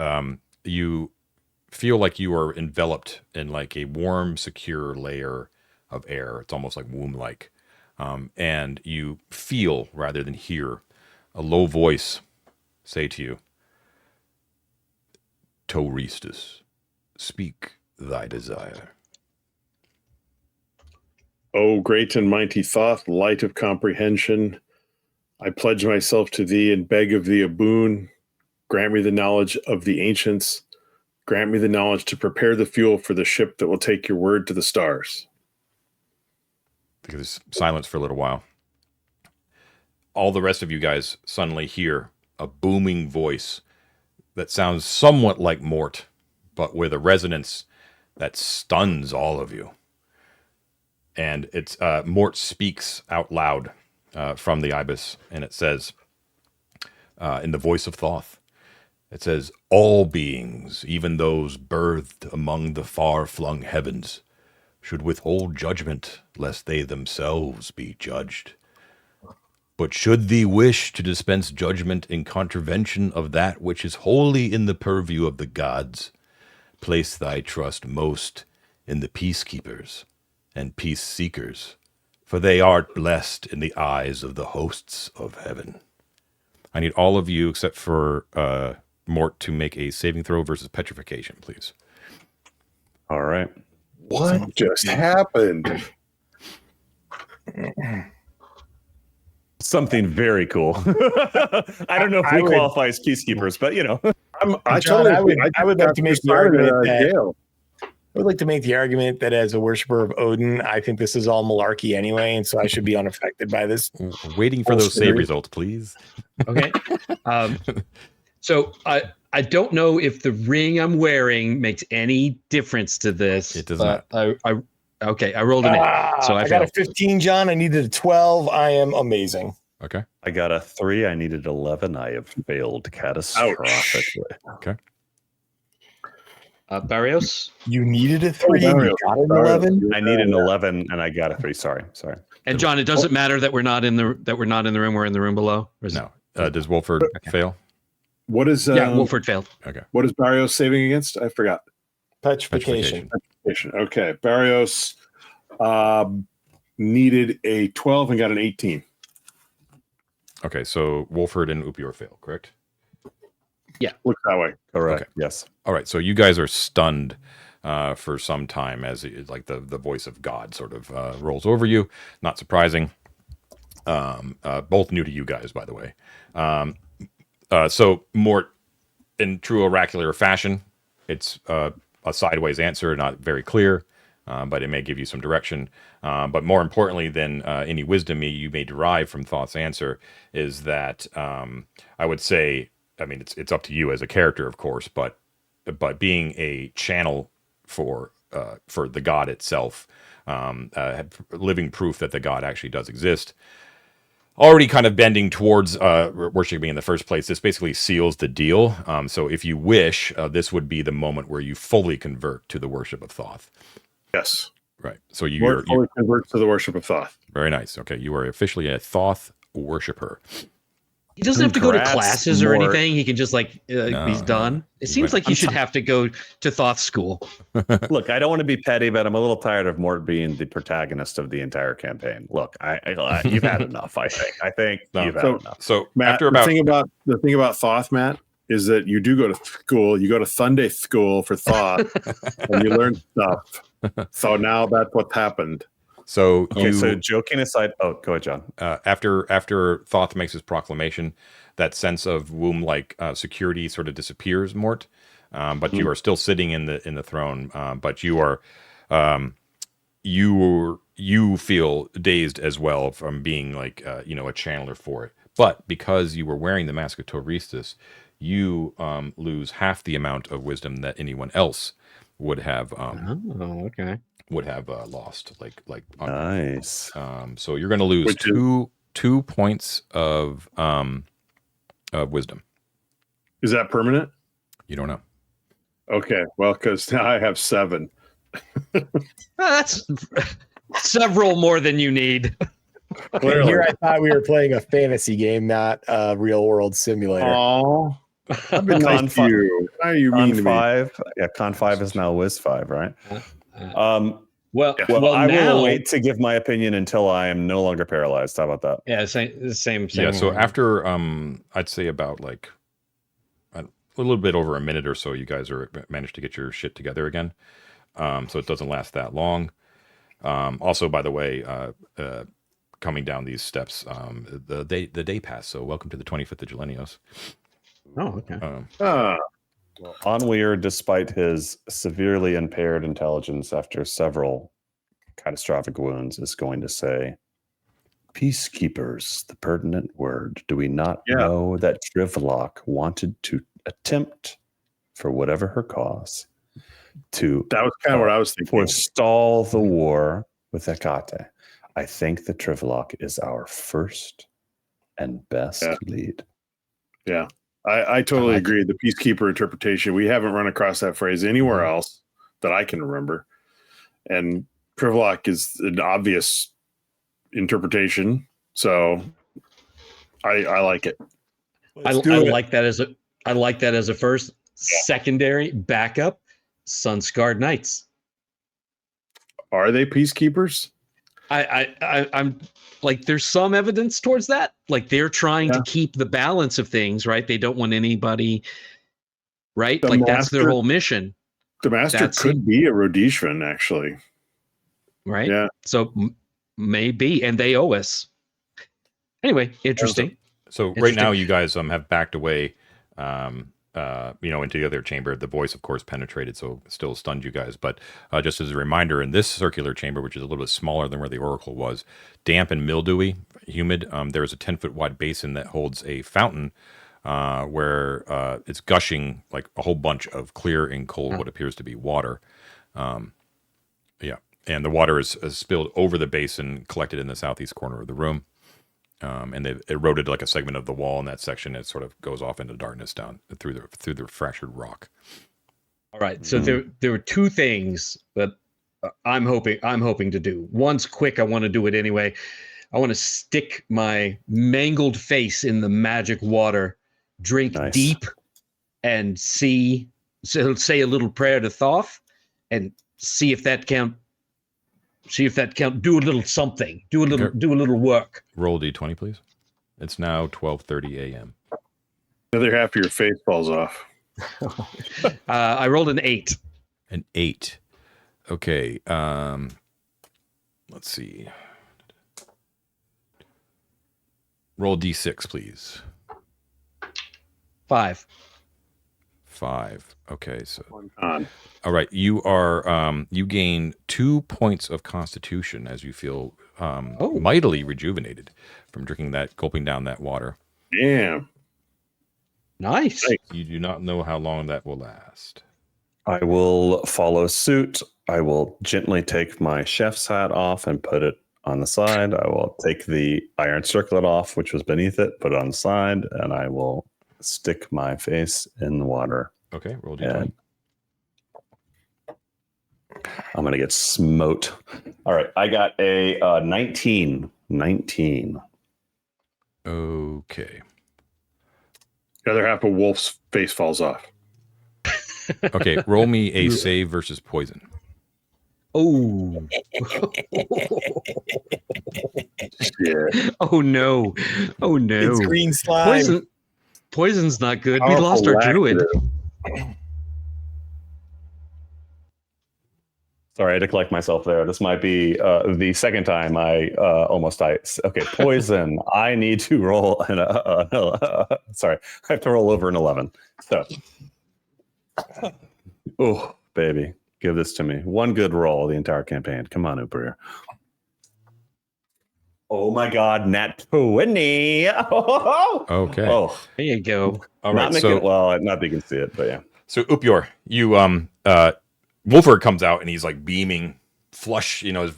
you feel like you are enveloped in like a warm, secure layer of air. It's almost like womb-like. And you feel, rather than hear, a low voice say to you, Touristus, speak thy desire. O great and mighty Thoth, light of comprehension, I pledge myself to thee and beg of thee a boon. Grant me the knowledge of the ancients. Grant me the knowledge to prepare the fuel for the ship that will take your word to the stars. There's silence for a little while. All the rest of you guys suddenly hear a booming voice that sounds somewhat like Mort, but with a resonance that stuns all of you. And it's Mort speaks out loud from the ibis, and it says, in the voice of Thoth, it says, all beings, even those birthed among the far-flung heavens, should withhold judgment, lest they themselves be judged. But should thee wish to dispense judgment in contravention of that which is wholly in the purview of the gods, place thy trust most in the peacekeepers and peace seekers, for they are blessed in the eyes of the hosts of heaven. I need all of you, except for Mort, to make a saving throw versus petrification, please. All right. What just happened? something very cool. I don't know if we qualify as peacekeepers, but I would like to make the argument that Gale. I would like to make the argument that as a worshiper of Odin, I think this is all malarkey anyway, and so I should be unaffected by this. Waiting for those save results, please. Okay. So I don't know if the ring I'm wearing makes any difference to this. It does not. I rolled an 8. So I got a 15, John. I needed a 12. I am amazing. Okay. I got a 3. I needed 11. I have failed catastrophically. Okay. Barrios? You needed a 3 and you got an 11? I need an 11 and I got a 3. Sorry. And John, it doesn't matter that we're not in the room. We're in the room below. No. Does Wolford fail? What is Wolford failed. Okay. What is Barrios saving against? I forgot. Petrification. Okay. Barrios needed a 12 and got an 18. Okay, so Wolford and Upior fail, correct? Yeah. Looks that way. Correct. Okay. Yes. All right, so you guys are stunned for some time as like the voice of God sort of rolls over you. Not surprising. Both new to you guys, by the way. So Mort, in true oracular fashion, it's a sideways answer, not very clear, but it may give you some direction. But more importantly than any wisdom you may derive from Thoth's answer is that I would say, I mean, it's up to you as a character, of course, but being a channel for the god itself, living proof that the god actually does exist, already kind of bending towards worshiping in the first place, this basically seals the deal. So if you wish, this would be the moment where you fully convert to the worship of Thoth. Yes. Right. So you fully convert to the worship of Thoth. Very nice. Okay. You are officially a Thoth worshiper. He doesn't have to go to classes or Mort. anything. He can just he's done. It seems like he should have to go to Thoth school. Look, I don't want to be petty, but I'm a little tired of Mort being the protagonist of the entire campaign. Look, I you've had enough. I think you've had enough. So Matt, after about the thing about Thoth, Matt, is that you do go to school. You go to Sunday school for Thoth, and you learn stuff. So now that's what's happened. So so joking aside, go ahead, John. After Thoth makes his proclamation, that sense of womb-like security sort of disappears, Mort. But you are still sitting in the throne. But you are you feel dazed as well from being like a channeler for it. But because you were wearing the mask of Toristus, you lose half the amount of wisdom that anyone else would have. Would have lost Nice. So you're going to lose two points of wisdom. Is that permanent? You don't know. Okay, well, because now I have 7. That's several more than you need. Here I thought we were playing a fantasy game, not a real world simulator. Oh, I've been nice to you. How are you mean to me? 5. Yeah, Con 5 is now Wiz 5, right? Well, I now, will wait to give my opinion until I am no longer paralyzed. How about that? Yeah, same. Yeah. So after I'd say about like a little bit over a minute or so, you guys are managed to get your shit together again. So it doesn't last that long. Also, by the way, coming down these steps, the day passed. So welcome to the 25th of Gelenios. Oh, okay. Onweir, despite his severely impaired intelligence after several catastrophic wounds, is going to say, "Peacekeepers, the pertinent word. Do we not know that Trivlock wanted to attempt, for whatever her cause, to That was kind of what I was thinking. forestall the war with Hecate? I think the Trivlock is our first and best lead." Yeah. I totally agree. The peacekeeper interpretation, we haven't run across that phrase anywhere else that I can remember. And Trivlock is an obvious interpretation. So I like it. I like that as a first. Secondary backup, Sunscarred Knights. Are they peacekeepers? I'm like, there's some evidence towards that. Like, they're trying to keep the balance of things, right? They don't want anybody, right? The like master, that's their whole mission. The master could be a Rhodesian, actually. Right? Yeah. So maybe, and they owe us. Anyway, interesting. So right now, you guys have backed away, into the other chamber. The voice, of course, penetrated, so it still stunned you guys. But just as a reminder, in this circular chamber, which is a little bit smaller than where the oracle was, damp and mildewy, humid, there is a 10-foot wide basin that holds a fountain where it's gushing like a whole bunch of clear and cold, what appears to be water. And the water is spilled over the basin, collected in the southeast corner of the room. And they've eroded like a segment of the wall in that section. It sort of goes off into darkness down through the fractured rock. All right. So there were two things that I'm hoping to do. One's quick. I want to do it anyway. I want to stick my mangled face in the magic water, drink deep, and say a little prayer to Thoth, and see if that count. Do a little something. Do a little work. Roll D20, please. It's now 12:30 a.m. The other half of your face falls off. I rolled an 8. An 8. Okay. Let's see. Roll D6, please. 5. 5. Okay, so On. all right, you are you gain 2 points of constitution as you feel mightily rejuvenated from gulping down that water. Damn. Nice. You do not know how long that will last. I will follow suit. I will gently take my chef's hat off and put it on the side. I will take the iron circlet off, which was beneath it, put it on the side, and I will stick my face in the water. Okay, roll D20. I'm going to get smote. All right, I got a 19. 19. Okay. The other half of Wolf's face falls off. Okay, roll me a save versus poison. Oh. Yeah. Oh no. Oh no. It's green slime. Poison's not good. We lost our druid. Sorry, I had to collect myself there. This might be the second time I almost died. Okay, poison. I need to roll sorry, I have to roll over an 11. So, oh, baby, give this to me. One good roll the entire campaign. Come on, Uber. Oh my God, nat 20. Okay. Oh, There you go. All not right. making well, not that you can see it, but yeah. So Upyor, you Wolford comes out and he's like beaming, flush, his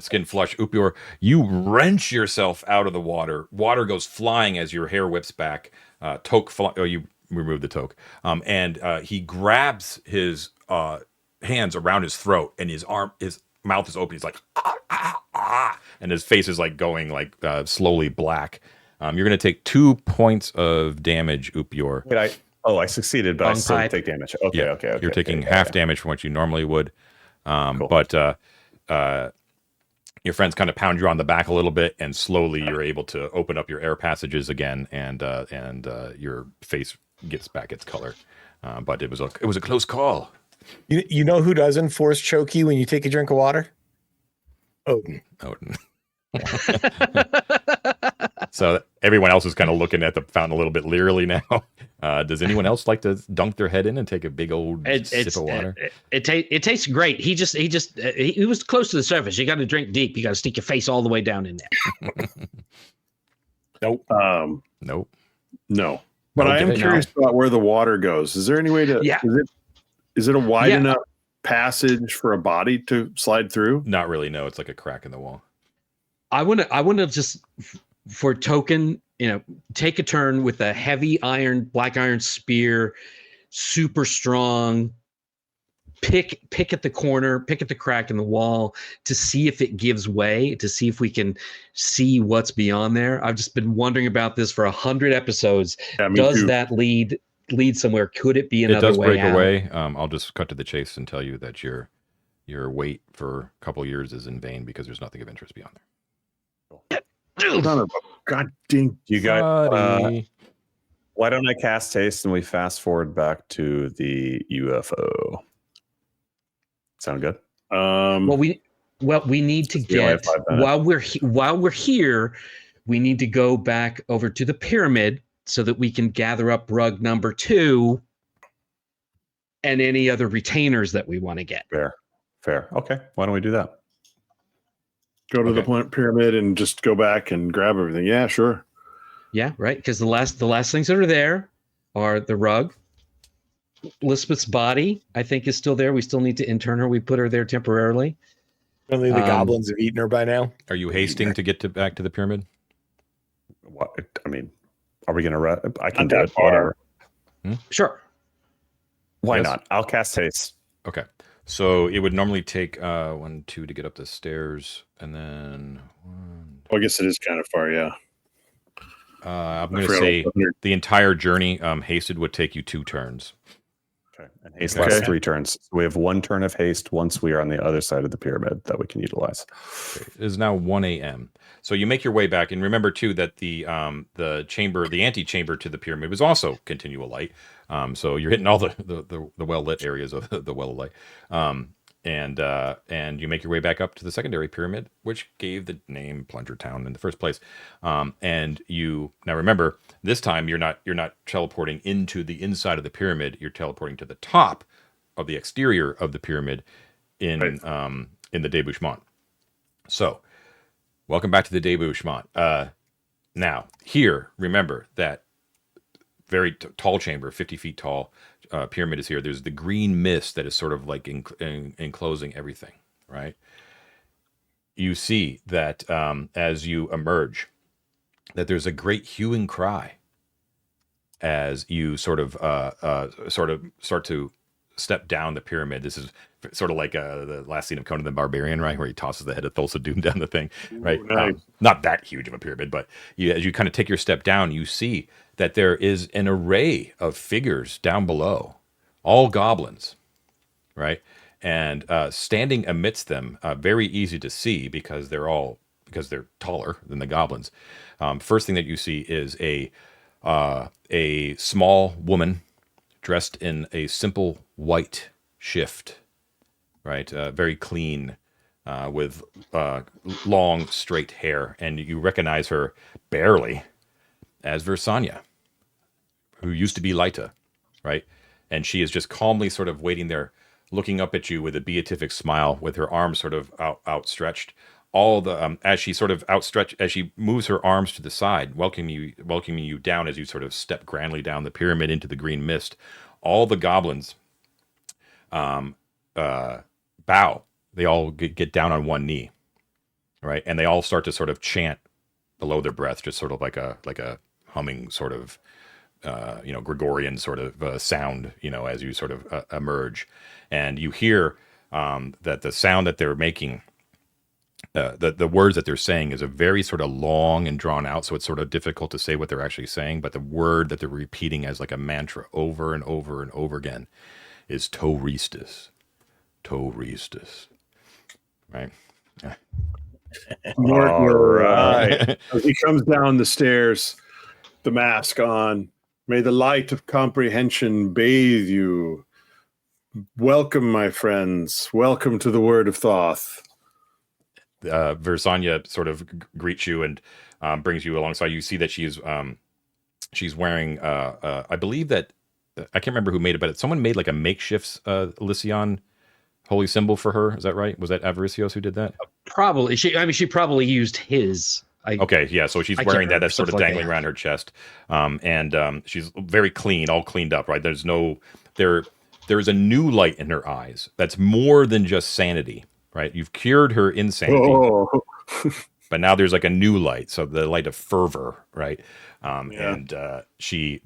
skin flush. Upyor, you wrench yourself out of the water. Water goes flying as your hair whips back. You remove the toque. And he grabs his hands around his throat, and his mouth is open. He's like, ah, ah, ah, and his face is like going like slowly black. You're going to take 2 points of damage, Upyor. Wait, I succeeded, but I still pipe. take damage. Okay. You're taking half damage from what you normally would. Cool. But your friends kind of pound you on the back a little bit, and slowly you're able to open up your air passages again, and your face gets back its color. But it was a close call. You know who doesn't force choke you when you take a drink of water? Odin. So everyone else is kind of looking at the fountain a little bit leerily now. Does anyone else like to dunk their head in and take a big old sip of water? It tastes great. He was close to the surface. You got to drink deep. You got to stick your face all the way down in there. Nope. Nope. No. But I am Okay, curious about where the water goes. Is there any way to? Yeah. Is it a wide enough passage for a body to slide through? Not really. No, it's like a crack in the wall. I want to just for token, take a turn with a heavy black iron spear, super strong. Pick at the corner, pick at the crack in the wall to see if it gives way, to see if we can see what's beyond there. I've just been wondering about this for 100 episodes. Yeah, me Does too. that lead somewhere? Could it be another It does way break out? away. I'll just cut to the chase and tell you that your wait for a couple years is in vain because there's nothing of interest beyond there. Son of a goddamn. You guys, Buddy. why don't I cast haste and we fast forward back to the UFO? Sound good? Well, we need to We only have get 5 minutes. while we're here. we need to go back over to the pyramid so that we can gather up rug number 2 and any other retainers that we want to get. Fair. Okay. Why don't we do that? Go to the pyramid and just go back and grab everything. Yeah, sure. Yeah, right. Because the last things that are there are the rug. Lisbeth's body, I think, is still there. We still need to intern her. We put her there temporarily. Only the goblins have eaten her by now. Are you hasting to get back to the pyramid? What? I mean, are we going to... I can Not do that it. far. Whatever. Sure. Why Yes. not? I'll cast haste. Okay. So it would normally take 1, 2 to get up the stairs, and then 1. Well, I guess it is kind of far, yeah. I'm going to say the entire journey hasted would take you 2 turns. Okay. And haste lasts 3 turns. So we have 1 turn of haste once we are on the other side of the pyramid that we can utilize. Okay. It is now 1 a.m. So you make your way back, and remember too that the chamber, the antechamber to the pyramid, was also continual light. So you're hitting all the well lit areas of the well of light. And you make your way back up to the secondary pyramid, which gave the name Plunger Town in the first place. And you now remember this time you're not teleporting into the inside of the pyramid. You're teleporting to the top of the exterior of the pyramid in the debouchement. So, welcome back to the debouchement. Now here, remember that very tall chamber, 50 feet tall. Pyramid is here. There's the green mist that is sort of like enclosing everything, right? You see that as you emerge, that there's a great hue and cry as you sort of start to step down the pyramid. This is sort of like the last scene of Conan the Barbarian, right, where he tosses the head of Thulsa Doom down the thing, right? Ooh, nice. Not that huge of a pyramid, but as you kind of take your step down, you see that there is an array of figures down below, all goblins, right? And standing amidst them, very easy to see because they're taller than the goblins. First thing that you see is a small woman dressed in a simple white shift, right? Very clean, with long straight hair, and you recognize her barely as Versanya, who used to be Lyta, right? And she is just calmly sort of waiting there, looking up at you with a beatific smile, with her arms sort of outstretched. All the as she sort of outstretched, as she moves her arms to the side, welcoming you down as you sort of step grandly down the pyramid into the green mist. All the goblins bow. They all get down on one knee, right? And they all start to sort of chant below their breath, just sort of like a humming sort of, Gregorian sort of sound, as you sort of emerge. And you hear that the sound that they're making, the words that they're saying is a very sort of long and drawn out, so it's sort of difficult to say what they're actually saying, but the word that they're repeating as like a mantra over and over and over again is Toristus. Toristus. Right? Mort, All right. as he comes down the stairs, the mask on. May the light of comprehension bathe you. Welcome, my friends. Welcome to the word of Thoth. Versanya sort of greets you and brings you alongside. You see that she's wearing, I believe that, I can't remember who made it, but someone made like a makeshift Lycian holy symbol for her. Is that right? Was that Avaricios who did that? Probably. She probably used his. Okay, yeah. So she's wearing that. That's sort of dangling around her chest, and she's very clean, all cleaned up. Right? There's a new light in her eyes that's more than just sanity. Right? You've cured her insanity, but now there's like a new light. So the light of fervor, right? And she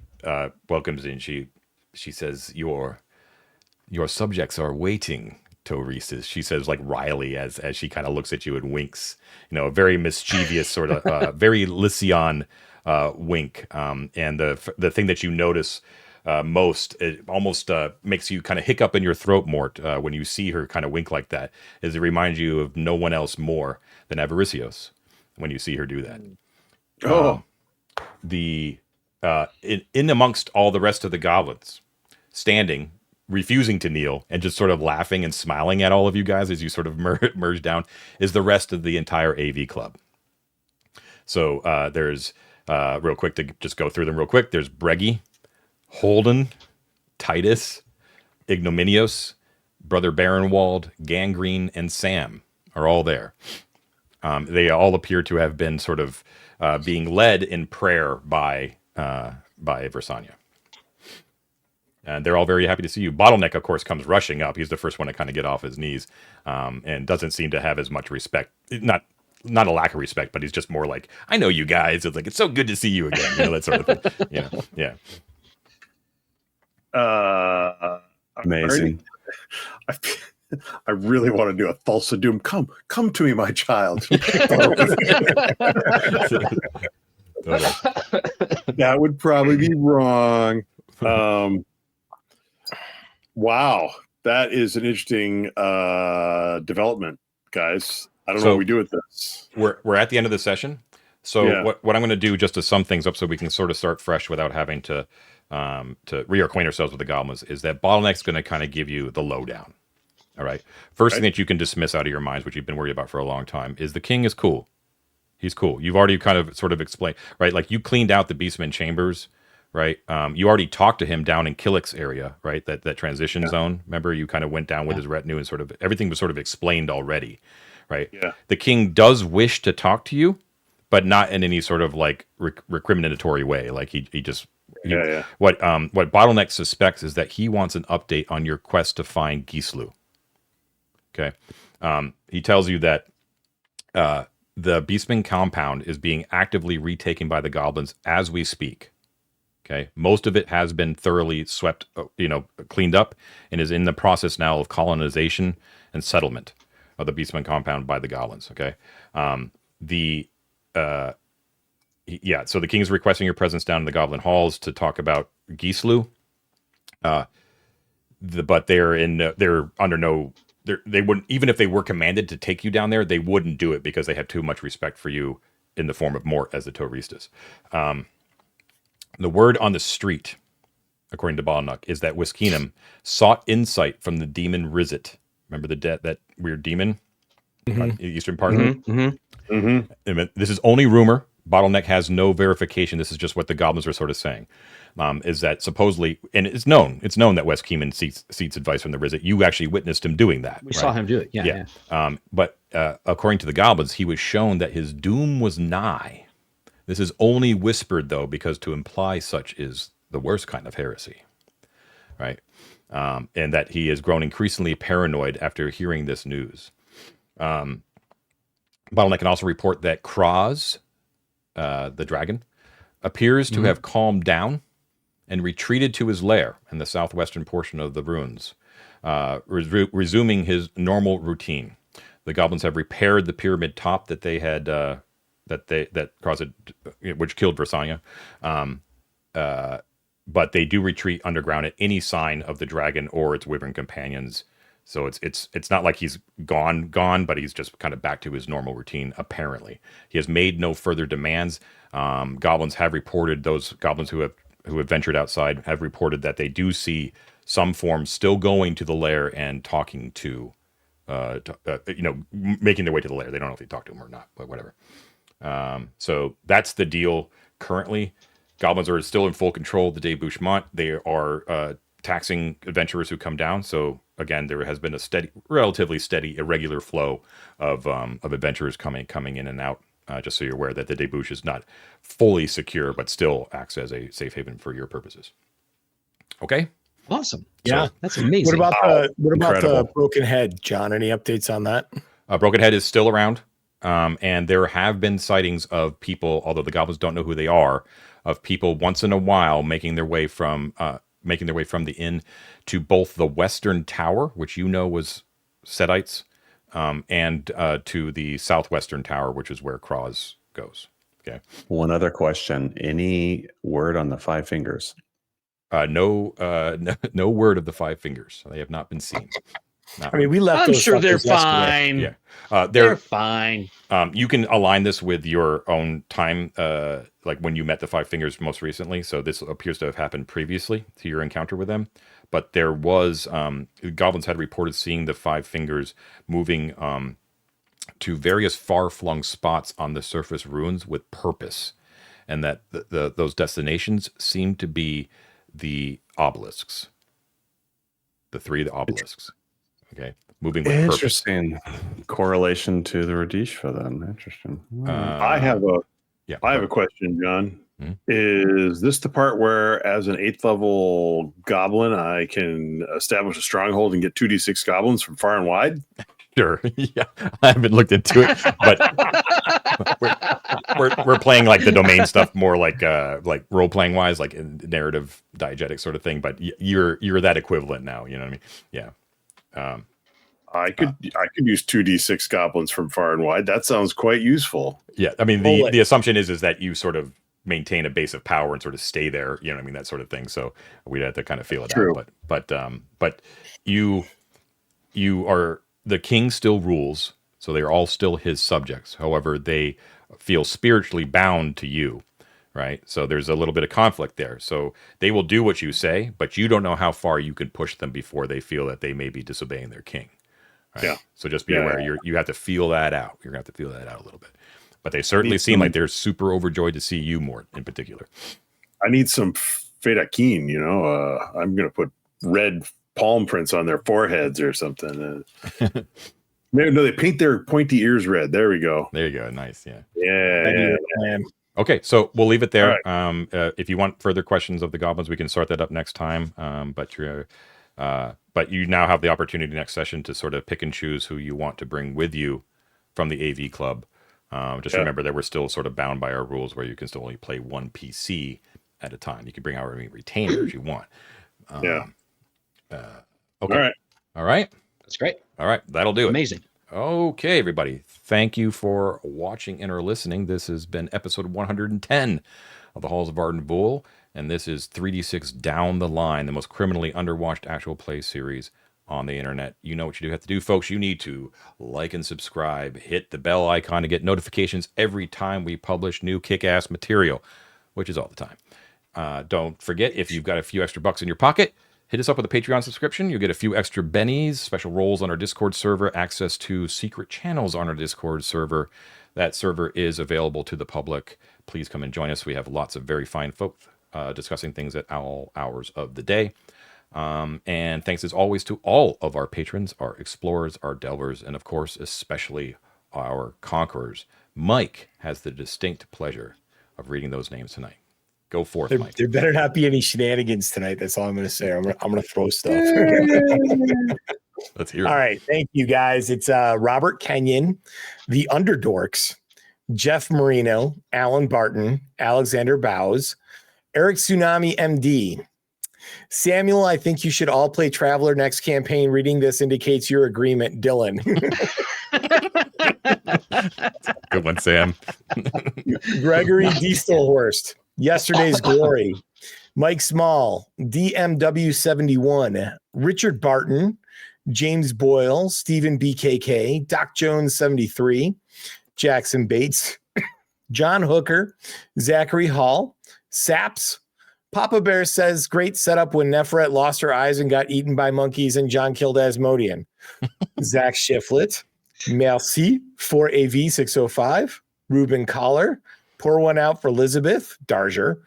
welcomes in. She says, "Your subjects are waiting." Toristus, she says, like wryly, as she kind of looks at you and winks, a very mischievous sort of very Lycian wink. And the thing that you notice most, it almost makes you kind of hiccup in your throat, Mort, when you see her kind of wink like that, is it reminds you of no one else more than Avaricios when you see her do that. In amongst all the rest of the goblins standing, refusing to kneel and just sort of laughing and smiling at all of you guys as you sort of merge down, is the rest of the entire AV club. So there's real quick to just go through them real quick. There's Breggy, Holden, Titus, Ignominios, Brother Baronwald, Gangrene, and Sam are all there. They all appear to have been sort of being led in prayer by Versania. And they're all very happy to see you. Bottleneck, of course, comes rushing up. He's the first one to kind of get off his knees, and doesn't seem to have as much respect. Not a lack of respect, but he's just more like, I know you guys. It's like, it's so good to see you again. That sort of thing. Yeah. Amazing. I really want to do a Thulsa Doom. Come to me, my child. That would probably be wrong. Wow, that is an interesting development, guys. I don't know what we do with this. We're at the end of the session, so what I'm going to do, just to sum things up, so we can sort of start fresh without having to reacquaint ourselves with the goblins, is that Bottleneck's going to kind of give you the lowdown. All right. First thing that you can dismiss out of your minds, which you've been worried about for a long time, is the king is cool. He's cool. You've already kind of sort of explained, right? Like you cleaned out the Beastman chambers, right? You already talked to him down in Killick's area, right? That transition zone. Remember, you kind of went down with his retinue and sort of everything was sort of explained already, right? Yeah. The king does wish to talk to you, but not in any sort of like recriminatory way. Like he just. What Bottleneck suspects is that he wants an update on your quest to find Gislu. Okay. He tells you that the Beastman compound is being actively retaken by the goblins as we speak. Okay. Most of it has been thoroughly swept, cleaned up, and is in the process now of colonization and settlement of the Beastman compound by the goblins. Okay. So the king is requesting your presence down in the Goblin Halls to talk about Gislu. But they're under no. They wouldn't, even if they were commanded to take you down there, they wouldn't do it because they have too much respect for you in the form of Mort as the Toristas. The word on the street, according to Balnuk, is that Wiskinam sought insight from the demon Rizit. Remember that weird demon? Eastern Partner? This is only rumor. Bottleneck has no verification. This is just what the goblins are sort of saying. Is that supposedly, and it's known that Wes Keeman seeks advice from the Rizit. You actually witnessed him doing that. We saw him do it. Yeah. But according to the goblins, he was shown that his doom was nigh. This is only whispered, though, because to imply such is the worst kind of heresy, right? And that he has grown increasingly paranoid after hearing this news. Bottleneck can also report that Kraz, the dragon, appears to have calmed down and retreated to his lair in the southwestern portion of the ruins, resuming his normal routine. The goblins have repaired the pyramid top that they had, that caused it, which killed Versania. But they do retreat underground at any sign of the dragon or its wyvern companions. So it's not like he's gone, but he's just kind of back to his normal routine. Apparently, he has made no further demands. Goblins have reported, those goblins who have ventured outside have reported that they do see some forms still going to the lair and talking to, making their way to the lair. They don't know if they talk to him or not, but whatever. So that's the deal currently. Goblins are still in full control of the Debouchement. They are taxing adventurers who come down. So again, there has been a relatively steady, irregular flow of adventurers coming in and out. Just so you're aware that the debouche is not fully secure, but still acts as a safe haven for your purposes. Okay. Awesome. Yeah, that's amazing. What about the Broken Head, John? Any updates on that? Broken Head is still around, and there have been sightings of people, although the goblins don't know who they are, of people once in a while making their way from the inn to both the Western Tower, which was Setites, and to the Southwestern Tower, which is where Kraz goes. Okay. One other question. Any word on the Five Fingers? No word of the Five Fingers. They have not been seen. We left. I'm sure they're fine. Yeah, they're fine. You can align this with your own time, like when you met the Five Fingers most recently. So this appears to have happened previously to your encounter with them. But there was goblins had reported seeing the Five Fingers moving to various far-flung spots on the surface runes with purpose, and that those destinations seem to be the obelisks, the 3 obelisks. Okay, moving with purpose. Interesting correlation to the Radishva then. Interesting. I have a question, John. Hmm? Is this the part where, as an 8th level goblin, I can establish a stronghold and get 2d6 goblins from far and wide? Sure. Yeah, I haven't looked into it, but we're playing like the domain stuff more like role playing wise, like narrative diegetic sort of thing. But you're that equivalent now. You know what I mean? Yeah. I could use 2d6 goblins from far and wide. That sounds quite useful. Yeah. I mean, the assumption is that you sort of maintain a base of power and sort of stay there. You know what I mean? That sort of thing. So we'd have to kind of feel it out. But you are. The king still rules, so they are all still his subjects. However, they feel spiritually bound to you, right? So there's a little bit of conflict there. So they will do what you say, but you don't know how far you can push them before they feel that they may be disobeying their king. Right? Yeah. So just be aware. You have to feel that out. You're going to have to feel that out a little bit. But they certainly seem like they're super overjoyed to see you, Mort, in particular. I need some Fedakin, I'm going to put red palm prints on their foreheads or something. No, they paint their pointy ears red. There we go. There you go. Nice. Yeah. Yeah. Okay, so we'll leave it there. Right. If you want further questions of the goblins, we can start that up next time. But you now have the opportunity next session to sort of pick and choose who you want to bring with you from the AV club. Remember that we're still sort of bound by our rules where you can still only play 1 PC at a time. You can bring out any retainer if you want. Okay. All right. That's great. All right. That'll do it. Amazing. Okay, everybody. Thank you for watching and or listening. This has been episode 110 of the Halls of Arden Vul, and this is 3D6 Down the Line, the most criminally underwatched actual play series on the internet. You know what you do have to do, folks. You need to like and subscribe, hit the bell icon to get notifications every time we publish new kick-ass material, which is all the time. Don't forget, if you've got a few extra bucks in your pocket, hit us up with a Patreon subscription. You'll get a few extra bennies, special roles on our Discord server, access to secret channels on our Discord server. That server is available to the public. Please come and join us. We have lots of very fine folk discussing things at all hours of the day. And thanks as always to all of our patrons, our explorers, our delvers, and of course, especially our conquerors. Mike has the distinct pleasure of reading those names tonight. Go forth, Mike. There better not be any shenanigans tonight. That's all I'm going to say. I'm going to throw stuff. Let's hear it. All right. Thank you, guys. It's Robert Kenyon, the Underdorks, Jeff Marino, Alan Barton, Alexander Bowes, Eric Tsunami, MD. Samuel, I think you should all play Traveler next campaign. Reading this indicates your agreement, Dylan. Good one, Sam. Gregory Diestelhorst. Yesterday's Glory, Mike Small, DMW71, Richard Barton, James Boyle, Stephen BKK, Doc Jones 73, Jackson Bates, John Hooker, Zachary Hall, Saps, Papa Bear says great setup when Nefret lost her eyes and got eaten by monkeys and John killed Asmodean. Zach Shiflett, Merci for AV605, Ruben Collar, pour one out for Elizabeth Darger,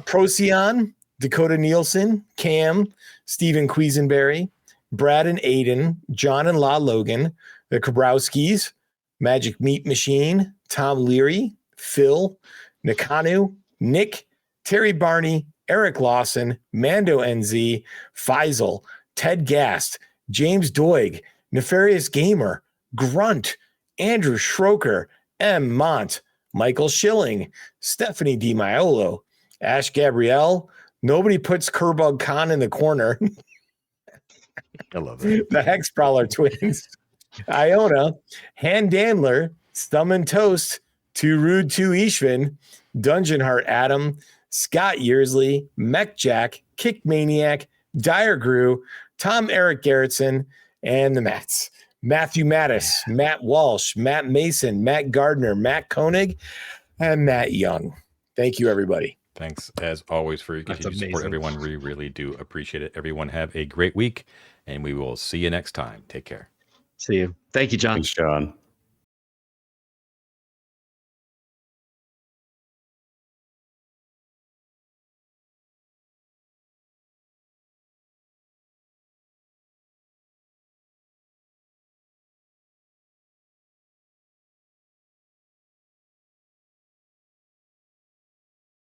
Procyon, Dakota Nielsen, Cam, Stephen Quisenberry, Brad and Aiden, John and La Logan, the Kabrowskis, Magic Meat Machine, Tom Leary, Phil, Nakanu, Nick, Terry Barney, Eric Lawson, Mando NZ, Faisal, Ted Gast, James Doig, Nefarious Gamer, Grunt, Andrew Schroker, M. Mont, Michael Schilling, Stephanie DiMaiolo, Ash Gabrielle. Nobody puts Kerbug Khan in the corner. I love it. The Hex Prowler twins, Iona, Han Dandler, Stum and Toast, Too Rude, Too Ishvin, Dungeon Heart Adam, Scott Yearsley, Mech Jack, Kick Maniac, Dire Grew, Tom Eric Garrettson, and the Mats. Matthew Mattis, Matt Walsh, Matt Mason, Matt Gardner, Matt Koenig, and Matt Young. Thank you, everybody. Thanks, as always, for your continued support, everyone. We really do appreciate it. Everyone have a great week, and we will see you next time. Take care. See you. Thank you, John. Thanks, John.